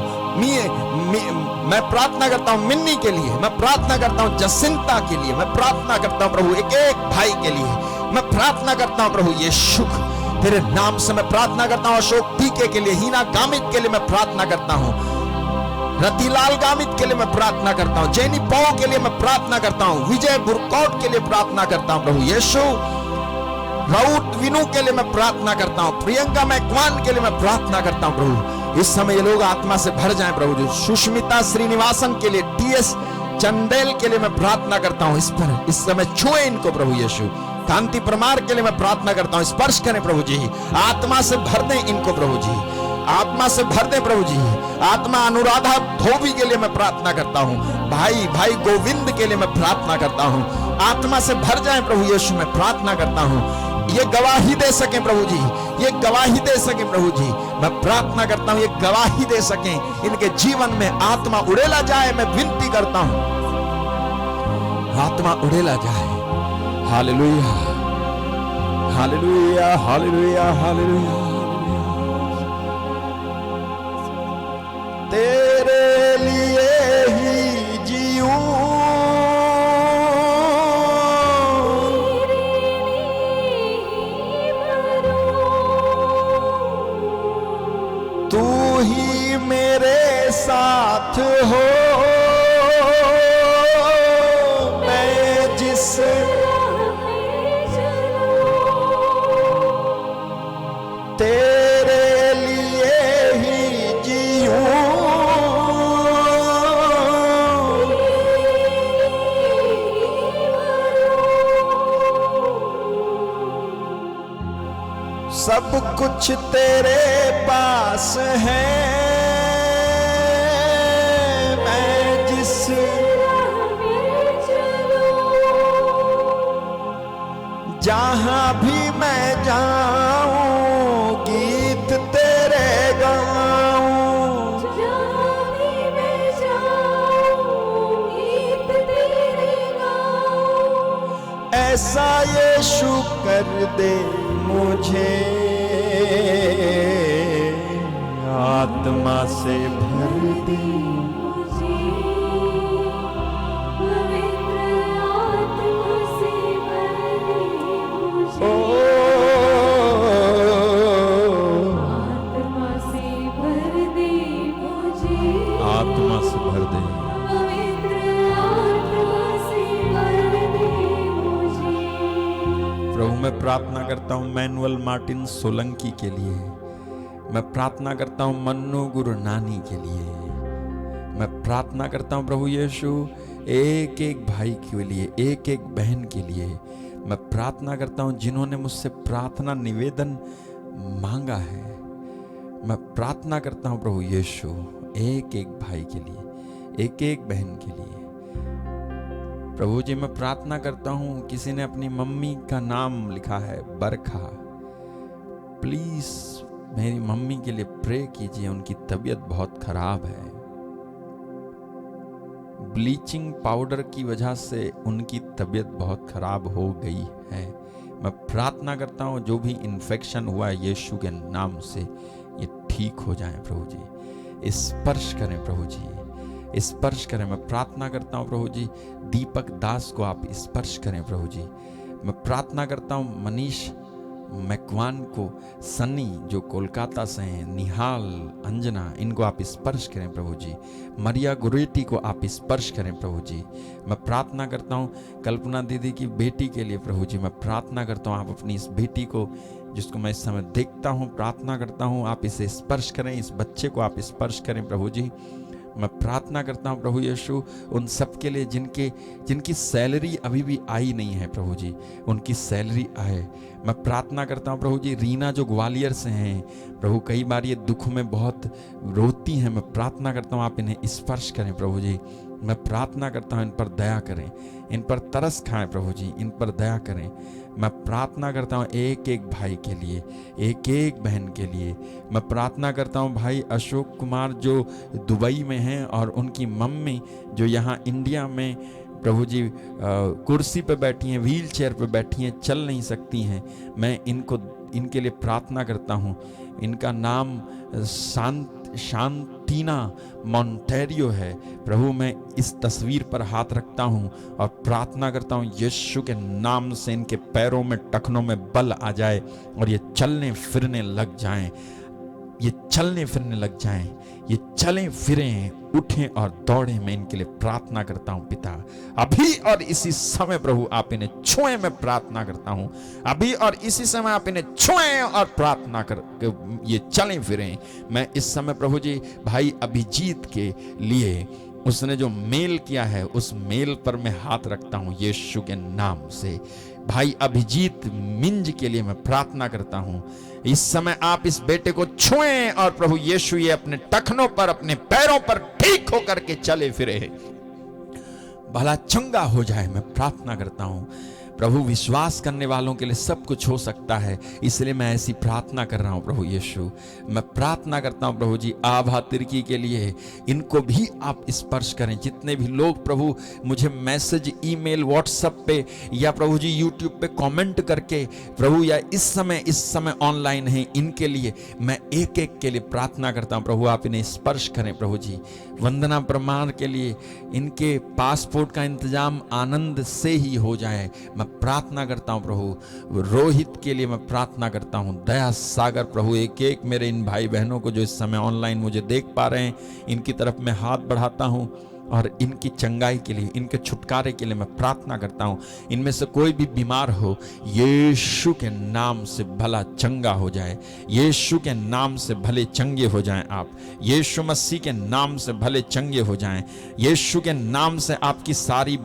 मैं प्रार्थना करता हूं मिन्नी के लिए, मैं प्रार्थना करता हूं जसिंता के लिए, मैं प्रार्थना करता हूं प्रभु एक एक भाई के लिए, मैं प्रार्थना करता हूं प्रभु यीशु तेरे नाम से मैं प्रार्थना करता हूं। अशोक टीके के लिए, हीना गामित के लिए मैं प्रार्थना करता हूं, रतिलाल गामित के लिए मैं प्रार्थना करता हूं, जेनी पाओ के लिए मैं प्रार्थना करता हूं, विजय बुरकौट के लिए प्रार्थना करता हूं प्रभु यीशु, राउत विनू के लिए मैं प्रार्थना करता हूं, प्रियंका मैकवान के लिए मैं प्रार्थना करता हूं प्रभु इस समय ये लोग आत्मा से भर जाएं प्रभु जी। सुष्मिता श्रीनिवासन के लिए, टीएस चंदेल के लिए मैं प्रार्थना करता हूं, इस समय छुए इनको प्रभु यीशु। कांति परमार के लिए मैं प्रार्थना करता हूं, स्पर्श करें प्रभु जी, आत्मा से भर दें इनको प्रभु जी, आत्मा से भर दे प्रभु जी। आत्मा अनुराधा धोबी के लिए मैं प्रार्थना करता हूं, भाई गोविंद के लिए मैं प्रार्थना करता हूं, आत्मा से भर जाए प्रभु यीशु मैं प्रार्थना करता हूं, ये गवाही दे सके प्रभु जी, ये गवाही दे सके प्रभु जी, मैं प्रार्थना करता हूं ये गवाही दे सके, इनके जीवन में आत्मा उड़ेला जाए, मैं विनती करता हूं आत्मा उड़ेला जाए। हालेलुया हालेलुया हालेलुया हालेलुया, तेरे लिए ही जीऊं, तू ही मेरे साथ हो, मैं जिस तेरे लिए ही जीऊं, सब कुछ तेरे पास है, मैं जिस जहां भी मैं जाऊं गीत तेरे गाऊं, जहां भी मैं जाऊं गीत तेरे गाऊं, ऐसा यीशु कर दे मुझे, आत्मा से भर दे मुझे पवित्र आत्मा से भर दे मुझे, आत्मा से भर दे मुझे, आत्मा से भर दे। पवित्र आत्मा से भर दे मुझे। प्रभु मैं प्रार्थना करता हूँ मैनुअल मार्टिन सोलंकी के लिए, मैं प्रार्थना करता हूँ मन्नू गुरु नानी के लिए, मैं प्रार्थना करता हूँ प्रभु यीशु एक एक भाई के लिए, एक एक बहन के लिए, मैं प्रार्थना करता हूँ जिन्होंने मुझसे प्रार्थना निवेदन मांगा है, मैं प्रार्थना करता हूँ प्रभु यीशु एक एक भाई के लिए, एक एक बहन के लिए। प्रभु जी मैं प्रार्थना करता हूँ किसी ने अपनी मम्मी का नाम लिखा है बरखा, प्लीज मेरी मम्मी के लिए प्रे कीजिए, उनकी तबीयत बहुत खराब है, ब्लीचिंग पाउडर की वजह से उनकी तबीयत बहुत खराब हो गई है। मैं प्रार्थना करता हूँ जो भी इन्फेक्शन हुआ है यीशु के नाम से ये ठीक हो जाए प्रभु जी, स्पर्श करें प्रभु जी, स्पर्श करें। मैं प्रार्थना करता हूँ प्रभु जी, दीपक दास को आप स्पर्श करें प्रभु जी। मैं प्रार्थना करता हूँ मनीष मैकवान को, सन्नी जो कोलकाता से हैं, निहाल, अंजना, इनको आप स्पर्श करें प्रभु जी। मरिया गुरेटी को आप स्पर्श करें प्रभु जी। मैं प्रार्थना करता हूँ कल्पना दीदी की बेटी के लिए प्रभु जी। मैं प्रार्थना करता हूँ आप अपनी इस बेटी को, जिसको मैं इस समय देखता हूँ, प्रार्थना करता हूँ आप इसे स्पर्श करें, इस बच्चे को आप स्पर्श करें प्रभु जी। मैं प्रार्थना करता हूँ प्रभु यीशु उन सब के लिए जिनकी सैलरी अभी भी आई नहीं है प्रभु जी, उनकी सैलरी आए। मैं प्रार्थना करता हूँ प्रभु जी, रीना जो ग्वालियर से हैं प्रभु, कई बार ये दुख में बहुत रोती हैं। मैं प्रार्थना करता हूँ आप इन्हें स्पर्श करें प्रभु जी। मैं प्रार्थना करता हूँ इन पर दया करें, इन पर तरस खाएं प्रभु जी, इन पर दया करें। मैं प्रार्थना करता हूँ एक एक भाई के लिए, एक एक बहन के लिए। मैं प्रार्थना करता हूँ भाई अशोक कुमार जो दुबई में हैं और उनकी मम्मी जो यहाँ इंडिया में प्रभु जी कुर्सी पे बैठी हैं, व्हील चेयर पे बैठी हैं, चल नहीं सकती हैं। मैं इनके लिए प्रार्थना करता हूँ। इनका नाम शांतिना मॉन्टेरियो है प्रभु। मैं इस तस्वीर पर हाथ रखता हूँ और प्रार्थना करता हूँ यीशु के नाम से इनके पैरों में, टखनों में बल आ जाए और ये चलने फिरने लग जाएं, ये चलने फिरने लग जाएं, ये चलें फिरें, उठें और दौड़ें। मैं इनके लिए प्रार्थना करता हूं पिता, अभी और इसी समय प्रभु आप इन्हें छुएं। मैं प्रार्थना करता हूं अभी और इसी समय आप इन्हें छुएं और प्रार्थना कर ये चलें फिरें। मैं इस समय प्रभु जी भाई अभिजीत के लिए, उसने जो मेल किया है उस मेल पर मैं हाथ रखता हूं यीशु के नाम से। भाई अभिजीत मिंज के लिए मैं प्रार्थना करता हूं, इस समय आप इस बेटे को छुएं और प्रभु यीशु ये अपने टखनों पर, अपने पैरों पर ठीक होकर के चले फिरे, भला चंगा हो जाए। मैं प्रार्थना करता हूं प्रभु, विश्वास करने वालों के लिए सब कुछ हो सकता है, इसलिए मैं ऐसी प्रार्थना कर रहा हूं प्रभु यीशु। मैं प्रार्थना करता हूं प्रभु जी आभा तिर्की के लिए, इनको भी आप स्पर्श करें। जितने भी लोग प्रभु मुझे मैसेज, ईमेल, व्हाट्सएप पे या प्रभु जी यूट्यूब पे कमेंट करके प्रभु या इस समय ऑनलाइन हैं, इनके लिए मैं एक एक के लिए प्रार्थना करता हूं प्रभु आप इन्हें स्पर्श करें प्रभु जी। वंदना प्रमाण के लिए इनके पासपोर्ट का इंतजाम आनंद से ही हो जाए, मैं प्रार्थना करता हूं प्रभु। रोहित के लिए मैं प्रार्थना करता हूं, दया सागर प्रभु एक एक मेरे इन भाई बहनों को जो इस समय ऑनलाइन मुझे देख पा रहे हैं, इनकी तरफ मैं हाथ बढ़ाता हूं और इनकी चंगाई के लिए, इनके छुटकारे के लिए मैं प्रार्थना करता हूं। इनमें से कोई भी बीमार हो यीशु के नाम से भला चंगा हो जाए, यीशु के नाम से भले चंगे हो जाएं आप, यीशु मसीह के नाम से भले चंगे हो जाएं, यीशु के नाम से आपकी सारी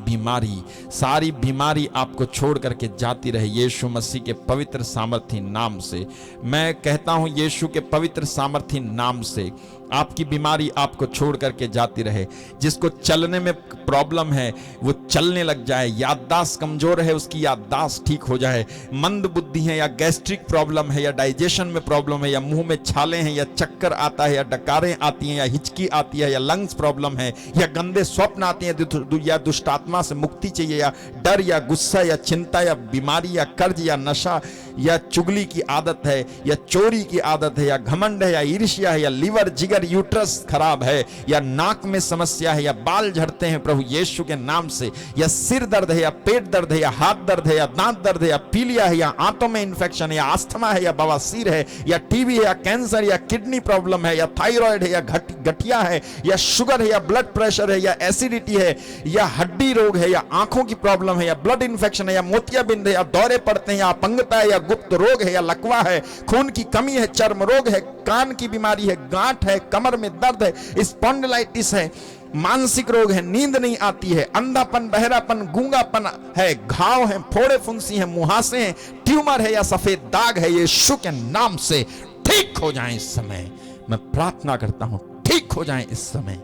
बीमारी आपको छोड़ करके जाती रहे यीशु मसीह के पवित्र सामर्थी नाम से। मैं कहता हूं यीशु के पवित्र सामर्थी नाम से आपकी बीमारी आपको छोड़ करके जाती रहे। जिसको चलने में प्रॉब्लम है वो चलने लग जाए, याददाश्त कमजोर है उसकी याददाश्त ठीक हो जाए, मंद बुद्धि है या गैस्ट्रिक प्रॉब्लम है या डाइजेशन में प्रॉब्लम है या मुंह में छाले हैं या चक्कर आता है या डकारें आती हैं या हिचकी आती है या लंग्स प्रॉब्लम है या गंदे स्वप्न आते हैं या दुष्टात्मा से मुक्ति चाहिए या डर या गुस्सा या चिंता या बीमारी या कर्ज या नशा या चुगली की आदत है या चोरी की आदत है या घमंड है या ईर्ष्या है या लीवर, जिगर, यूट्रस खराब है या नाक में समस्या है या बाल झड़ते हैं प्रभु यीशु के नाम से, या सिर दर्द है या पेट दर्द है या हाथ दर्द है या दांत दर्द है या पीलिया है या आंतों में इंफेक्शन है या अस्थमा है या बवासीर है या टीबी है या कैंसर या किडनी प्रॉब्लम है या थायराइड है या गठिया है या शुगर है या ब्लड प्रेशर है या एसिडिटी है या हड्डी रोग है या आंखों की प्रॉब्लम है या ब्लड इंफेक्शन है या मोतियाबिंद है या दौरे पड़ते हैं या अपंगता है या गुप्त रोग है या लकवा है, खून की कमी है, चर्म रोग है, कान की बीमारी है, गांठ है, कमर में दर्द है, स्पॉन्डिलाइटिस है, मानसिक रोग है, नींद नहीं आती है, अंधापन, बहरापन, गूंगापन है, घाव है, फोड़े फुंसी है, मुहासे हैं, ट्यूमर है या सफेद दाग है, यीशु के नाम से ठीक हो जाएं इस समय। मैं प्रार्थना करता हूं ठीक हो जाएं इस समय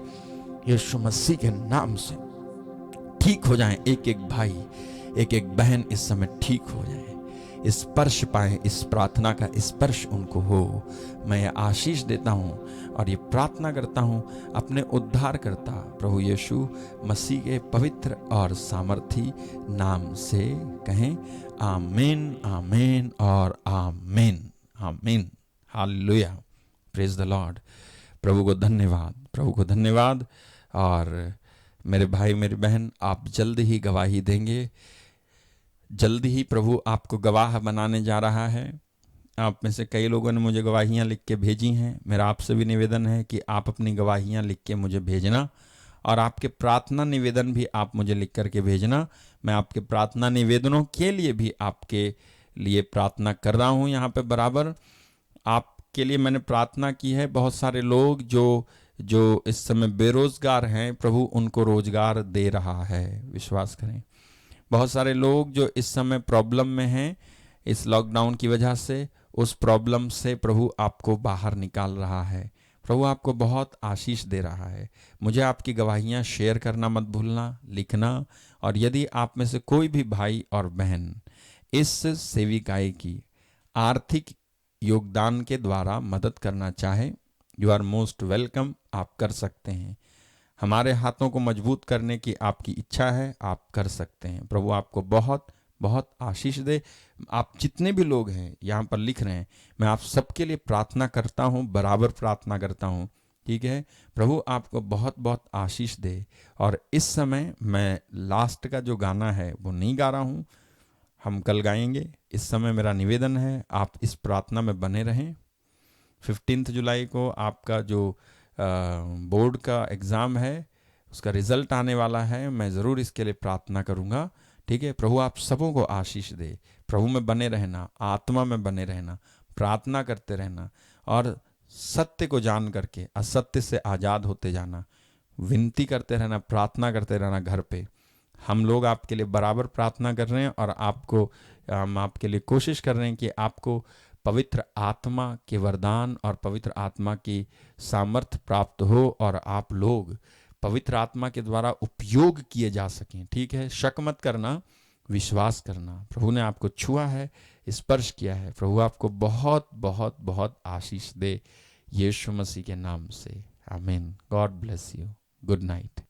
यीशु मसीह के नाम से, ठीक हो जाएं। एक एक भाई, एक एक बहन इस समय ठीक हो जाए, स्पर्श पाए, इस प्रार्थना का स्पर्श उनको हो। मैं ये आशीष देता हूँ और ये प्रार्थना करता हूँ अपने उद्धारकर्ता प्रभु यीशु मसीह के पवित्र और सामर्थी नाम से। कहें आमीन, आमीन और आमीन, आमीन। Hallelujah, praise the Lord. प्रभु को धन्यवाद, प्रभु को धन्यवाद। और मेरे भाई मेरी बहन, आप जल्द ही गवाही देंगे, जल्द ही प्रभु आपको गवाह बनाने जा रहा है। आप में से कई लोगों ने मुझे गवाहियाँ लिख के भेजी हैं। मेरा आपसे भी निवेदन है कि आप अपनी गवाहियाँ लिख के मुझे भेजना, और आपके प्रार्थना निवेदन भी आप मुझे लिख करके भेजना। मैं आपके प्रार्थना निवेदनों के लिए भी आपके लिए प्रार्थना कर रहा हूँ। यहाँ पे बराबर आपके लिए मैंने प्रार्थना की है। बहुत सारे लोग जो इस समय बेरोजगार हैं, प्रभु उनको रोजगार दे रहा है, विश्वास करें। बहुत सारे लोग जो इस समय प्रॉब्लम में हैं, इस लॉकडाउन की वजह से, उस प्रॉब्लम से प्रभु आपको बाहर निकाल रहा है। प्रभु आपको बहुत आशीष दे रहा है। मुझे आपकी गवाहियाँ शेयर करना मत भूलना, लिखना। और यदि आप में से कोई भी भाई और बहन इस सेविकाई की आर्थिक योगदान के द्वारा मदद करना चाहे, यू आर मोस्ट वेलकम, आप कर सकते हैं। हमारे हाथों को मजबूत करने की आपकी इच्छा है, आप कर सकते हैं। प्रभु आपको बहुत बहुत आशीष दे। आप जितने भी लोग हैं यहाँ पर लिख रहे हैं, मैं आप सबके लिए प्रार्थना करता हूँ, बराबर प्रार्थना करता हूँ, ठीक है। प्रभु आपको बहुत बहुत आशीष दे। और इस समय मैं लास्ट का जो गाना है वो नहीं गा रहा हूँ, हम कल गाएंगे। इस समय मेरा निवेदन है आप इस प्रार्थना में बने रहें। 15 जुलाई को आपका जो बोर्ड का एग्ज़ाम है, उसका रिज़ल्ट आने वाला है। मैं ज़रूर इसके लिए प्रार्थना करूँगा, ठीक है। प्रभु आप सबों को आशीष दे। प्रभु में बने रहना, आत्मा में बने रहना, प्रार्थना करते रहना, और सत्य को जान करके असत्य से आज़ाद होते जाना, विनती करते रहना, प्रार्थना करते रहना घर पे। हम लोग आपके लिए बराबर प्रार्थना कर रहे हैं, और हम आपके लिए कोशिश कर रहे हैं कि आपको पवित्र आत्मा के वरदान और पवित्र आत्मा की सामर्थ्य प्राप्त हो, और आप लोग पवित्र आत्मा के द्वारा उपयोग किए जा सकें, ठीक है। शक मत करना, विश्वास करना। प्रभु ने आपको छुआ है, स्पर्श किया है। प्रभु आपको बहुत बहुत बहुत आशीष दे, यीशु मसीह के नाम से, आमीन। God bless you. Good night.